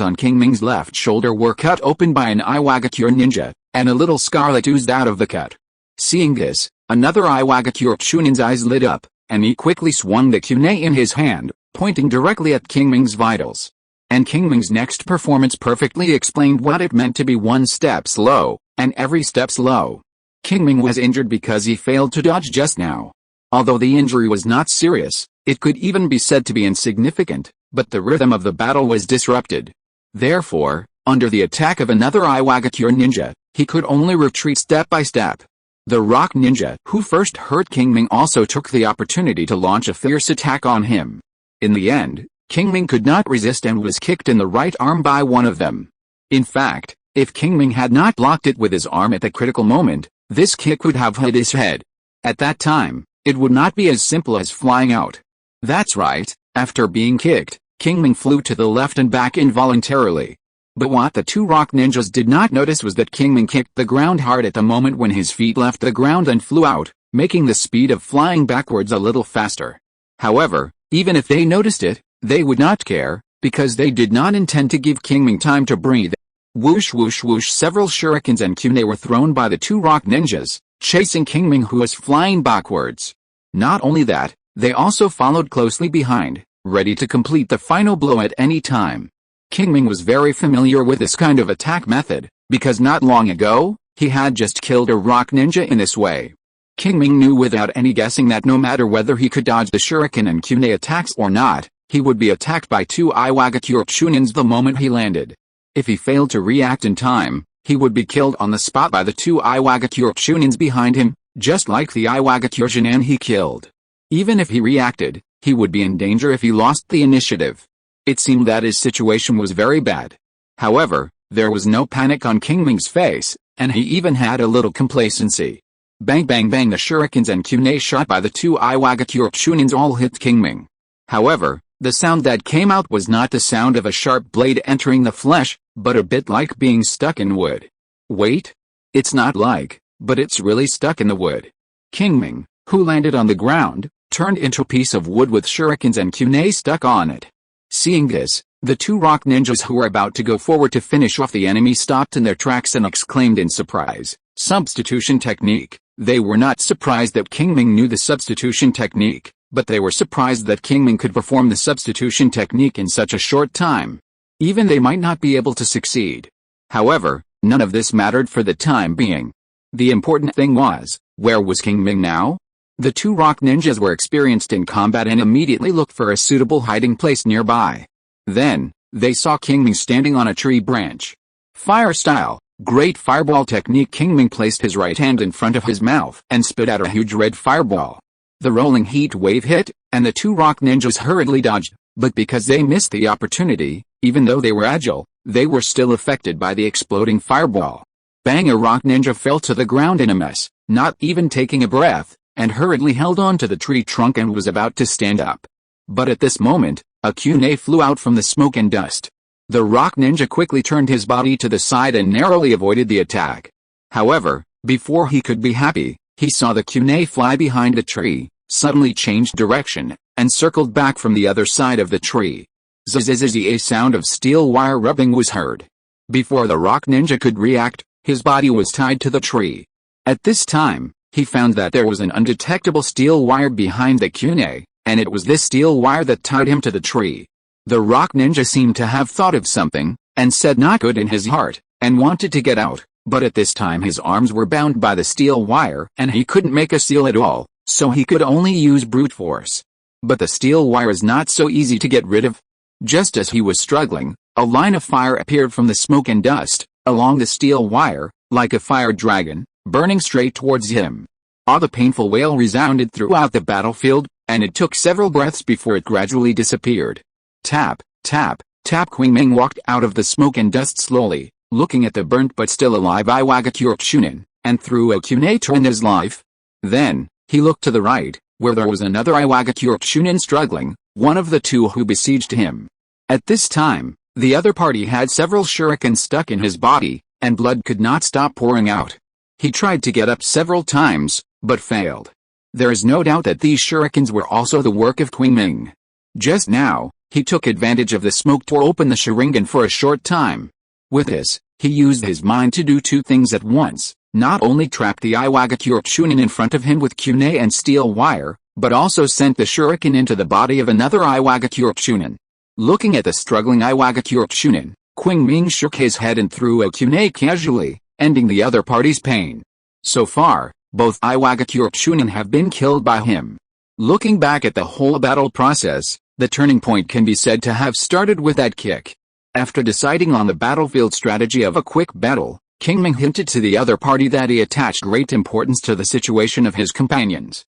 on Qingming's left shoulder were cut open by an Iwagakure ninja, and a little scarlet oozed out of the cut. Seeing this, another Iwagakure Chunin's eyes lit up, and he quickly swung the kunai in his hand, pointing directly at Qingming's vitals. and Qingming's next performance perfectly explained what it meant to be one step slow, and every step slow. Qingming was injured because he failed to dodge just now. Although the injury was not serious, it could even be said to be insignificant, but the rhythm of the battle was disrupted. Therefore, under the attack of another Iwagakure ninja, he could only retreat step by step. The rock ninja who first hurt Qingming also took the opportunity to launch a fierce attack on him. In the end, Qingming could not resist and was kicked in the right arm by one of them. In fact, if Qingming had not blocked it with his arm at the critical moment, this kick would have hit his head. At that time, it would not be as simple as flying out. That's right, after being kicked, Qingming flew to the left and back involuntarily. But what the two rock ninjas did not notice was that Qingming kicked the ground hard at the moment when his feet left the ground and flew out, making the speed of flying backwards a little faster. However, even if they noticed it, they would not care, because they did not intend to give Qingming time to breathe. Whoosh whoosh whoosh, several shurikens and kunai were thrown by the two rock ninjas, chasing Qingming who was flying backwards. Not only that, they also followed closely behind, ready to complete the final blow at any time. Qingming was very familiar with this kind of attack method, because not long ago, he had just killed a rock ninja in this way. Qingming knew without any guessing that no matter whether he could dodge the shuriken and kunai attacks or not, he would be attacked by two Iwagakure shunins the moment he landed. If he failed to react in time, he would be killed on the spot by the two Iwagakure shunins behind him, just like the Iwagakure shinin he killed. Even if he reacted, he would be in danger if he lost the initiative. It seemed that his situation was very bad. However, there was no panic on Qingming's face, and he even had a little complacency. Bang bang bang, the shurikens and kunai shot by the two Iwagakure shunins all hit Qingming. However, the sound that came out was not the sound of a sharp blade entering the flesh, but a bit like being stuck in wood. Wait? It's not like, but it's really stuck in the wood. Qingming, who landed on the ground, turned into a piece of wood with shurikens and kunai stuck on it. Seeing this, the two rock ninjas who were about to go forward to finish off the enemy stopped in their tracks and exclaimed in surprise, "Substitution technique." They were not surprised that Qingming knew the substitution technique, but they were surprised that Qingming could perform the substitution technique in such a short time. Even they might not be able to succeed. However, none of this mattered for the time being. The important thing was, where was Qingming now? The two rock ninjas were experienced in combat and immediately looked for a suitable hiding place nearby. Then, they saw Qingming standing on a tree branch. Fire style, great fireball technique. Qingming placed his right hand in front of his mouth and spit out a huge red fireball. The rolling heat wave hit, and the two rock ninjas hurriedly dodged, but because they missed the opportunity, even though they were agile, they were still affected by the exploding fireball. Bang! A rock ninja fell to the ground in a mess, not even taking a breath, and hurriedly held on to the tree trunk and was about to stand up. But at this moment, a kunai flew out from the smoke and dust. The rock ninja quickly turned his body to the side and narrowly avoided the attack. However, before he could be happy, he saw the kunai fly behind the tree, suddenly changed direction, and circled back from the other side of the tree. Zzz, a sound of steel wire rubbing was heard. Before the rock ninja could react, his body was tied to the tree. At this time, he found that there was an undetectable steel wire behind the kunai, and it was this steel wire that tied him to the tree. The rock ninja seemed to have thought of something, and said not good in his heart, and wanted to get out, but at this time his arms were bound by the steel wire and he couldn't make a seal at all, so he could only use brute force. But the steel wire is not so easy to get rid of. Just as he was struggling, a line of fire appeared from the smoke and dust, along the steel wire, like a fire dragon, burning straight towards him. The painful wail resounded throughout the battlefield, and it took several breaths before it gradually disappeared. Tap, tap, tap. Qingming walked out of the smoke and dust slowly, looking at the burnt but still alive Iwagakure shunin, and threw a kunai to end his life. Then, he looked to the right, where there was another Iwagakure shunin struggling, one of the two who besieged him. At this time, the other party had several shurikens stuck in his body, and blood could not stop pouring out. He tried to get up several times, but failed. There is no doubt that these shurikens were also the work of Qingming. Just now, he took advantage of the smoke to open the Sharingan for a short time. With this, he used his mind to do two things at once, not only trap the Iwagakure shunin in front of him with kunai and steel wire, but also sent the shuriken into the body of another Iwagakure shunin. Looking at the struggling Iwagakure Chunin, Qingming shook his head and threw a kunai casually, ending the other party's pain. So far, both Iwagakure Chunin have been killed by him. Looking back at the whole battle process, the turning point can be said to have started with that kick. After deciding on the battlefield strategy of a quick battle, Qingming hinted to the other party that he attached great importance to the situation of his companions.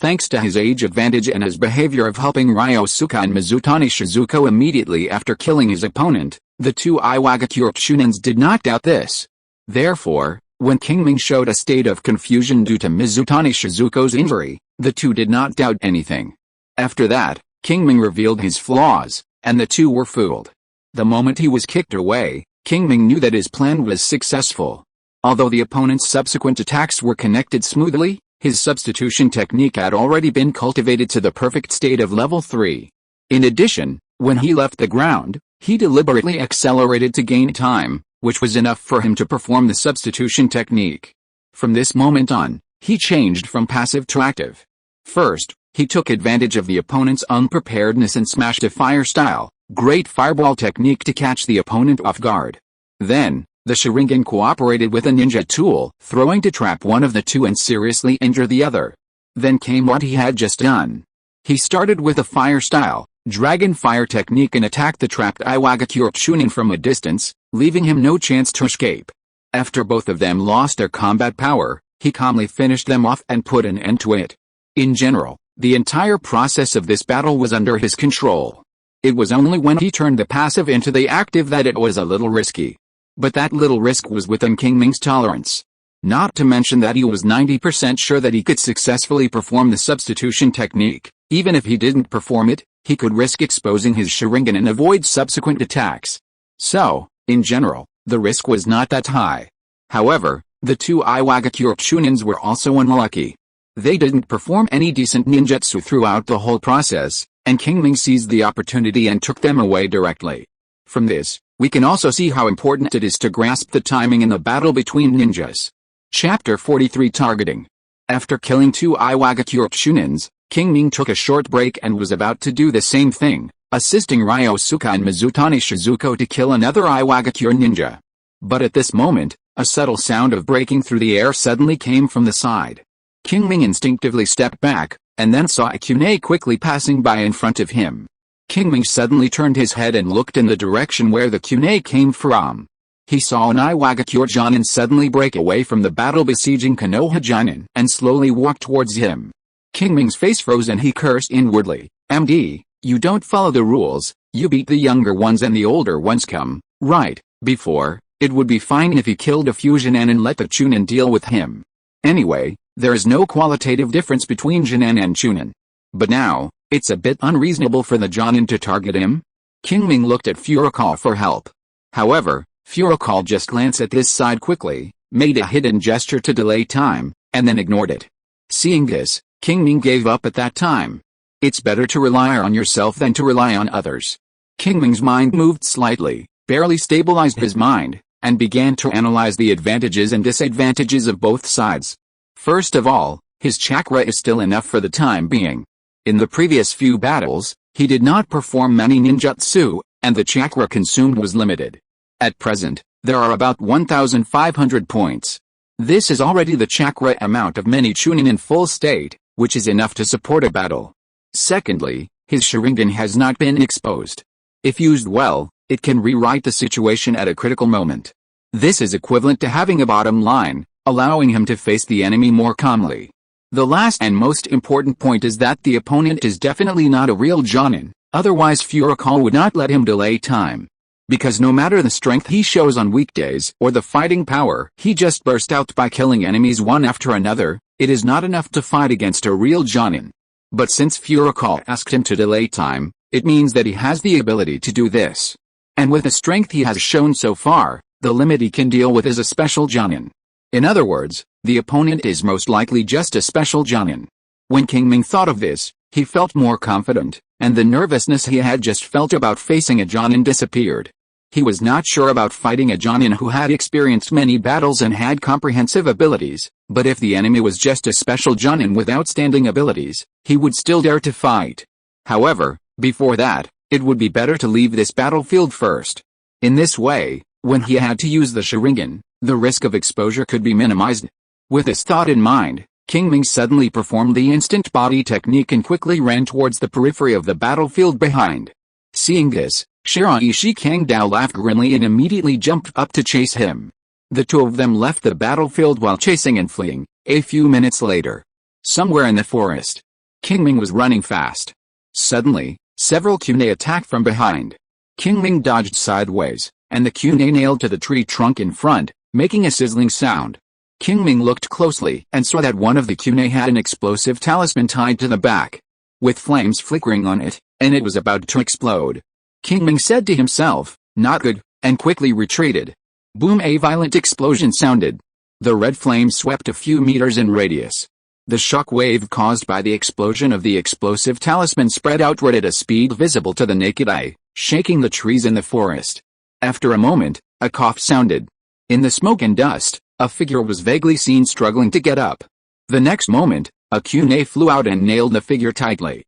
Thanks to his age advantage and his behavior of helping Ryosuke and Mizutani Shizuko immediately after killing his opponent, the two Iwagakure Chunins did not doubt this. Therefore, when Qingming showed a state of confusion due to Mizutani Shizuko's injury, the two did not doubt anything. After that, Qingming revealed his flaws, and the two were fooled. The moment he was kicked away, Qingming knew that his plan was successful. Although the opponent's subsequent attacks were connected smoothly, his substitution technique had already been cultivated to the perfect state of level 3. In addition, when he left the ground, he deliberately accelerated to gain time, which was enough for him to perform the substitution technique. From this moment on, he changed from passive to active. First, he took advantage of the opponent's unpreparedness and smashed a fire-style, great fireball technique to catch the opponent off guard. Then, the Sharingan cooperated with a ninja tool, throwing to trap one of the two and seriously injure the other. Then came what he had just done. He started with a fire-style, dragon fire technique and attacked the trapped Iwagakure Chunin from a distance, leaving him no chance to escape. After both of them lost their combat power, he calmly finished them off and put an end to it. In general, the entire process of this battle was under his control. It was only when he turned the passive into the active that it was a little risky. But that little risk was within Qingming's tolerance. Not to mention that he was 90% sure that he could successfully perform the substitution technique. Even if he didn't perform it, he could risk exposing his Sharingan and avoid subsequent attacks. So, in general, the risk was not that high. However, the two Iwagakure Chunins were also unlucky. They didn't perform any decent ninjutsu throughout the whole process, and Qingming seized the opportunity and took them away directly. From this, we can also see how important it is to grasp the timing in the battle between ninjas. Chapter 43 Targeting. After killing two Iwagakure Chunins, Qingming took a short break and was about to do the same thing, assisting Ryosuke and Mizutani Shizuko to kill another Iwagakure ninja. But at this moment, a subtle sound of breaking through the air suddenly came from the side. Qingming instinctively stepped back, and then saw a kunai quickly passing by in front of him. Qingming suddenly turned his head and looked in the direction where the kunai came from. He saw an Iwagakure Jonin suddenly break away from the battle besieging Konoha Jonin and slowly walk towards him. Qingming's face froze and he cursed inwardly, "MD, you don't follow the rules, you beat the younger ones and the older ones come, right, before, it would be fine if he killed a fusionin and let the Chunin deal with him. Anyway, there is no qualitative difference between Jonin and Chunin. But now, it's a bit unreasonable for the Jonin to target him." Qingming looked at Furikal for help. However, Furikal just glanced at this side quickly, made a hidden gesture to delay time, and then ignored it. Seeing this, Qingming gave up at that time. It's better to rely on yourself than to rely on others. Qingming's mind moved slightly, barely stabilized his mind, and began to analyze the advantages and disadvantages of both sides. First of all, his chakra is still enough for the time being. In the previous few battles, he did not perform many ninjutsu, and the chakra consumed was limited. At present, there are about 1,500 points. This is already the chakra amount of many Chunin in full state, which is enough to support a battle. Secondly, his Sharingan has not been exposed. If used well, it can rewrite the situation at a critical moment. This is equivalent to having a bottom line, allowing him to face the enemy more calmly. The last and most important point is that the opponent is definitely not a real Jonin, otherwise Furikal would not let him delay time. Because no matter the strength he shows on weekdays or the fighting power he just burst out by killing enemies one after another, it is not enough to fight against a real Jonin. But since Furikal asked him to delay time, it means that he has the ability to do this. And with the strength he has shown so far, the limit he can deal with is a special Jonin. In other words, the opponent is most likely just a special Jonin. When Qingming thought of this, he felt more confident, and the nervousness he had just felt about facing a Jonin disappeared. He was not sure about fighting a Jonin who had experienced many battles and had comprehensive abilities, but if the enemy was just a special Jonin with outstanding abilities, he would still dare to fight. However, before that, It would be better to leave this battlefield first. In this way, when he had to use the Sharingan, the risk of exposure could be minimized. With this thought in mind, Qingming suddenly performed the instant body technique and quickly ran towards the periphery of the battlefield behind. Seeing this, Uchiha Qingming laughed grimly and immediately jumped up to chase him. The two of them left the battlefield while chasing and fleeing. A few minutes later, somewhere in the forest, Qingming was running fast. Suddenly, several kunai attacked from behind. Qingming dodged sideways, and the kunai nailed to the tree trunk in front, making a sizzling sound. Qingming looked closely and saw that one of the kunai had an explosive talisman tied to the back, with flames flickering on it, and it was about to explode. Qingming said to himself, "Not good," and quickly retreated. Boom! A violent explosion sounded. The red flame swept a few meters in radius. The shock wave caused by the explosion of the explosive talisman spread outward at a speed visible to the naked eye, shaking the trees in the forest. After a moment, a cough sounded. In the smoke and dust, a figure was vaguely seen struggling to get up. The next moment, a kunai flew out and nailed the figure tightly.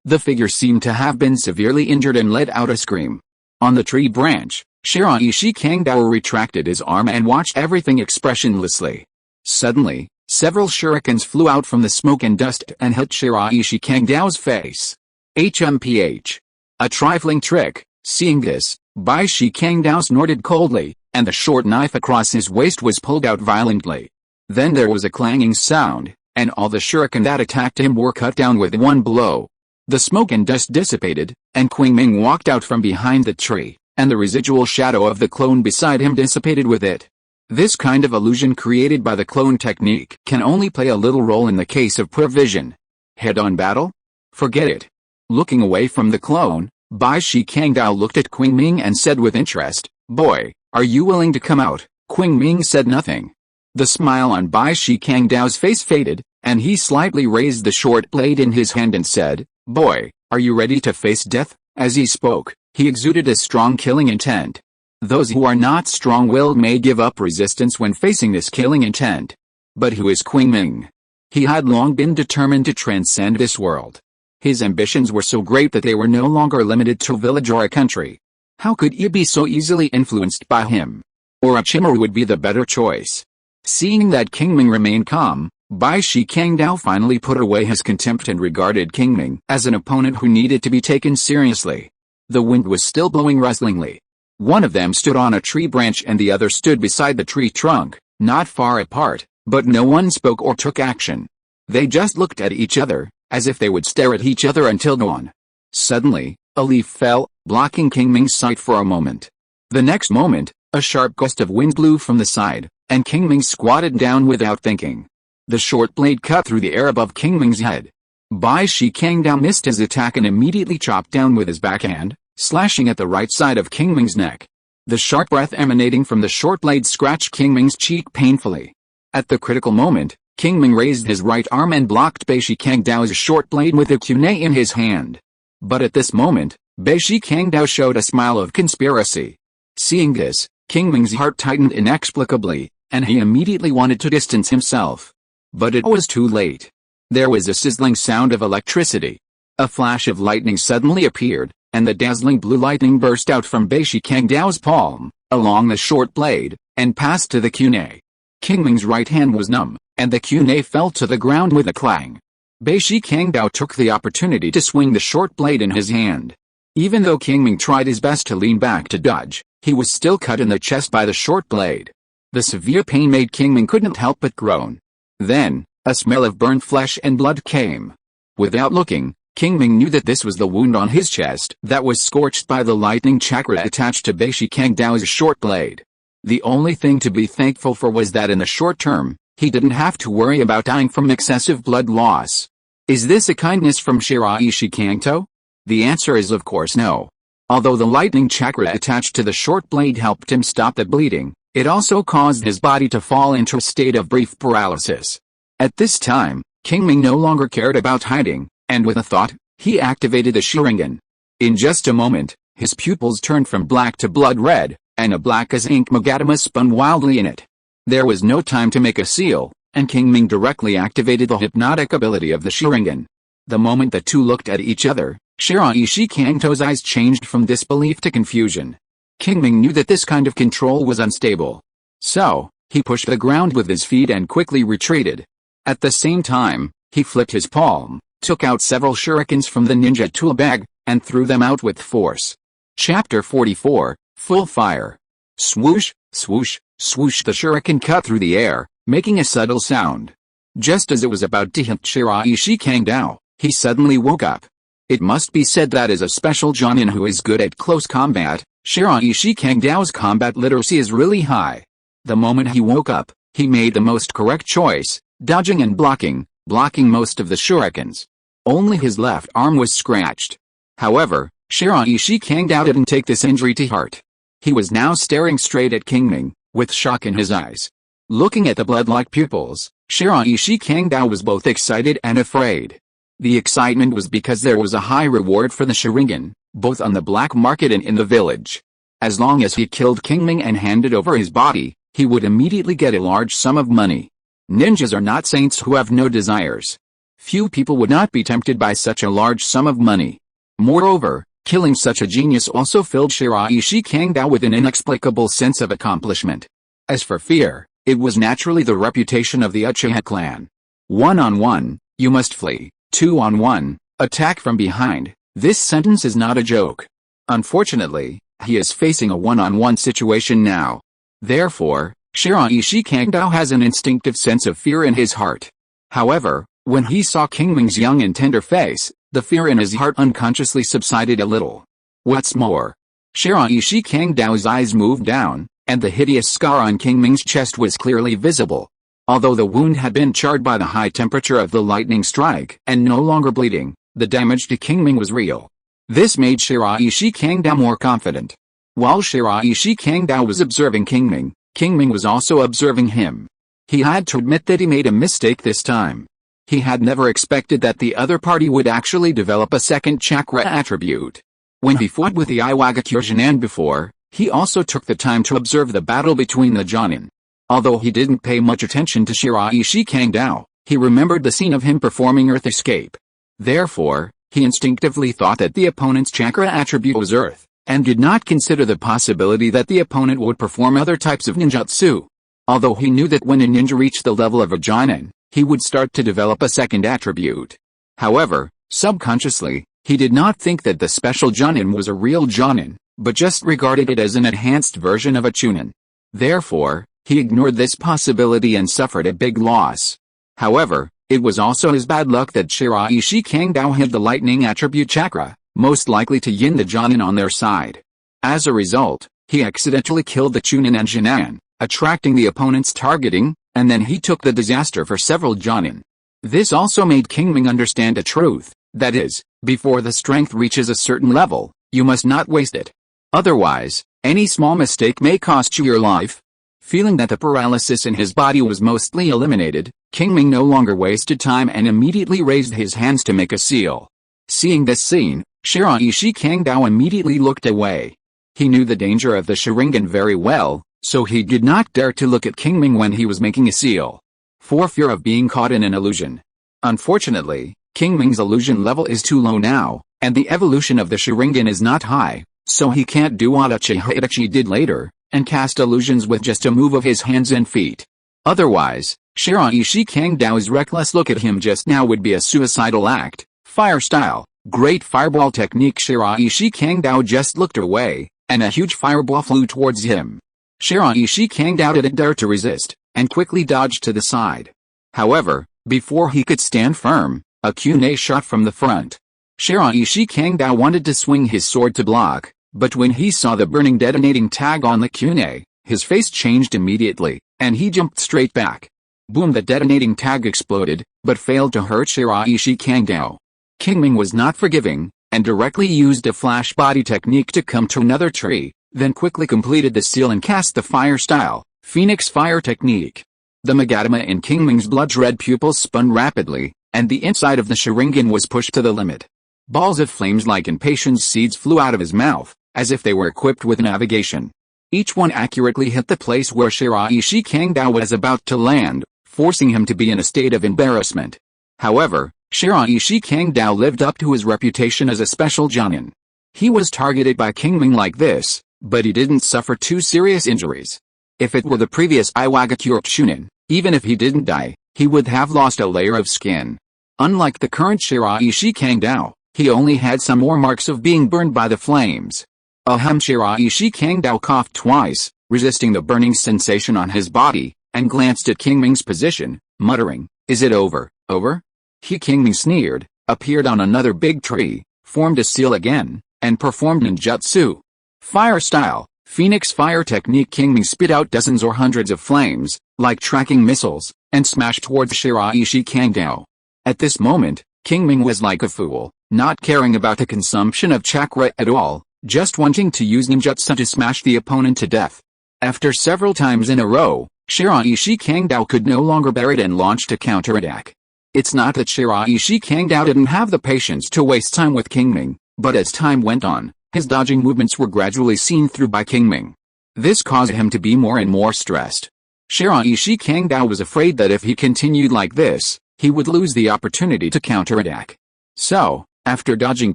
The figure seemed to have been severely injured and let out a scream. On the tree branch, Uchiha Qingming retracted his arm and watched everything expressionlessly. Suddenly, several shurikens flew out from the smoke and dust and hit Uchiha Qingming's face. HMPH. A trifling trick. Seeing this, Qingming snorted coldly, and the short knife across his waist was pulled out violently. Then there was a clanging sound, and all the shuriken that attacked him were cut down with one blow. The smoke and dust dissipated, and Qingming walked out from behind the tree, and the residual shadow of the clone beside him dissipated with it. This kind of illusion created by the clone technique can only play a little role in the case of poor vision. Head-on battle? Forget it. Looking away from the clone, Qingming looked at Qingming and said with interest, "Boy, are you willing to come out?" Qingming said nothing. The smile on Qingming's face faded, and he slightly raised the short blade in his hand and said, "Boy, are you ready to face death?" As he spoke, he exuded a strong killing intent. Those who are not strong-willed may give up resistance when facing this killing intent. But who is Qingming? He had long been determined to transcend this world. His ambitions were so great that they were no longer limited to a village or a country. How could you be so easily influenced by him? Or a Chimaru would be the better choice. Seeing that Qingming remained calm, Qingming finally put away his contempt and regarded Qingming as an opponent who needed to be taken seriously. The wind was still blowing rustlingly. One of them stood on a tree branch and the other stood beside the tree trunk, not far apart, but no one spoke or took action. They just looked at each other, as if they would stare at each other until dawn. Suddenly, a leaf fell, blocking Qingming's sight for a moment. The next moment, a sharp gust of wind blew from the side, and Qingming squatted down without thinking. The short blade cut through the air above Qingming's head. Qingming missed his attack and immediately chopped down with his backhand, slashing at the right side of Qingming's neck. The sharp breath emanating from the short blade scratched Qingming's cheek painfully. At the critical moment, Qingming raised his right arm and blocked Qingming's short blade with a kunai in his hand. But at this moment, Qingming showed a smile of conspiracy. Seeing this, Qingming's heart tightened inexplicably, and he immediately wanted to distance himself. But it was too late. There was a sizzling sound of electricity. A flash of lightning suddenly appeared, and the dazzling blue lightning burst out from Qingming's palm, along the short blade, and passed to the kunai. Qingming's right hand was numb, and the kunai fell to the ground with a clang. Qingming took the opportunity to swing the short blade in his hand. Even though Qingming tried his best to lean back to dodge, he was still cut in the chest by the short blade. The severe pain made Qingming couldn't help but groan. Then, a smell of burned flesh and blood came. Without looking, Qingming knew that this was the wound on his chest that was scorched by the lightning chakra attached to Qingming's short blade. The only thing to be thankful for was that in the short term, he didn't have to worry about dying from excessive blood loss. Is this a kindness from Uchiha Qingming? The answer is of course no. Although the lightning chakra attached to the short blade helped him stop the bleeding, it also caused his body to fall into a state of brief paralysis. At this time, Qingming no longer cared about hiding, and with a thought, he activated the Sharingan. In just a moment, his pupils turned from black to blood red, and a black as ink magatama spun wildly in it. There was no time to make a seal, and Qingming directly activated the hypnotic ability of the Sharingan. The moment the two looked at each other, Shiraishi Kangto's eyes changed from disbelief to confusion. Qingming knew that this kind of control was unstable. So, he pushed the ground with his feet and quickly retreated. At the same time, he flipped his palm, took out several shurikens from the ninja tool bag, and threw them out with force. Chapter 44, Full Fire. Swoosh, swoosh, swoosh. The shuriken cut through the air, making a subtle sound. Just as it was about to hit Shiraishi Kangdao, he suddenly woke up. It must be said that as a special jonin who is good at close combat, Shiraishi Kangdao's combat literacy is really high. The moment he woke up, he made the most correct choice, dodging and blocking most of the shurikens. Only his left arm was scratched. However, Shiraishi Kangdao didn't take this injury to heart. He was now staring straight at Qingming, with shock in his eyes. Looking at the blood-like pupils, Shiraishi Kangdao was both excited and afraid. The excitement was because there was a high reward for the Sharingan, both on the black market and in the village. As long as he killed Qingming and handed over his body, he would immediately get a large sum of money. Ninjas are not saints who have no desires. Few people would not be tempted by such a large sum of money. Moreover, killing such a genius also filled Shiraishi Kangdao with an inexplicable sense of accomplishment. As for fear, it was naturally the reputation of the Uchiha clan. 1-on-1, you must flee. 2-on-1, attack from behind. This sentence is not a joke. Unfortunately, he is facing a 1-on-1 situation now. Therefore, Shiraishi Kangdao has an instinctive sense of fear in his heart. However, when he saw Qingming's young and tender face, the fear in his heart unconsciously subsided a little. What's more, Shiraishi Kangdao's eyes moved down, and the hideous scar on Qingming's chest was clearly visible. Although the wound had been charred by the high temperature of the lightning strike and no longer bleeding, the damage to Qingming was real. This made Shiraishi Kangdao more confident. While Shiraishi Kangdao was observing Qingming, Qingming was also observing him. He had to admit that he made a mistake this time. He had never expected that the other party would actually develop a second chakra attribute. When he fought with the Iwagakure before, he also took the time to observe the battle between the Jonin. Although he didn't pay much attention to Shiraishi Kangdao, he remembered the scene of him performing Earth Escape. Therefore, he instinctively thought that the opponent's chakra attribute was Earth, and did not consider the possibility that the opponent would perform other types of ninjutsu. Although he knew that when a ninja reached the level of a Jonin, he would start to develop a second attribute. However, subconsciously, he did not think that the special Jonin was a real Jonin, but just regarded it as an enhanced version of a Chunin. Therefore, he ignored this possibility and suffered a big loss. However, it was also his bad luck that Shiraishi Kangdao had the lightning attribute chakra, most likely to yin the Jonin on their side. As a result, he accidentally killed the Chunin and Jinan, attracting the opponent's targeting, and then he took the disaster for several Jonin. This also made Qingming understand a truth, that is, before the strength reaches a certain level, you must not waste it. Otherwise, any small mistake may cost you your life. Feeling that the paralysis in his body was mostly eliminated, Qingming no longer wasted time and immediately raised his hands to make a seal. Seeing this scene, Shiraishi Kangdao immediately looked away. He knew the danger of the Sharingan very well, so he did not dare to look at Qingming when he was making a seal, for fear of being caught in an illusion. Unfortunately, Qingming's illusion level is too low now, and the evolution of the Sharingan is not high, so he can't do what Uchiha Itachi did later, and cast illusions with just a move of his hands and feet. Otherwise, Shiraishi Kangdao's reckless look at him just now would be a suicidal act. Fire style, great fireball technique. Shiraishi Kangdao just looked away, and a huge fireball flew towards him. Shiraishi Kangdao didn't dare to resist, and quickly dodged to the side. However, before he could stand firm, a kunai shot from the front. Shiraishi Kangdao wanted to swing his sword to block, but when he saw the burning detonating tag on the kunai, his face changed immediately, and he jumped straight back. Boom! The detonating tag exploded, but failed to hurt Shiraishi Kangdao. Qingming was not forgiving, and directly used a flash body technique to come to another tree, then quickly completed the seal and cast the fire style, Phoenix Fire technique. The Magatama in Qingming's blood-red pupils spun rapidly, and the inside of the Sharingan was pushed to the limit. Balls of flames like impatience seeds flew out of his mouth, as if they were equipped with navigation. Each one accurately hit the place where Shiraishi Kangdao was about to land, forcing him to be in a state of embarrassment. However, Uchiha Qingming lived up to his reputation as a special Jonin. He was targeted by Qingming like this, but he didn't suffer too serious injuries. If it were the previous Iwagakure Chunin, even if he didn't die, he would have lost a layer of skin. Unlike the current Uchiha Qingming, he only had some more marks of being burned by the flames. Uchiha Qingming coughed twice, resisting the burning sensation on his body, and glanced at Qingming's position, muttering, "Is it over, over?" Qingming sneered, appeared on another big tree, formed a seal again, and performed ninjutsu. Fire style, Phoenix fire technique. Qingming spit out dozens or hundreds of flames, like tracking missiles, and smashed towards Uchiha Qingming. At this moment, Qingming was like a fool, not caring about the consumption of chakra at all, just wanting to use ninjutsu to smash the opponent to death. After several times in a row, Uchiha Qingming could no longer bear it and launched a counterattack. It's not that Uchiha Qingming didn't have the patience to waste time with Qingming, but as time went on, his dodging movements were gradually seen through by Qingming. This caused him to be more and more stressed. Uchiha Qingming was afraid that if he continued like this, he would lose the opportunity to counterattack. So, after dodging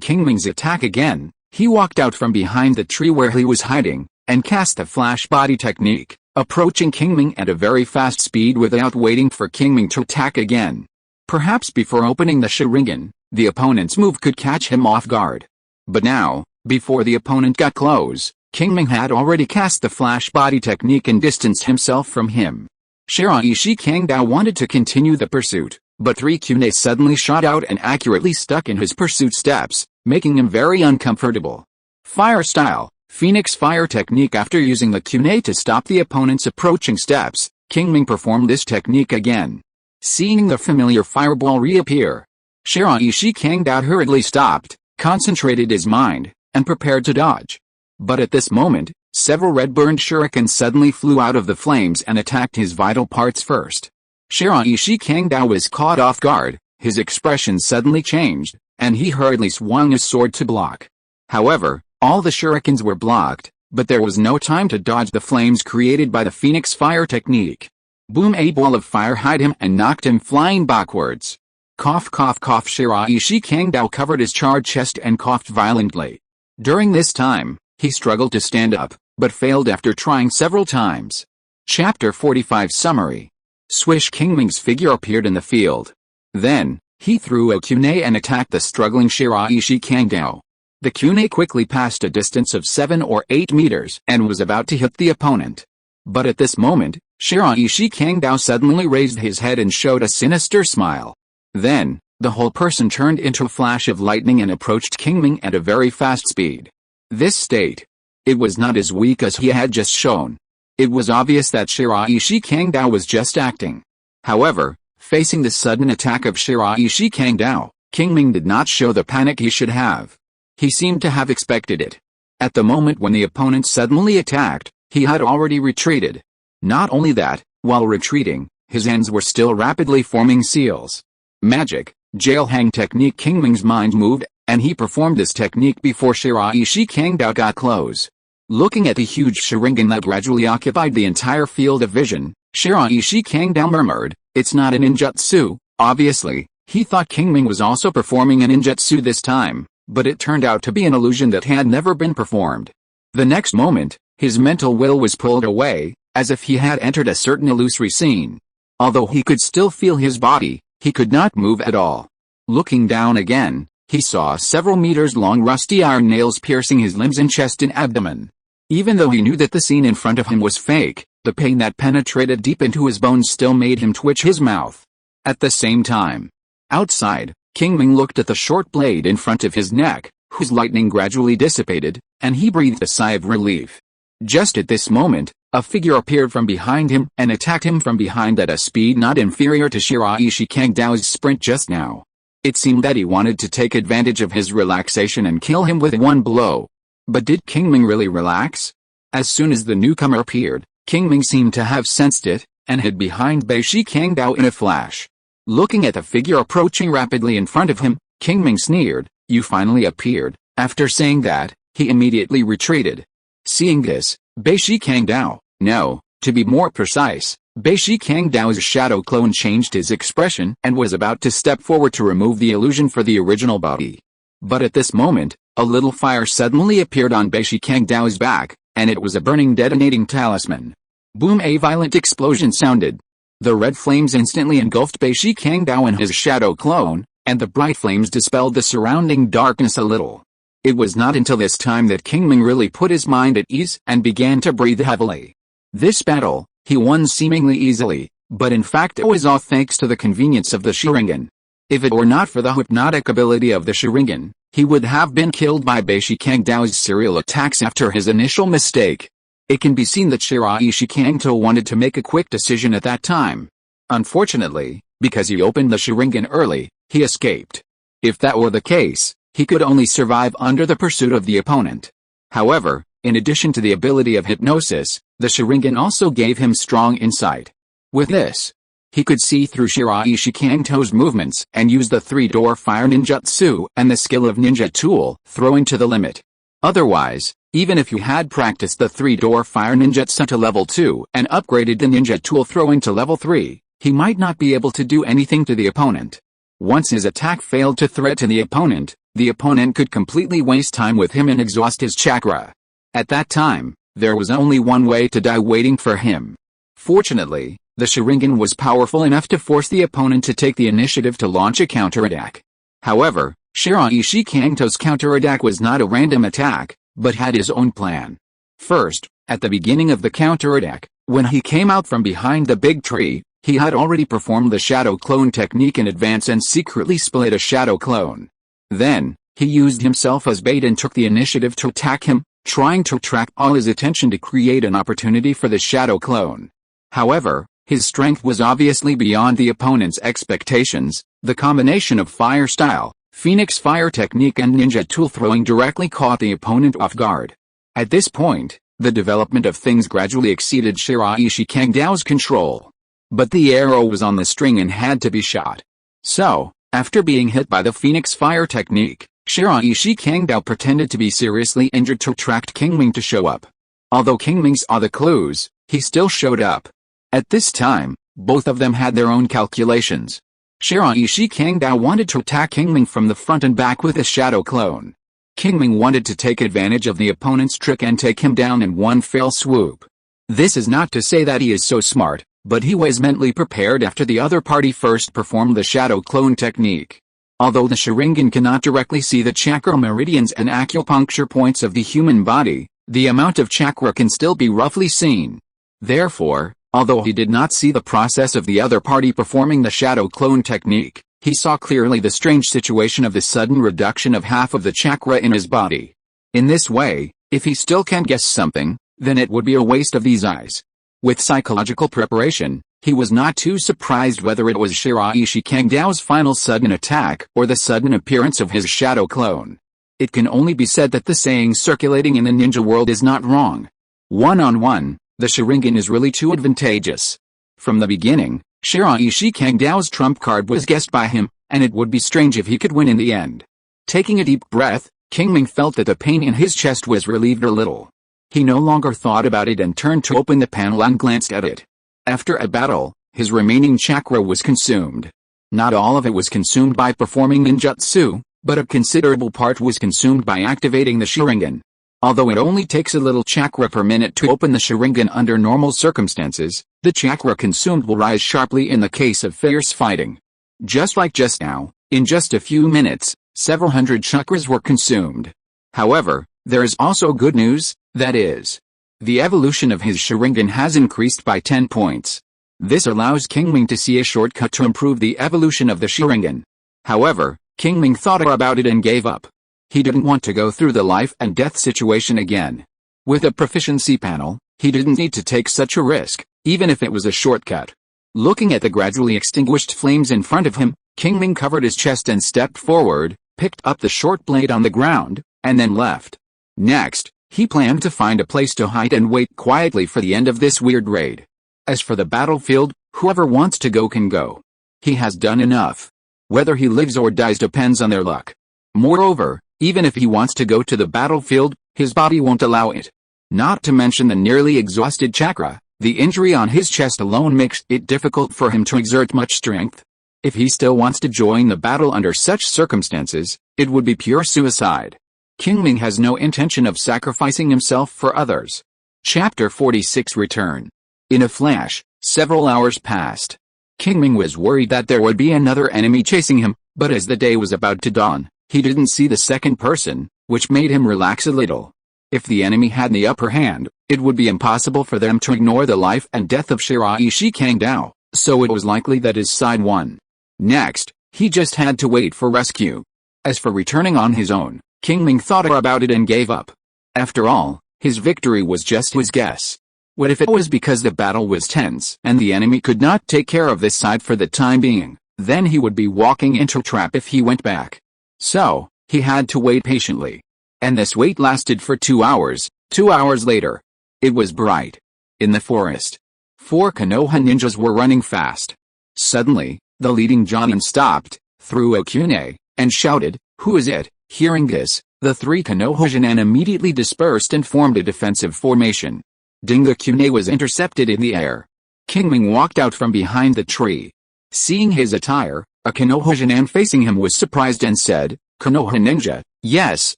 Qingming's attack again, he walked out from behind the tree where he was hiding, and cast the flash body technique, approaching Qingming at a very fast speed without waiting for Qingming to attack again. Perhaps before opening the Sharingan, the opponent's move could catch him off guard. But now, before the opponent got close, Qingming had already cast the flash body technique and distanced himself from him. Uchiha Qingming wanted to continue the pursuit, but three kunai suddenly shot out and accurately stuck in his pursuit steps, making him very uncomfortable. Fire style, Phoenix fire technique. After using the kunai to stop the opponent's approaching steps, Qingming performed this technique again. Seeing the familiar fireball reappear, Uchiha Qingming hurriedly stopped, concentrated his mind, and prepared to dodge. But at this moment, several red-burned shurikens suddenly flew out of the flames and attacked his vital parts first. Uchiha Qingming was caught off guard, his expression suddenly changed, and he hurriedly swung his sword to block. However, all the shurikens were blocked, but there was no time to dodge the flames created by the Phoenix fire technique. Boom! A ball of fire hit him and knocked him flying backwards. Cough cough cough. Uchiha Qingming covered his charred chest and coughed violently. During this time, he struggled to stand up, but failed after trying several times. Chapter 45 Summary. Swish. Qingming's figure appeared in the field. Then, he threw a kunai and attacked the struggling Uchiha Qingming. The kunai quickly passed a distance of 7 or 8 meters and was about to hit the opponent. But at this moment, Uchiha Qingming suddenly raised his head and showed a sinister smile. Then, the whole person turned into a flash of lightning and approached Qingming at a very fast speed. This state. It was not as weak as he had just shown. It was obvious that Uchiha Qingming was just acting. However, facing the sudden attack of Uchiha Qingming did not show the panic he should have. He seemed to have expected it. At the moment when the opponent suddenly attacked, he had already retreated. Not only that, while retreating, his hands were still rapidly forming seals. Magic, jail hang technique. Qingming's mind moved, and he performed this technique before Uchiha Qingming got close. Looking at the huge Sharingan that gradually occupied the entire field of vision, Uchiha Qingming murmured, "It's not a ninjutsu." Obviously, he thought Qingming was also performing a ninjutsu this time, but it turned out to be an illusion that had never been performed. The next moment, his mental will was pulled away, as if he had entered a certain illusory scene. Although he could still feel his body, he could not move at all. Looking down again, he saw several meters-long rusty iron nails piercing his limbs and chest and abdomen. Even though he knew that the scene in front of him was fake, the pain that penetrated deep into his bones still made him twitch his mouth. At the same time, outside, Qingming looked at the short blade in front of his neck, whose lightning gradually dissipated, and he breathed a sigh of relief. Just at this moment, a figure appeared from behind him and attacked him from behind at a speed not inferior to Uchiha Qingming's sprint just now. It seemed that he wanted to take advantage of his relaxation and kill him with one blow. But did Qingming really relax? As soon as the newcomer appeared, Qingming seemed to have sensed it, and hid behind Uchiha Qingming in a flash. Looking at the figure approaching rapidly in front of him, Qingming sneered, "You finally appeared." After saying that, he immediately retreated. Seeing this, Uchiha Qingming, no, To be more precise, Bei-Shi Kangdao's shadow clone changed his expression and was about to step forward to remove the illusion for the original body. But at this moment, a little fire suddenly appeared on Bei-Shi Kangdao's back, and it was a burning detonating talisman. Boom! A violent explosion sounded. The red flames instantly engulfed Bei-Shi Kangdao and his shadow clone, and the bright flames dispelled the surrounding darkness a little. It was not until this time that Qingming really put his mind at ease and began to breathe heavily. This battle, he won seemingly easily, but in fact it was all thanks to the convenience of the Sharingan. If it were not for the hypnotic ability of the Sharingan, he would have been killed by Bei-Shi Kangdao's serial attacks after his initial mistake. It can be seen that Shiraishi Kangto wanted to make a quick decision at that time. Unfortunately, because he opened the Sharingan early, he escaped. If that were the case, he could only survive under the pursuit of the opponent. However, in addition to the ability of hypnosis, the Sharingan also gave him strong insight. With this, he could see through Shiraishi Kangto's movements and use the three-door fire ninjutsu and the skill of ninja tool throwing to the limit. Otherwise, even if he had practiced the three-door fire ninjutsu to level 2 and upgraded the ninja tool throwing to level 3, he might not be able to do anything to the opponent. Once his attack failed to threaten the opponent could completely waste time with him and exhaust his chakra. At that time, there was only one way to die waiting for him. Fortunately, the Sharingan was powerful enough to force the opponent to take the initiative to launch a counterattack. However, Shiraishi Kangto's counterattack was not a random attack, but had his own plan. First, at the beginning of the counterattack, when he came out from behind the big tree, he had already performed the shadow clone technique in advance and secretly split a shadow clone. Then, he used himself as bait and took the initiative to attack him, trying to attract all his attention to create an opportunity for the shadow clone. However, his strength was obviously beyond the opponent's expectations. The combination of fire style, Phoenix fire technique and ninja tool throwing directly caught the opponent off guard. At this point, the development of things gradually exceeded Shiraishi Kangdao's control. But the arrow was on the string and had to be shot. So, after being hit by the Phoenix fire technique, Shiraishi Kangdao pretended to be seriously injured to attract Qingming to show up. Although Qingming saw the clues, he still showed up. At this time, both of them had their own calculations. Shiraishi Kangdao wanted to attack Qingming from the front and back with a shadow clone. Qingming wanted to take advantage of the opponent's trick and take him down in one fell swoop. This is not to say that he is so smart, but he was mentally prepared after the other party first performed the shadow clone technique. Although the Sharingan cannot directly see the chakra meridians and acupuncture points of the human body, the amount of chakra can still be roughly seen. Therefore, although he did not see the process of the other party performing the shadow clone technique, he saw clearly the strange situation of the sudden reduction of half of the chakra in his body. In this way, if he still can't guess something, then it would be a waste of these eyes. With psychological preparation, he was not too surprised whether it was Shiraishi Kangdao's final sudden attack or the sudden appearance of his shadow clone. It can only be said that the saying circulating in the ninja world is not wrong. One-on-one, the Sharingan is really too advantageous. From the beginning, Shiraishi Kangdao's trump card was guessed by him, and it would be strange if he could win in the end. Taking a deep breath, Qingming felt that the pain in his chest was relieved a little. He no longer thought about it and turned to open the panel and glanced at it. After a battle, his remaining chakra was consumed. Not all of it was consumed by performing ninjutsu, but a considerable part was consumed by activating the Sharingan. Although it only takes a little chakra per minute to open the Sharingan under normal circumstances, the chakra consumed will rise sharply in the case of fierce fighting. Just like just now, in just a few minutes, several hundred chakras were consumed. However, there is also good news, that is, the evolution of his Sharingan has increased by 10 points. This allows Qingming to see a shortcut to improve the evolution of the Sharingan. However, Qingming thought about it and gave up. He didn't want to go through the life and death situation again. With a proficiency panel, he didn't need to take such a risk, even if it was a shortcut. Looking at the gradually extinguished flames in front of him, Qingming covered his chest and stepped forward, picked up the short blade on the ground, and then left. Next, he planned to find a place to hide and wait quietly for the end of this weird raid. As for the battlefield, whoever wants to go can go. He has done enough. Whether he lives or dies depends on their luck. Moreover, even if he wants to go to the battlefield, his body won't allow it. Not to mention the nearly exhausted chakra, The injury on his chest alone makes it difficult for him to exert much strength. If he still wants to join the battle under such circumstances, it would be pure suicide. Qingming has no intention of sacrificing himself for others. Chapter 46 Return. In a flash, several hours passed. Qingming was worried that there would be another enemy chasing him, but as the day was about to dawn, he didn't see the second person, which made him relax a little. If the enemy had the upper hand, it would be impossible for them to ignore the life and death of Shiraishi Kangdao, so it was likely that his side won. Next, he just had to wait for rescue. As for returning on his own, Qingming thought about it and gave up. After all, his victory was just his guess. What if it was because the battle was tense and the enemy could not take care of this side for the time being? Then he would be walking into a trap if he went back. So, he had to wait patiently. And this wait lasted for 2 hours. 2 hours later, it was bright. In the forest, 4 Konoha ninjas were running fast. Suddenly, the leading Jonin stopped, threw a kunai, and shouted, "Who is it?" Hearing this, the 3 Konoha Jonin immediately dispersed and formed a defensive formation. The kunai was intercepted in the air. Qingming walked out from behind the tree. Seeing his attire, a Konoha Jonin facing him was surprised and said, "Konoha ninja?" "Yes,"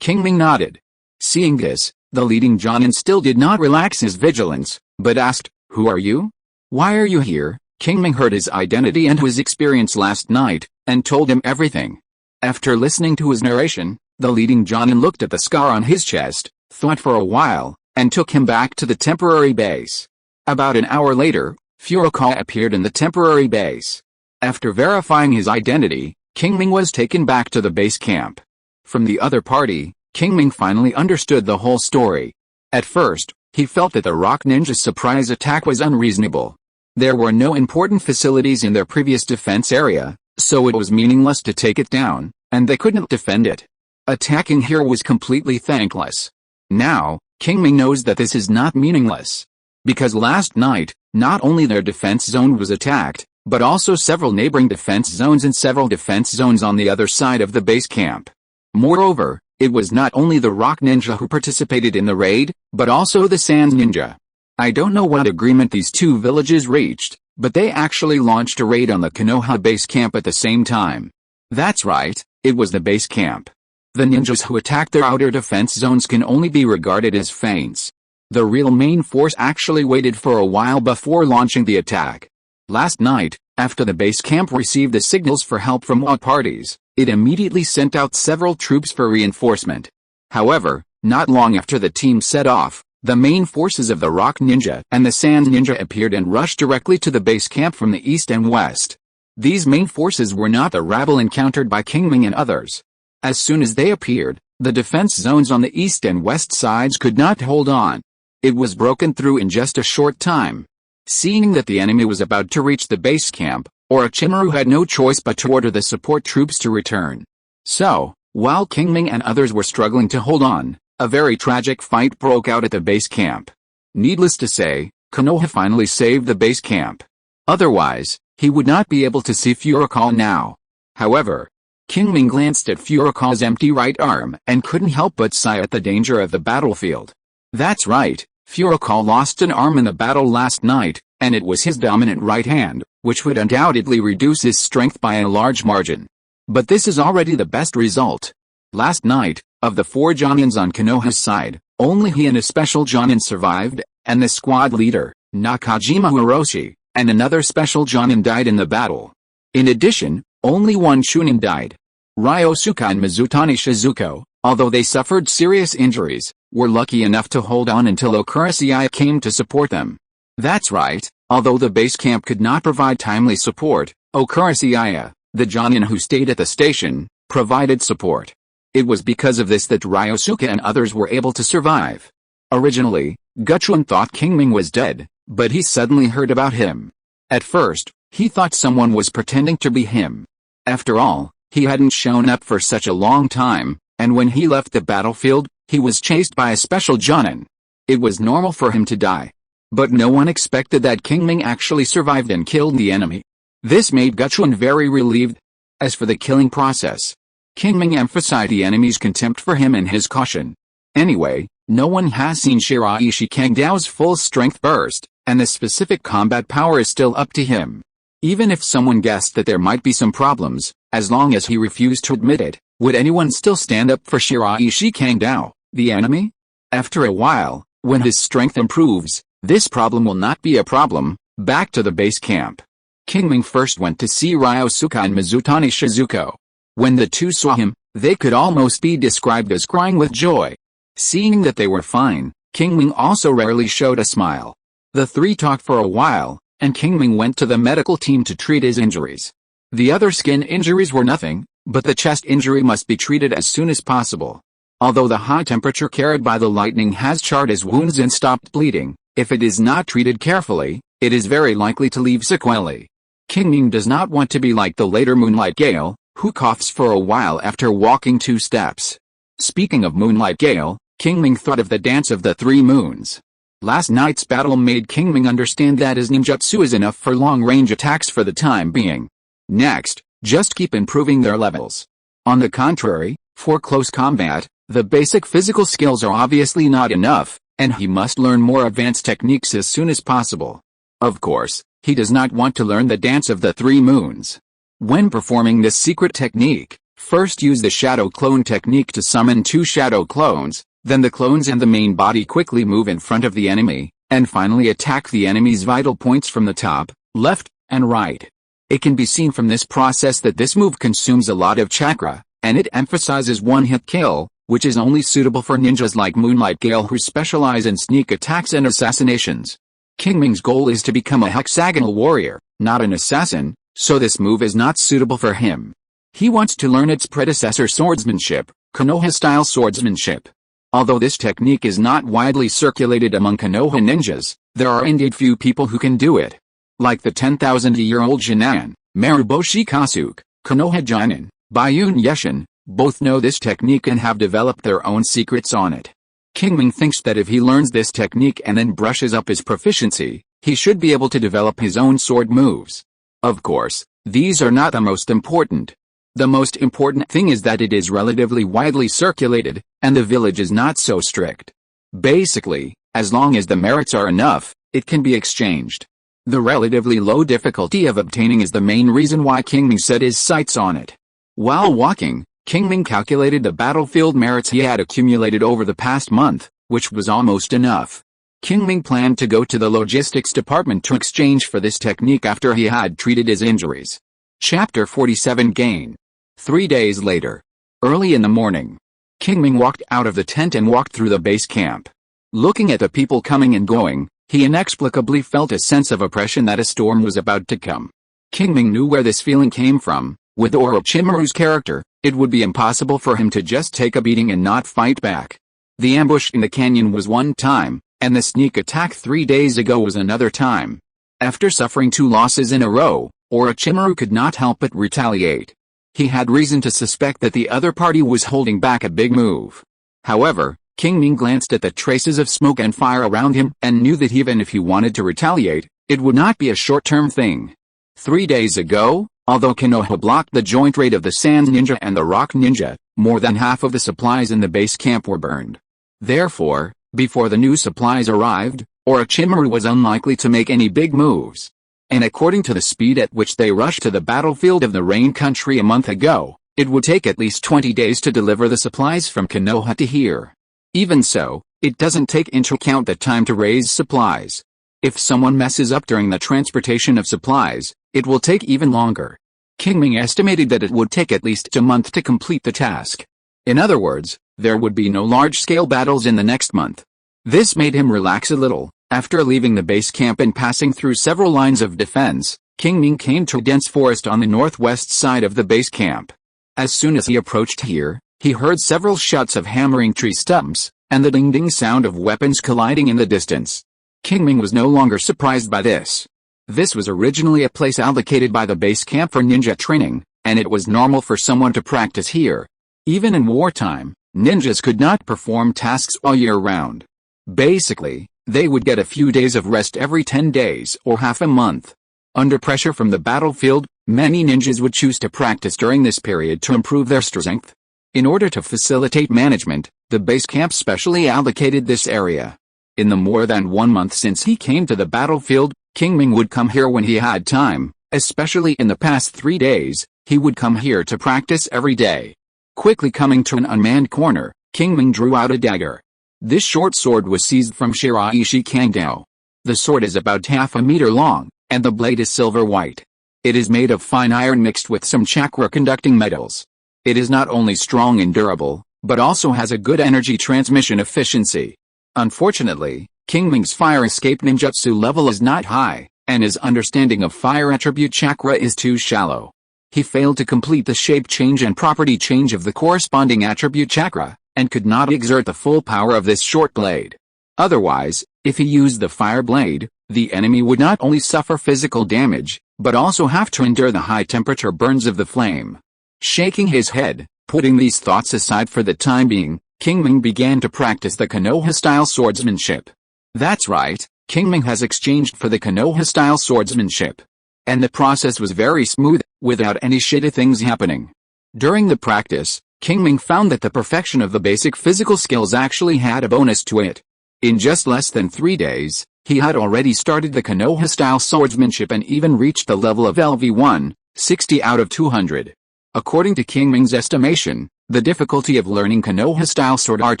Qingming nodded. Seeing this, the leading Jonin still did not relax his vigilance, but asked, "Who are you? Why are you here?" Qingming heard his identity and his experience last night, and told him everything. After listening to his narration, the leading Jonin looked at the scar on his chest, thought for a while, and took him back to the temporary base. About an hour later, Furukawa appeared in the temporary base. After verifying his identity, Qingming was taken back to the base camp. From the other party, Qingming finally understood the whole story. At first, he felt that the Rock Ninja's surprise attack was unreasonable. There were no important facilities in their previous defense area, so it was meaningless to take it down, and they couldn't defend it. Attacking here was completely thankless. Now, Qingming knows that this is not meaningless. Because last night, not only their defense zone was attacked, but also several neighboring defense zones and several defense zones on the other side of the base camp. Moreover, it was not only the Rock Ninja who participated in the raid, but also the Sand Ninja. I don't know what agreement these two villages reached, but they actually launched a raid on the Konoha base camp at the same time. That's right, it was the base camp. The ninjas who attacked their outer defense zones can only be regarded as feints. The real main force actually waited for a while before launching the attack. Last night, after the base camp received the signals for help from all parties, it immediately sent out several troops for reinforcement. However, not long after the team set off, the main forces of the Rock Ninja and the Sand Ninja appeared and rushed directly to the base camp from the east and west. These main forces were not the rabble encountered by Qingming and others. As soon as they appeared, the defense zones on the east and west sides could not hold on. It was broken through in just a short time. Seeing that the enemy was about to reach the base camp, Orochimaru had no choice but to order the support troops to return. So, while Qingming and others were struggling to hold on, a very tragic fight broke out at the base camp. Needless to say, Konoha finally saved the base camp. Otherwise, he would not be able to see Furukawa now. However, Qingming glanced at Furukawa's empty right arm and couldn't help but sigh at the danger of the battlefield. That's right, Furukawa lost an arm in the battle last night, and it was his dominant right hand, which would undoubtedly reduce his strength by a large margin. But this is already the best result. Last night, of the 4 Jonins on Konoha's side, only he and a special Jonin survived, and the squad leader, Nakajima Hiroshi, and another special Jonin died in the battle. In addition, only 1 Chunin died. Ryosuke and Mizutani Shizuko, although they suffered serious injuries, were lucky enough to hold on until Okurasiaya came to support them. That's right, although the base camp could not provide timely support, Okurasiaya, the Jonin who stayed at the station, provided support. It was because of this that Ryosuke and others were able to survive. Originally, Guchuan thought Qingming was dead, but he suddenly heard about him. At first, he thought someone was pretending to be him. After all, he hadn't shown up for such a long time, and when he left the battlefield, he was chased by a special Jonin. It was normal for him to die. But no one expected that Qingming actually survived and killed the enemy. This made Guchuan very relieved. As for the killing process, Qingming emphasized the enemy's contempt for him and his caution. Anyway, no one has seen Shiraishi Kangdao's full strength burst, and the specific combat power is still up to him. Even if someone guessed that there might be some problems, as long as he refused to admit it, would anyone still stand up for Shiraishi Kangdao, the enemy? After a while, when his strength improves, this problem will not be a problem. Back to the base camp. Qingming first went to see Ryosuke and Mizutani Shizuko. When the two saw him, they could almost be described as crying with joy. Seeing that they were fine, Qingming also rarely showed a smile. The three talked for a while, and Qingming went to the medical team to treat his injuries. The other skin injuries were nothing, but the chest injury must be treated as soon as possible. Although the high temperature carried by the lightning has charred his wounds and stopped bleeding, if it is not treated carefully, it is very likely to leave sequelae. Qingming does not want to be like the later Moonlight Gale, who coughs for a while after walking 2 steps. Speaking of Moonlight Gale, Qingming thought of the Dance of the Three Moons. Last night's battle made Qingming understand that his ninjutsu is enough for long-range attacks for the time being. Next, just keep improving their levels. On the contrary, for close combat, the basic physical skills are obviously not enough, and he must learn more advanced techniques as soon as possible. Of course, he does not want to learn the Dance of the Three Moons. When performing this secret technique, first use the shadow clone technique to summon 2 shadow clones, then the clones and the main body quickly move in front of the enemy, and finally attack the enemy's vital points from the top, left, and right. It can be seen from this process that this move consumes a lot of chakra, and it emphasizes one-hit kill, which is only suitable for ninjas like Moonlight Gale who specialize in sneak attacks and assassinations. Qingming's goal is to become a hexagonal warrior, not an assassin, so this move is not suitable for him. He wants to learn its predecessor swordsmanship, Konoha-style swordsmanship. Although this technique is not widely circulated among Konoha ninjas, there are indeed few people who can do it. Like the 10,000-year-old Jinan, Maruboshi Kasuke, Konoha Jinin, Bayun Yeshin, both know this technique and have developed their own secrets on it. Qingming thinks that if he learns this technique and then brushes up his proficiency, he should be able to develop his own sword moves. Of course, these are not the most important. The most important thing is that it is relatively widely circulated, and the village is not so strict. Basically, as long as the merits are enough, it can be exchanged. The relatively low difficulty of obtaining is the main reason why Qingming set his sights on it. While walking, Qingming calculated the battlefield merits he had accumulated over the past month, which was almost enough. Qingming planned to go to the logistics department to exchange for this technique after he had treated his injuries. Chapter 47 Gain. 3 days later. Early in the morning, Qingming walked out of the tent and walked through the base camp. Looking at the people coming and going, he inexplicably felt a sense of oppression that a storm was about to come. Qingming knew where this feeling came from. With Orochimaru's character, it would be impossible for him to just take a beating and not fight back. The ambush in the canyon was one time, and the sneak attack 3 days ago was another time. After suffering 2 losses in a row, Orochimaru could not help but retaliate. He had reason to suspect that the other party was holding back a big move. However, Qingming glanced at the traces of smoke and fire around him and knew that even if he wanted to retaliate, it would not be a short-term thing. 3 days ago, although Konoha blocked the joint raid of the Sand Ninja and the Rock Ninja, more than half of the supplies in the base camp were burned. Therefore, before the new supplies arrived, Orochimaru was unlikely to make any big moves. And according to the speed at which they rushed to the battlefield of the Rain Country a month ago, it would take at least 20 days to deliver the supplies from Konoha to here. Even so, it doesn't take into account the time to raise supplies. If someone messes up during the transportation of supplies, it will take even longer. Qingming estimated that it would take at least a month to complete the task. In other words, there would be no large-scale battles in the next month. This made him relax a little. After leaving the base camp and passing through several lines of defense, Qingming came to a dense forest on the northwest side of the base camp. As soon as he approached here, he heard several shots of hammering tree stumps, and the ding-ding sound of weapons colliding in the distance. Qingming was no longer surprised by this. This was originally a place allocated by the base camp for ninja training, and it was normal for someone to practice here. Even in wartime, ninjas could not perform tasks all year round. Basically, they would get a few days of rest every 10 days or half a month. Under pressure from the battlefield, many ninjas would choose to practice during this period to improve their strength. In order to facilitate management, the base camp specially allocated this area. In the more than 1 month since he came to the battlefield, Qingming would come here when he had time, especially in the past 3 days, he would come here to practice every day. Quickly coming to an unmanned corner, Qingming drew out a dagger. This short sword was seized from Shiraishi Kangdao. The sword is about half a meter long, and the blade is silver white. It is made of fine iron mixed with some chakra-conducting metals. It is not only strong and durable, but also has a good energy transmission efficiency. Unfortunately, Qingming's fire escape ninjutsu level is not high, and his understanding of fire attribute chakra is too shallow. He failed to complete the shape change and property change of the corresponding attribute chakra, and could not exert the full power of this short blade. Otherwise, if he used the fire blade, the enemy would not only suffer physical damage, but also have to endure the high temperature burns of the flame. Shaking his head, putting these thoughts aside for the time being, Qingming began to practice the Konoha-style swordsmanship. That's right, Qingming has exchanged for the Konoha-style swordsmanship. And the process was very smooth, without any shitty things happening. During the practice, Qingming found that the perfection of the basic physical skills actually had a bonus to it. In just less than 3 days, he had already started the Konoha-style swordsmanship and even reached the level of LV1, 60 out of 200. According to Qingming's estimation, the difficulty of learning Konoha-style sword art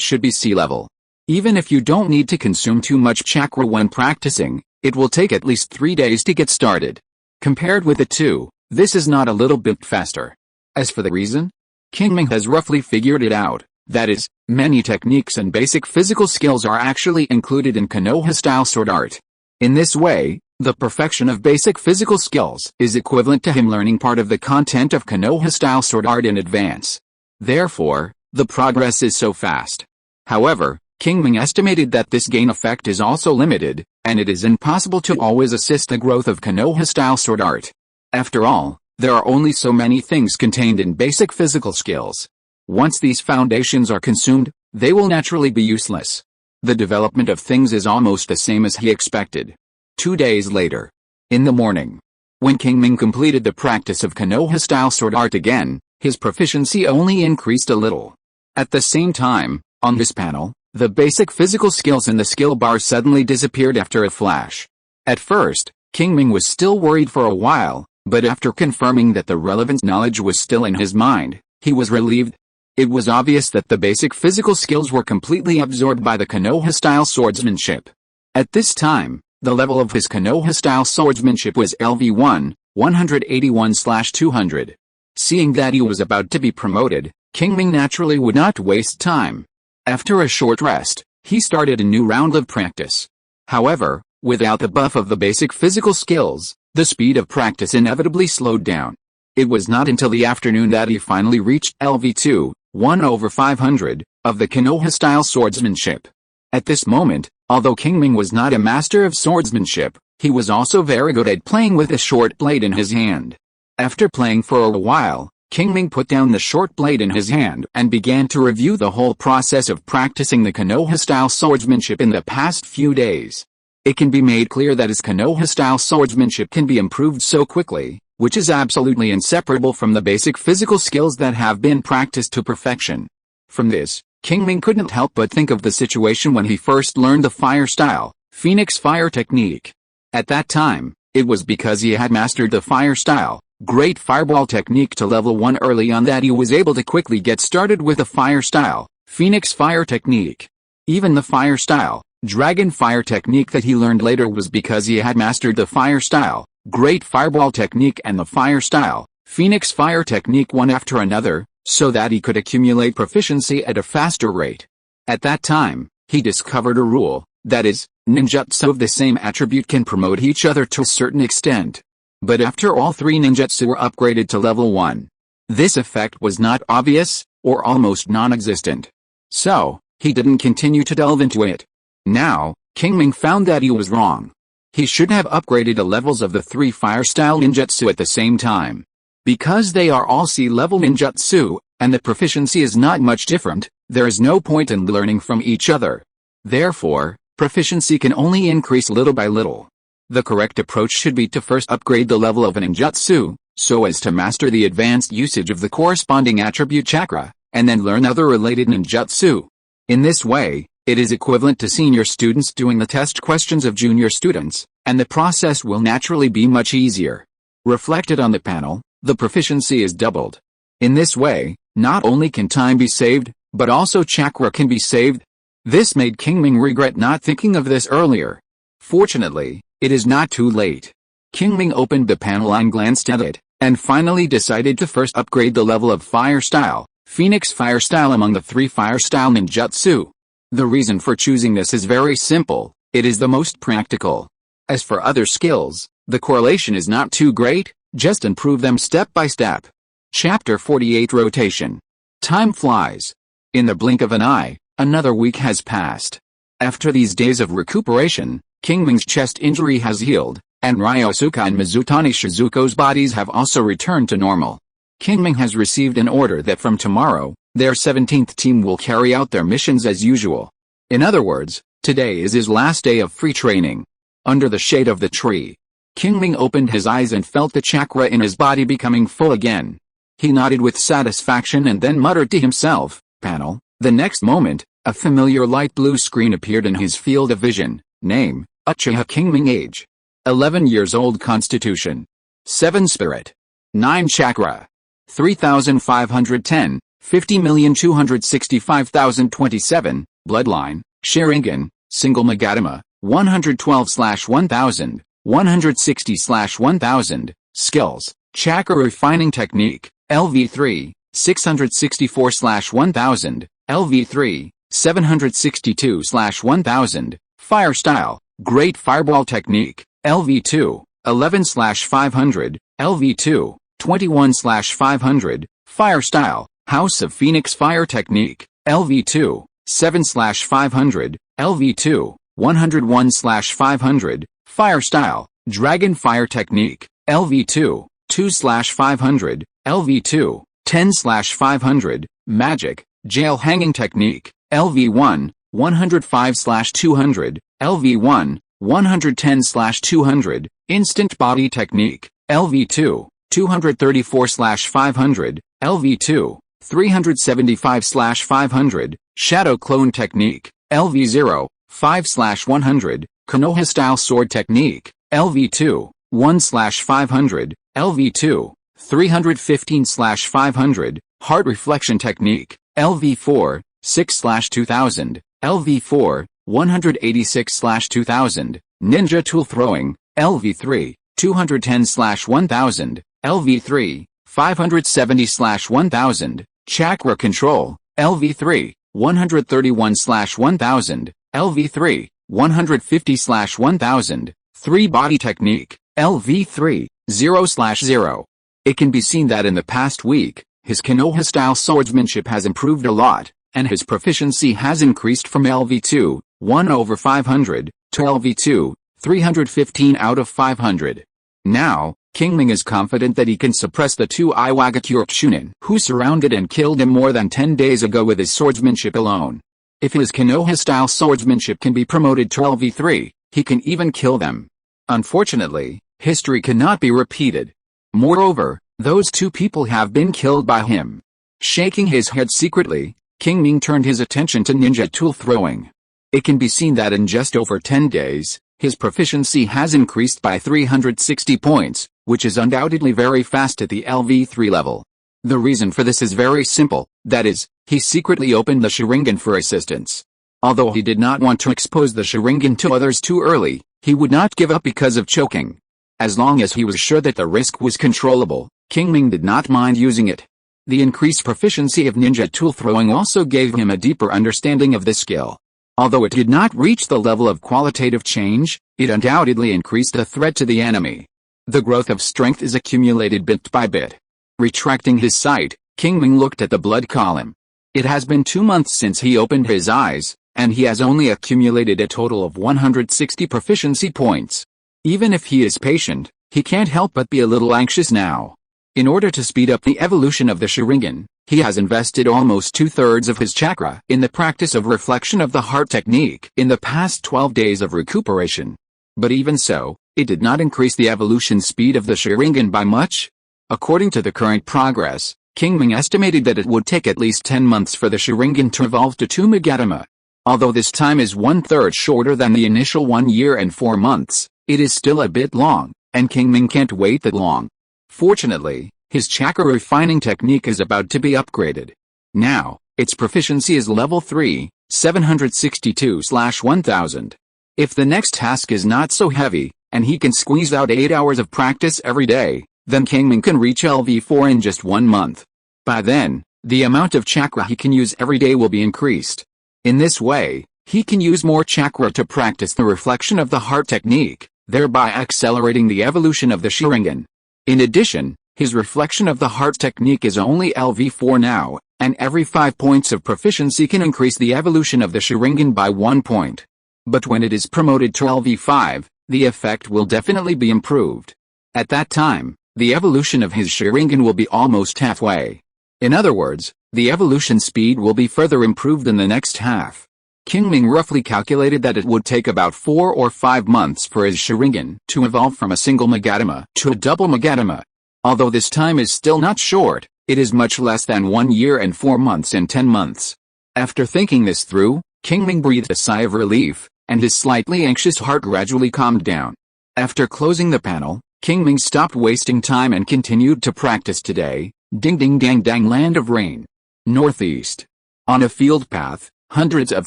should be C-level. Even if you don't need to consume too much chakra when practicing, it will take at least 3 days to get started. Compared with the two, this is not a little bit faster. As for the reason, Qingming has roughly figured it out. That is, many techniques and basic physical skills are actually included in Konoha-style sword art. In this way, the perfection of basic physical skills is equivalent to him learning part of the content of Konoha-style sword art in advance. Therefore, the progress is so fast. However, Qingming estimated that this gain effect is also limited, and it is impossible to always assist the growth of Konoha-style sword art. After all, there are only so many things contained in basic physical skills. Once these foundations are consumed, they will naturally be useless. The development of things is almost the same as he expected. 2 days later, in the morning, when Qingming completed the practice of Konoha-style sword art again, his proficiency only increased a little. At the same time, on this panel, the basic physical skills in the skill bar suddenly disappeared after a flash. At first, Qingming was still worried for a while, but after confirming that the relevant knowledge was still in his mind, he was relieved. It was obvious that the basic physical skills were completely absorbed by the Konoha-style swordsmanship. At this time, the level of his Konoha-style swordsmanship was LV1, 181/200. Seeing that he was about to be promoted, Qingming naturally would not waste time. After a short rest, he started a new round of practice. However, without the buff of the basic physical skills, the speed of practice inevitably slowed down. It was not until the afternoon that he finally reached LV2, 1/500, of the Konoha-style swordsmanship. At this moment, although Qingming was not a master of swordsmanship, he was also very good at playing with a short blade in his hand. After playing for a while, Qingming put down the short blade in his hand and began to review the whole process of practicing the Konoha-style swordsmanship in the past few days. It can be made clear that his Konoha-style swordsmanship can be improved so quickly, which is absolutely inseparable from the basic physical skills that have been practiced to perfection. From this, Qingming couldn't help but think of the situation when he first learned the fire style, Phoenix Fire technique. At that time, it was because he had mastered the fire style, Great Fireball technique to level 1 early on that he was able to quickly get started with the fire style, Phoenix Fire technique. Even the fire style, Dragon Fire technique that he learned later was because he had mastered the fire style, Great Fireball technique and the fire style, Phoenix Fire technique one after another, so that he could accumulate proficiency at a faster rate. At that time, he discovered a rule, that is, ninjutsu of the same attribute can promote each other to a certain extent. But after all 3 ninjutsu were upgraded to level 1, this effect was not obvious, or almost non-existent. So, he didn't continue to delve into it. Now, Qingming found that he was wrong. He should have upgraded the levels of the 3 fire-style ninjutsu at the same time. Because they are all C-level ninjutsu, and the proficiency is not much different, there is no point in learning from each other. Therefore, proficiency can only increase little by little. The correct approach should be to first upgrade the level of a ninjutsu, so as to master the advanced usage of the corresponding attribute chakra, and then learn other related ninjutsu. In this way, It is equivalent to senior students doing the test questions of junior students, and the process will naturally be much easier. Reflected on the panel, the proficiency is doubled. In this way, not only can time be saved, but also chakra can be saved. This made Qingming regret not thinking of this earlier. Fortunately, it is not too late. Qingming opened the panel and glanced at it, and finally decided to first upgrade the level of fire style, Phoenix fire style among the 3 fire style ninjutsu. The reason for choosing this is very simple, it is the most practical. As for other skills, the correlation is not too great, just improve them step by step. Chapter 48 Rotation. Time flies. In the blink of an eye, another week has passed. After these days of recuperation, Qingming's chest injury has healed, and Ryosuke and Mizutani Shizuko's bodies have also returned to normal. Qingming has received an order that from tomorrow, their 17th team will carry out their missions as usual. In other words, today is his last day of free training. Under the shade of the tree, Qingming opened his eyes and felt the chakra in his body becoming full again. He nodded with satisfaction and then muttered to himself, "Panel." The next moment, a familiar light blue screen appeared in his field of vision. Name, Uchiha Qingming. Age, 11 years old. Constitution, 7 spirit, 9 chakra, 3510, 50,265,027, bloodline, Sharingan, single Magatama, 112/1000, 160/1000, skills, chakra refining technique, LV3, 664/1000, LV3, 762/1000, fire style, great fireball technique, LV2, 11/500, LV2, 21/500, fire style, House of Phoenix fire technique, LV2, 7/500, LV2, 101/500, fire style, dragon fire technique, LV2, 2/500, LV2, 10/500, magic, jail hanging technique, LV1, 105/200, LV1, 110/200, instant body technique, LV2, 234/500, LV2, 375/500, shadow clone technique, LV0, 5/100, Konoha style sword technique, LV2, 1/500, LV2, 315/500, heart reflection technique, LV4, 6/2000, LV4, 186/2000, ninja tool throwing, LV3, 210/1000, LV3, 570/1000, chakra control, LV3, 131/1000, LV3, 150/1000, 3 body technique, LV3, 0/0. It can be seen that in the past week, his Konoha-style swordsmanship has improved a lot, and his proficiency has increased from LV2, 1/500, to LV2, 315 out of 500. Now, Qingming is confident that he can suppress the 2 Iwagakure Chunin who surrounded and killed him more than 10 days ago with his swordsmanship alone. If his Konoha-style swordsmanship can be promoted to LV3, he can even kill them. Unfortunately, history cannot be repeated. Moreover, those 2 people have been killed by him. Shaking his head secretly, Qingming turned his attention to ninja tool throwing. It can be seen that in just over 10 days, his proficiency has increased by 360 points, which is undoubtedly very fast at the LV3 level. The reason for this is very simple, that is, he secretly opened the Sharingan for assistance. Although he did not want to expose the Sharingan to others too early, he would not give up because of choking. As long as he was sure that the risk was controllable, Qingming did not mind using it. The increased proficiency of ninja tool throwing also gave him a deeper understanding of this skill. Although it did not reach the level of qualitative change, it undoubtedly increased the threat to the enemy. The growth of strength is accumulated bit by bit. Retracting his sight, Qingming looked at the blood column. It has been 2 months since he opened his eyes, and he has only accumulated a total of 160 proficiency points. Even if he is patient, he can't help but be a little anxious now. In order to speed up the evolution of the Sharingan, he has invested almost 2/3 of his chakra in the practice of reflection of the heart technique in the past 12 days of recuperation. But even so, it did not increase the evolution speed of the Sharingan by much. According to the current progress, Qingming estimated that it would take at least 10 months for the Sharingan to evolve to 2 Magatama. Although this time is 1/3 shorter than the initial 1 year and 4 months, it is still a bit long, and Qingming can't wait that long. Fortunately, his chakra refining technique is about to be upgraded. Now, its proficiency is level 3, 762/1000. If the next task is not so heavy, and he can squeeze out 8 hours of practice every day, then Qingming can reach LV4 in just 1 month. By then, the amount of chakra he can use every day will be increased. In this way, he can use more chakra to practice the reflection of the heart technique, thereby accelerating the evolution of the Sharingan. In addition, his reflection of the heart technique is only LV4 now, and every 5 points of proficiency can increase the evolution of the Sharingan by 1 point. But when it is promoted to LV5, the effect will definitely be improved. At that time, the evolution of his Sharingan will be almost halfway. In other words, the evolution speed will be further improved in the next half. Qingming roughly calculated that it would take about 4 or 5 months for his Sharingan to evolve from a single Magatama to a double Magatama. Although this time is still not short, it is much less than 1 year and 4 months and 10 months. After thinking this through, Qingming breathed a sigh of relief, and his slightly anxious heart gradually calmed down. After closing the panel, Qingming stopped wasting time and continued to practice today. Ding ding dang dang, land of rain. Northeast. On a field path, hundreds of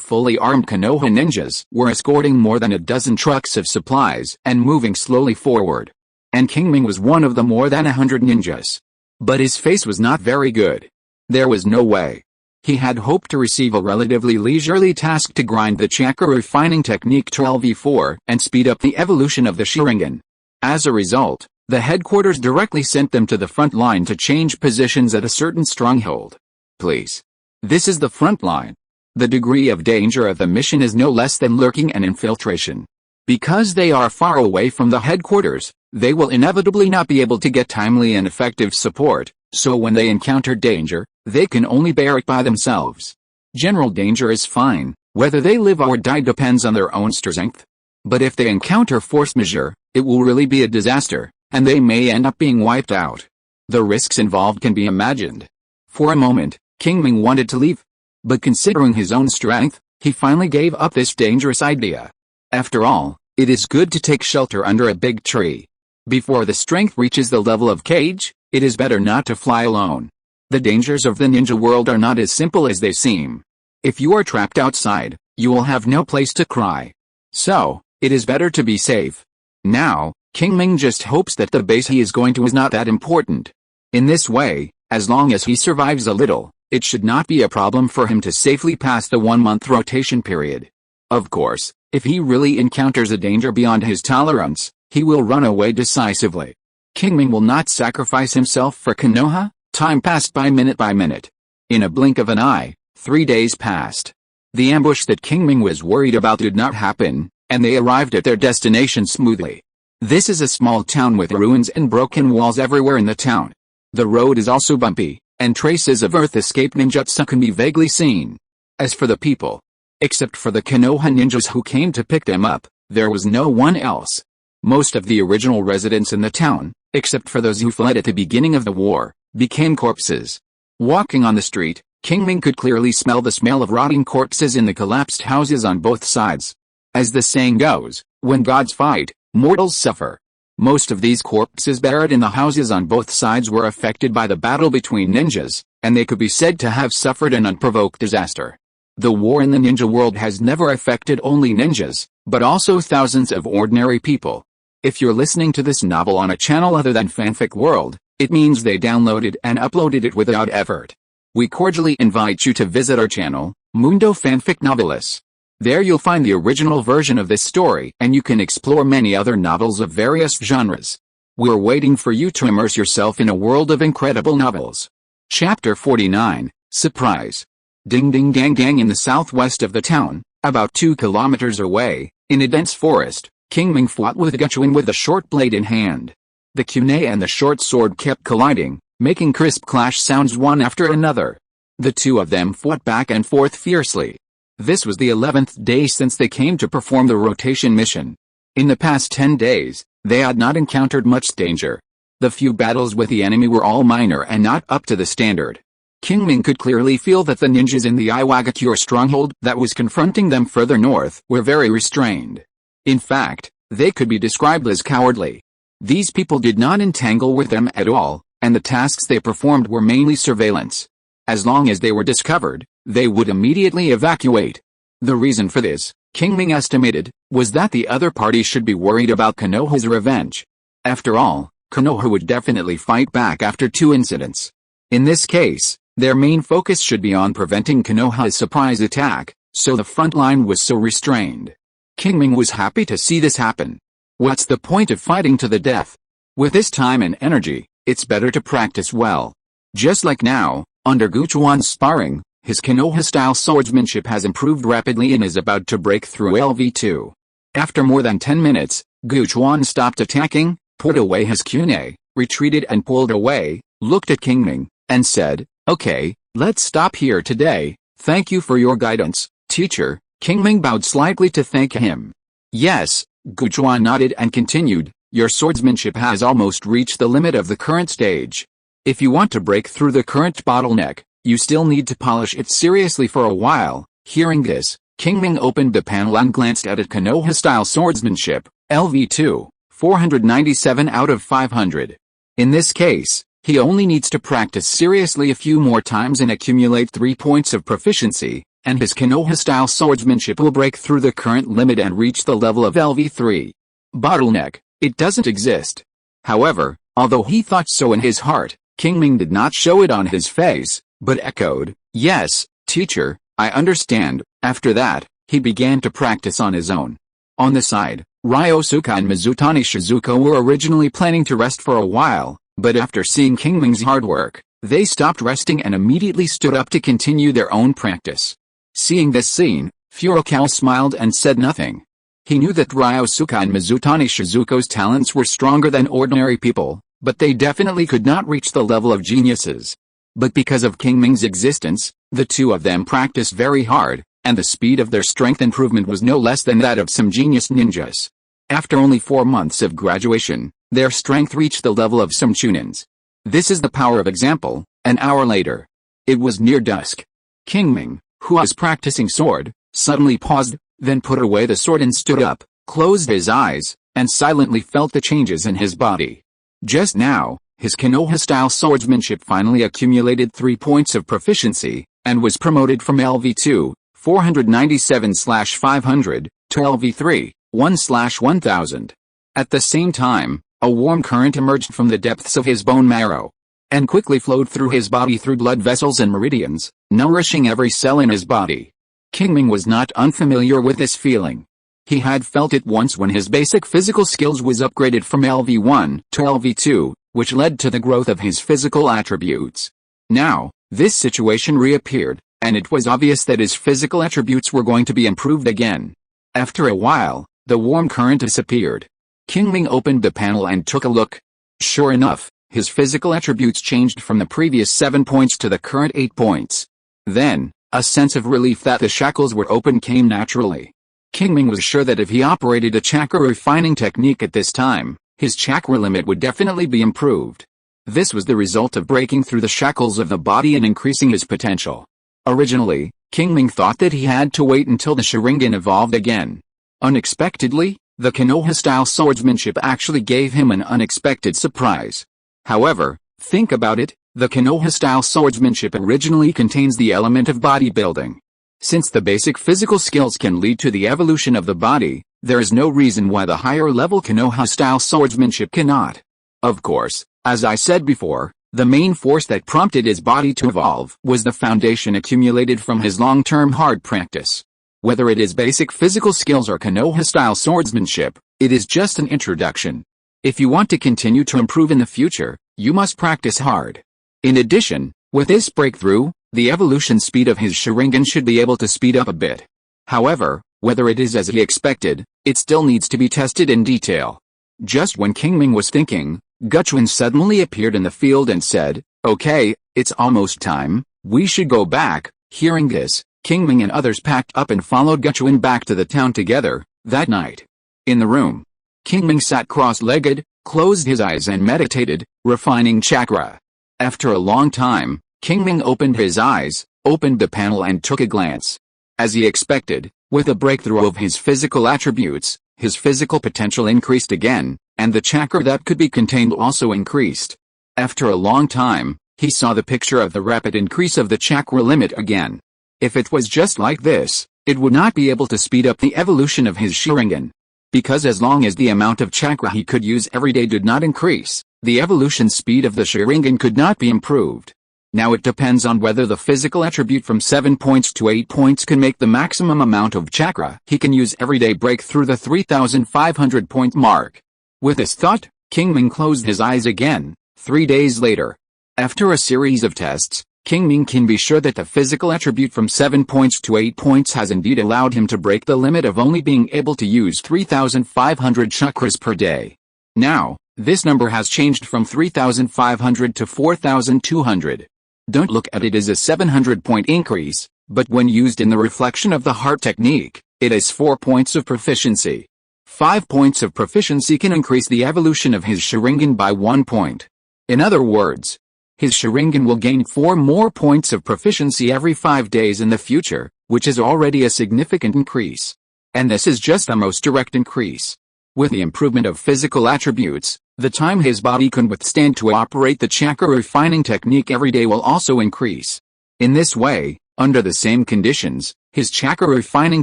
fully armed Konoha ninjas were escorting more than a dozen trucks of supplies and moving slowly forward. And Qingming was one of the more than 100 ninjas. But his face was not very good. There was no way. He had hoped to receive a relatively leisurely task to grind the chakra refining technique to LV4 and speed up the evolution of the Sharingan. As a result, the headquarters directly sent them to the front line to change positions at a certain stronghold. Please. This is the front line. The degree of danger of the mission is no less than lurking and infiltration. Because they are far away from the headquarters, they will inevitably not be able to get timely and effective support, so when they encounter danger, they can only bear it by themselves. General danger is fine, whether they live or die depends on their own strength. But if they encounter force majeure, it will really be a disaster, and they may end up being wiped out. The risks involved can be imagined. For a moment, Qingming wanted to leave. But considering his own strength, he finally gave up this dangerous idea. After all, it is good to take shelter under a big tree. Before the strength reaches the level of cage, it is better not to fly alone. The dangers of the ninja world are not as simple as they seem. If you are trapped outside, you will have no place to cry. So, it is better to be safe. Now, Qingming just hopes that the base he is going to is not that important. In this way, as long as he survives a little, it should not be a problem for him to safely pass the 1-month rotation period. Of course, if he really encounters a danger beyond his tolerance, he will run away decisively. Qingming will not sacrifice himself for Konoha. Time passed by minute. In a blink of an eye, 3 days passed. The ambush that Qingming was worried about did not happen, and they arrived at their destination smoothly. This is a small town with ruins and broken walls everywhere in the town. The road is also bumpy, and traces of earth escape ninjutsu can be vaguely seen. As for the people, except for the Konoha ninjas who came to pick them up, there was no one else. Most of the original residents in the town, except for those who fled at the beginning of the war, became corpses. Walking on the street, Qingming could clearly smell the smell of rotting corpses in the collapsed houses on both sides. As the saying goes, when gods fight, mortals suffer. Most of these corpses buried in the houses on both sides were affected by the battle between ninjas, and they could be said to have suffered an unprovoked disaster. The war in the ninja world has never affected only ninjas, but also thousands of ordinary people. If you're listening to this novel on a channel other than Fanfic World, it means they downloaded and uploaded it without effort. We cordially invite you to visit our channel, Mundo Fanfic Novelis. There you'll find the original version of this story, and you can explore many other novels of various genres. We're waiting for you to immerse yourself in a world of incredible novels. Chapter 49, Surprise. Ding ding dang dang. In the southwest of the town, about 2 kilometers away, in a dense forest, Qingming fought with Guchuin with a short blade in hand. The kunai and the short sword kept colliding, making crisp clash sounds one after another. The two of them fought back and forth fiercely. This was the 11th day since they came to perform the rotation mission. In the past 10 days, they had not encountered much danger. The few battles with the enemy were all minor and not up to the standard. Qingming could clearly feel that the ninjas in the Iwagakure stronghold that was confronting them further north were very restrained. In fact, they could be described as cowardly. These people did not entangle with them at all, and the tasks they performed were mainly surveillance. As long as they were discovered, they would immediately evacuate. The reason for this, Qingming estimated, was that the other party should be worried about Konoha's revenge. After all, Konoha would definitely fight back after 2 incidents. In this case, their main focus should be on preventing Konoha's surprise attack, so the front line was so restrained. Qingming was happy to see this happen. What's the point of fighting to the death? With this time and energy, it's better to practice well. Just like now, under Guchuan's sparring, his Konoha-style swordsmanship has improved rapidly and is about to break through LV2. After more than 10 minutes, Guchuan stopped attacking, put away his kunai, retreated and pulled away, looked at Qingming, and said, "Okay, let's stop here today. Thank you for your guidance, teacher." Qingming bowed slightly to thank him. "Yes," Guchuan nodded and continued, "your swordsmanship has almost reached the limit of the current stage. If you want to break through the current bottleneck, you still need to polish it seriously for a while." Hearing this, Qingming opened the panel and glanced at it. Konoha-style swordsmanship, LV2, 497 out of 500. In this case, he only needs to practice seriously a few more times and accumulate 3 points of proficiency, and his Konoha-style swordsmanship will break through the current limit and reach the level of LV3. Bottleneck, it doesn't exist. However, although he thought so in his heart, Qingming did not show it on his face, but echoed, "Yes, teacher, I understand." After that, he began to practice on his own. On the side, Ryosuke and Mizutani Shizuko were originally planning to rest for a while, but after seeing Qingming's hard work, they stopped resting and immediately stood up to continue their own practice. Seeing this scene, Furukawa smiled and said nothing. He knew that Ryosuke and Mizutani Shizuko's talents were stronger than ordinary people, but they definitely could not reach the level of geniuses. But because of Qingming's existence, the two of them practiced very hard, and the speed of their strength improvement was no less than that of some genius ninjas. After only 4 months of graduation, their strength reached the level of some chunins. This is the power of example. An hour later, it was near dusk. Qingming, who was practicing sword, suddenly paused, then put away the sword and stood up, closed his eyes, and silently felt the changes in his body. Just now, his Konoha-style swordsmanship finally accumulated 3 points of proficiency, and was promoted from LV2, 497/500, to LV3, 1/1000. At the same time, a warm current emerged from the depths of his bone marrow, and quickly flowed through his body through blood vessels and meridians, nourishing every cell in his body. Qingming was not unfamiliar with this feeling. He had felt it once when his basic physical skills was upgraded from LV1 to LV2, which led to the growth of his physical attributes. Now, this situation reappeared, and it was obvious that his physical attributes were going to be improved again. After a while, the warm current disappeared. Qingming opened the panel and took a look. Sure enough, his physical attributes changed from the previous 7 points to the current 8 points. Then, a sense of relief that the shackles were open came naturally. Qingming was sure that if he operated a chakra refining technique at this time, his chakra limit would definitely be improved. This was the result of breaking through the shackles of the body and increasing his potential. Originally, Qingming thought that he had to wait until the Sharingan evolved again. Unexpectedly, the Konoha-style swordsmanship actually gave him an unexpected surprise. However, think about it, the Konoha-style swordsmanship originally contains the element of bodybuilding. Since the basic physical skills can lead to the evolution of the body, there is no reason why the higher-level Konoha-style swordsmanship cannot. Of course, as I said before, the main force that prompted his body to evolve was the foundation accumulated from his long-term hard practice. Whether it is basic physical skills or Konoha-style swordsmanship, it is just an introduction. If you want to continue to improve in the future, you must practice hard. In addition, with this breakthrough, the evolution speed of his Sharingan should be able to speed up a bit. However, whether it is as he expected, it still needs to be tested in detail. Just when Qingming was thinking, Guchuan suddenly appeared in the field and said, "Okay, it's almost time, we should go back." Hearing this, Qingming and others packed up and followed Guchuan back to the town together. That night, in the room, Qingming sat cross-legged, closed his eyes and meditated, refining chakra. After a long time, Qingming opened his eyes, opened the panel and took a glance. As he expected, with a breakthrough of his physical attributes, his physical potential increased again, and the chakra that could be contained also increased. After a long time, he saw the picture of the rapid increase of the chakra limit again. If it was just like this, it would not be able to speed up the evolution of his Sharingan. Because as long as the amount of chakra he could use every day did not increase, the evolution speed of the Sharingan could not be improved. Now it depends on whether the physical attribute from 7 points to 8 points can make the maximum amount of chakra he can use every day break through the 3,500 point mark. With this thought, Qingming closed his eyes again. 3 days later, after a series of tests, Qingming can be sure that the physical attribute from 7 points to 8 points has indeed allowed him to break the limit of only being able to use 3,500 chakras per day. Now, this number has changed from 3,500 to 4,200. Don't look at it as a 700-point increase, but when used in the reflection of the heart technique, it is 4 points of proficiency. 5 points of proficiency can increase the evolution of his Sharingan by 1 point. In other words, his Sharingan will gain 4 more points of proficiency every 5 days in the future, which is already a significant increase. And this is just the most direct increase. With the improvement of physical attributes, the time his body can withstand to operate the chakra refining technique every day will also increase. In this way, under the same conditions, his chakra refining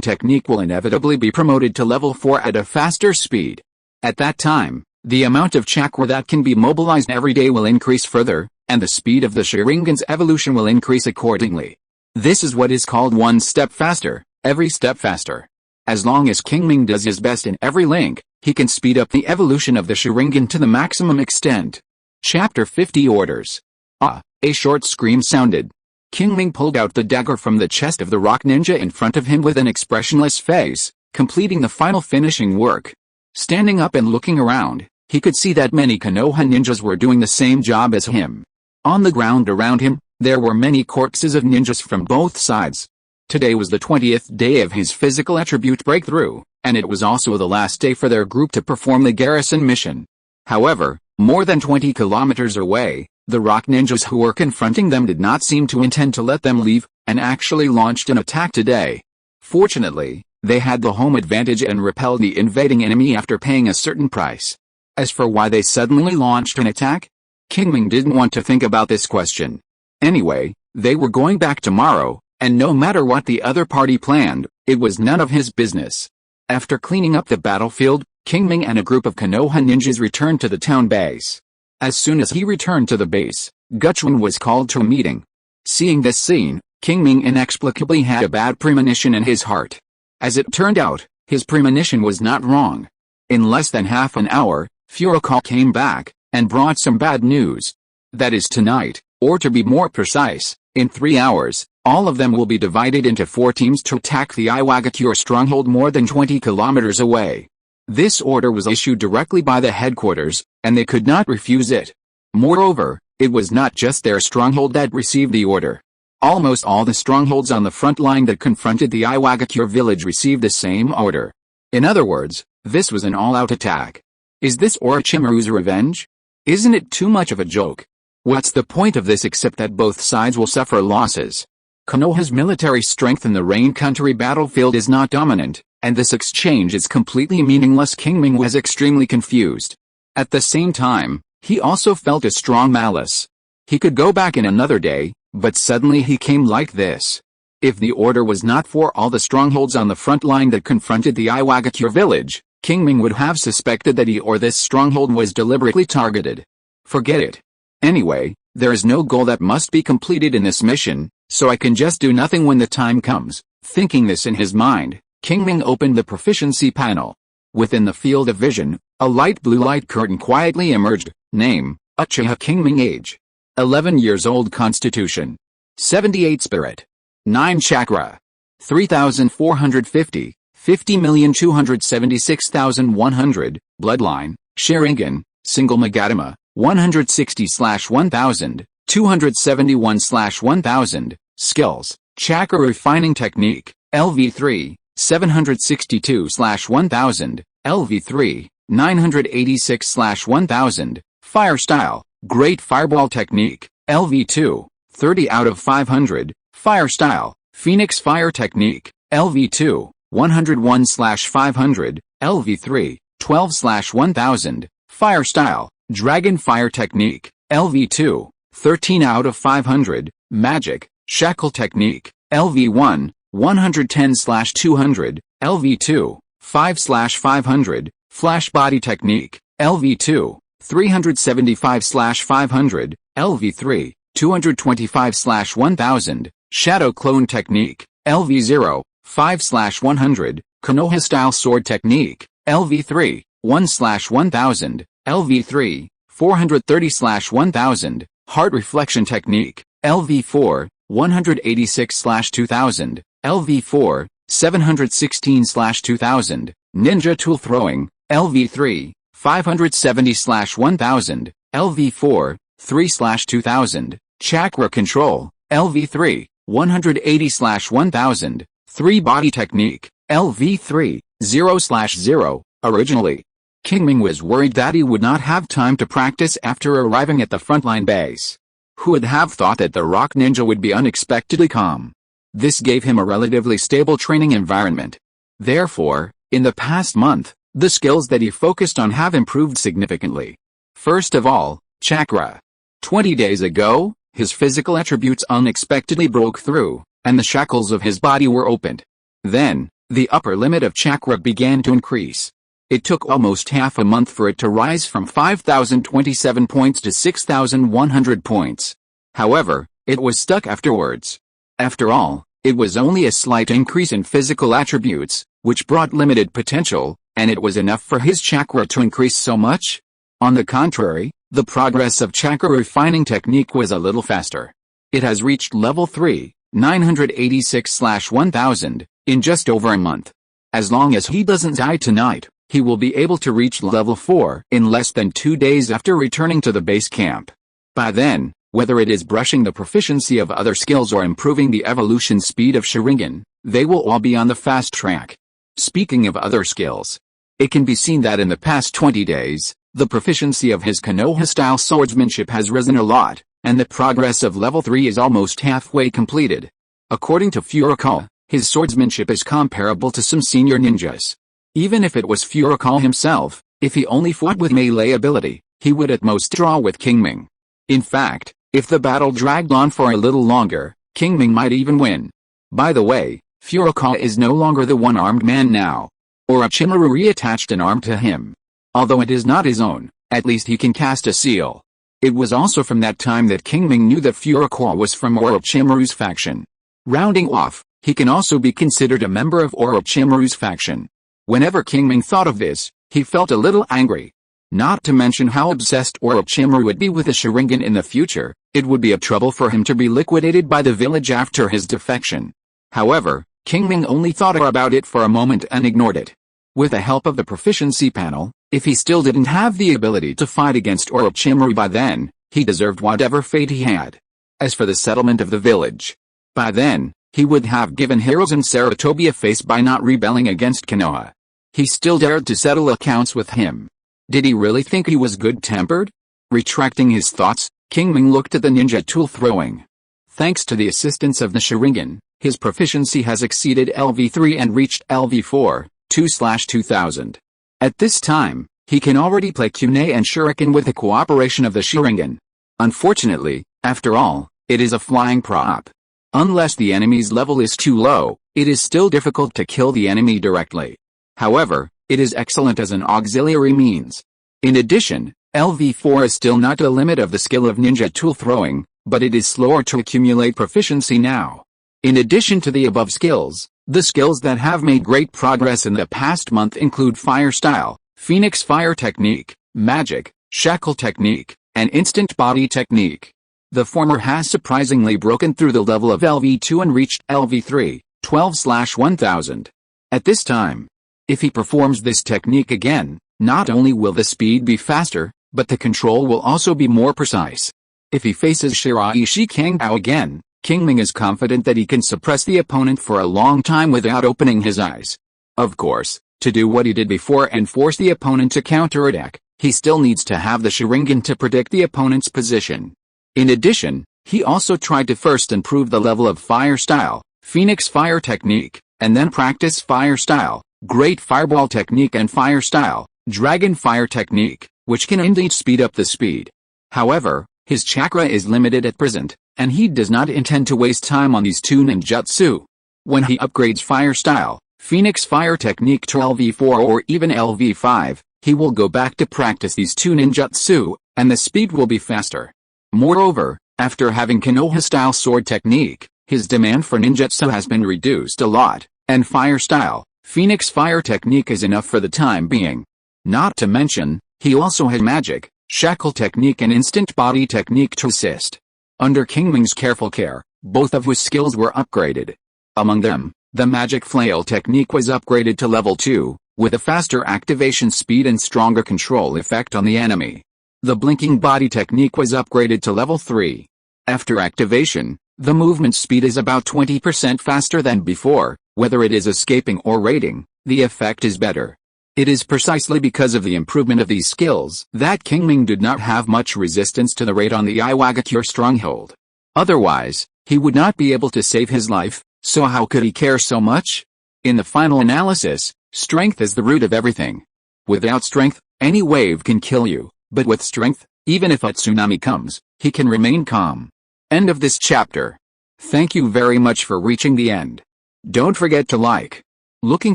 technique will inevitably be promoted to level 4 at a faster speed. At that time, the amount of chakra that can be mobilized every day will increase further, and the speed of the Sharingan's evolution will increase accordingly. This is what is called one step faster, every step faster. As long as Qingming does his best in every link, he can speed up the evolution of the Sharingan to the maximum extent. Chapter 50 Orders. A short scream sounded. Qingming pulled out the dagger from the chest of the rock ninja in front of him with an expressionless face, completing the final finishing work. Standing up and looking around, he could see that many Konoha ninjas were doing the same job as him. On the ground around him, there were many corpses of ninjas from both sides. Today was the 20th day of his physical attribute breakthrough, and it was also the last day for their group to perform the garrison mission. However, more than 20 kilometers away, the rock ninjas who were confronting them did not seem to intend to let them leave, and actually launched an attack today. Fortunately, they had the home advantage and repelled the invading enemy after paying a certain price. As for why they suddenly launched an attack, Qingming didn't want to think about this question. Anyway, they were going back tomorrow, and no matter what the other party planned, it was none of his business. After cleaning up the battlefield, Qingming and a group of Konoha ninjas returned to the town base. As soon as he returned to the base, Guchuan was called to a meeting. Seeing this scene, Qingming inexplicably had a bad premonition in his heart. As it turned out, his premonition was not wrong. In less than half an hour, Furukawa came back, and brought some bad news. That is tonight, or to be more precise, in 3 hours, all of them will be divided into 4 teams to attack the Iwagakure stronghold more than 20 kilometers away. This order was issued directly by the headquarters, and they could not refuse it. Moreover, it was not just their stronghold that received the order. Almost all the strongholds on the front line that confronted the Iwagakure village received the same order. In other words, this was an all-out attack. Is this Orochimaru's revenge? Isn't it too much of a joke? What's the point of this except that both sides will suffer losses? Konoha's military strength in the Rain Country battlefield is not dominant, and this exchange is completely meaningless. Qingming was extremely confused. At the same time, he also felt a strong malice. He could go back in another day, but suddenly he came like this. If the order was not for all the strongholds on the front line that confronted the Iwagakure village, Qingming would have suspected that he or this stronghold was deliberately targeted. Forget it. Anyway, there is no goal that must be completed in this mission, so I can just do nothing when the time comes. Thinking this in his mind, Qingming opened the proficiency panel. Within the field of vision, a light blue light curtain quietly emerged. Name, Uchiha Qingming. Age, 11 years old. Constitution, 78 spirit, 9 chakra, 3,450, 50,276,100, bloodline, Sharingan, single Magatama, 160/1000, 271/1000, skills, chakra refining technique, LV3, 762/1000, LV3, 986/1000, fire style, great fireball technique, LV2, 30 out of 500, Fire Style, Phoenix Fire Technique, LV2, 101/500, LV3, 12/1000, Fire Style, Dragon Fire Technique, LV2, 13 out of 500, Magic, Shackle Technique, LV1, 110/200, LV2, 5/500, Flash Body Technique, LV2, 375/500, LV3, 225/1000, Shadow Clone Technique, LV0, 5/100, Konoha Style Sword Technique, LV3, 1/1000, LV3, 430/1000, Heart Reflection Technique, LV4, 186/2000, LV4, 716/2000, Ninja Tool Throwing, LV3, 570/1000, LV4, 3/2000, Chakra Control, LV3, 180/1000, 3 Body Technique, LV3, 0/0. Originally, Qingming was worried that he would not have time to practice after arriving at the frontline base. Who would have thought that the rock ninja would be unexpectedly calm? This gave him a relatively stable training environment. Therefore, in the past month, the skills that he focused on have improved significantly. First of all, chakra. 20 days ago, his physical attributes unexpectedly broke through, and the shackles of his body were opened. Then, the upper limit of chakra began to increase. It took almost half a month for it to rise from 5,027 points to 6,100 points. However, it was stuck afterwards. After all, it was only a slight increase in physical attributes, which brought limited potential, and it was enough for his chakra to increase so much? On the contrary, the progress of chakra refining technique was a little faster. It has reached level 3, 986/1000, in just over a month. As long as he doesn't die tonight, he will be able to reach level 4 in less than 2 days after returning to the base camp. By then, whether it is brushing the proficiency of other skills or improving the evolution speed of Sharingan, they will all be on the fast track. Speaking of other skills, it can be seen that in the past 20 days, the proficiency of his Konoha-style swordsmanship has risen a lot, and the progress of level 3 is almost halfway completed. According to Furukawa, his swordsmanship is comparable to some senior ninjas. Even if it was Furukawa himself, if he only fought with melee ability, he would at most draw with Qingming. In fact, if the battle dragged on for a little longer, Qingming might even win. By the way, Furukawa is no longer the one-armed man now. Orochimaru reattached an arm to him. Although it is not his own, at least he can cast a seal. It was also from that time that Qingming knew that Furukawa was from Orochimaru's faction. Rounding off, he can also be considered a member of Orochimaru's faction. Whenever Qingming thought of this, he felt a little angry. Not to mention how obsessed Orochimaru would be with the Sharingan in the future, it would be a trouble for him to be liquidated by the village after his defection. However, Qingming only thought about it for a moment and ignored it. With the help of the proficiency panel, if he still didn't have the ability to fight against Orochimaru by then, he deserved whatever fate he had. As for the settlement of the village, by then, he would have given Hiruzen Sarutobi a face by not rebelling against Konoha. He still dared to settle accounts with him. Did he really think he was good-tempered? Retracting his thoughts, Qingming looked at the ninja tool throwing. Thanks to the assistance of the Sharingan, his proficiency has exceeded LV3 and reached LV4, 2/2000. At this time, he can already play kunai and shuriken with the cooperation of the Sharingan. Unfortunately, after all, it is a flying prop. Unless the enemy's level is too low, it is still difficult to kill the enemy directly. However, it is excellent as an auxiliary means. In addition, LV4 is still not the limit of the skill of ninja tool throwing, but it is slower to accumulate proficiency now. In addition to the above skills, the skills that have made great progress in the past month include Fire Style, Phoenix Fire Technique, Magic, Shackle Technique, and Instant Body Technique. The former has surprisingly broken through the level of LV2 and reached LV3, 12/1000. At this time, if he performs this technique again, not only will the speed be faster, but the control will also be more precise. If he faces Shiraishi Kangao again, Qingming is confident that he can suppress the opponent for a long time without opening his eyes. Of course, to do what he did before and force the opponent to counterattack, he still needs to have the Sharingan to predict the opponent's position. In addition, He also tried to first improve the level of fire style, Phoenix Fire Technique, and then practice Fire Style, Great Fireball Technique and Fire Style, Dragon Fire Technique, which can indeed speed up the speed. However, his chakra is limited at present, and he does not intend to waste time on these two ninjutsu. When he upgrades Fire Style, Phoenix Fire Technique to LV4 or even LV5, he will go back to practice these two ninjutsu, and the speed will be faster. Moreover, after having Konoha-style sword technique, his demand for ninjutsu has been reduced a lot, and Fire Style, Phoenix Fire Technique is enough for the time being. Not to mention, he also has Magic, Shackle Technique and Instant Body Technique to assist. Under Qingming's careful care, both of whose skills were upgraded. Among them, the Magic Flail Technique was upgraded to level 2, with a faster activation speed and stronger control effect on the enemy. The Blinking Body Technique was upgraded to level 3. After activation, the movement speed is about 20% faster than before. Whether it is escaping or raiding, the effect is better. It is precisely because of the improvement of these skills that Qingming did not have much resistance to the raid on the Iwagakure stronghold. Otherwise, he would not be able to save his life, so how could he care so much? In the final analysis, strength is the root of everything. Without strength, any wave can kill you, but with strength, even if a tsunami comes, he can remain calm. End of this chapter. Thank you very much for reaching the end. Don't forget to like. Looking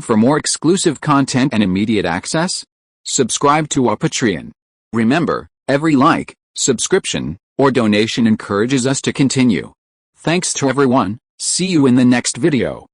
for more exclusive content and immediate access? Subscribe to our Patreon. Remember, every like, subscription, or donation encourages us to continue. Thanks to everyone, see you in the next video.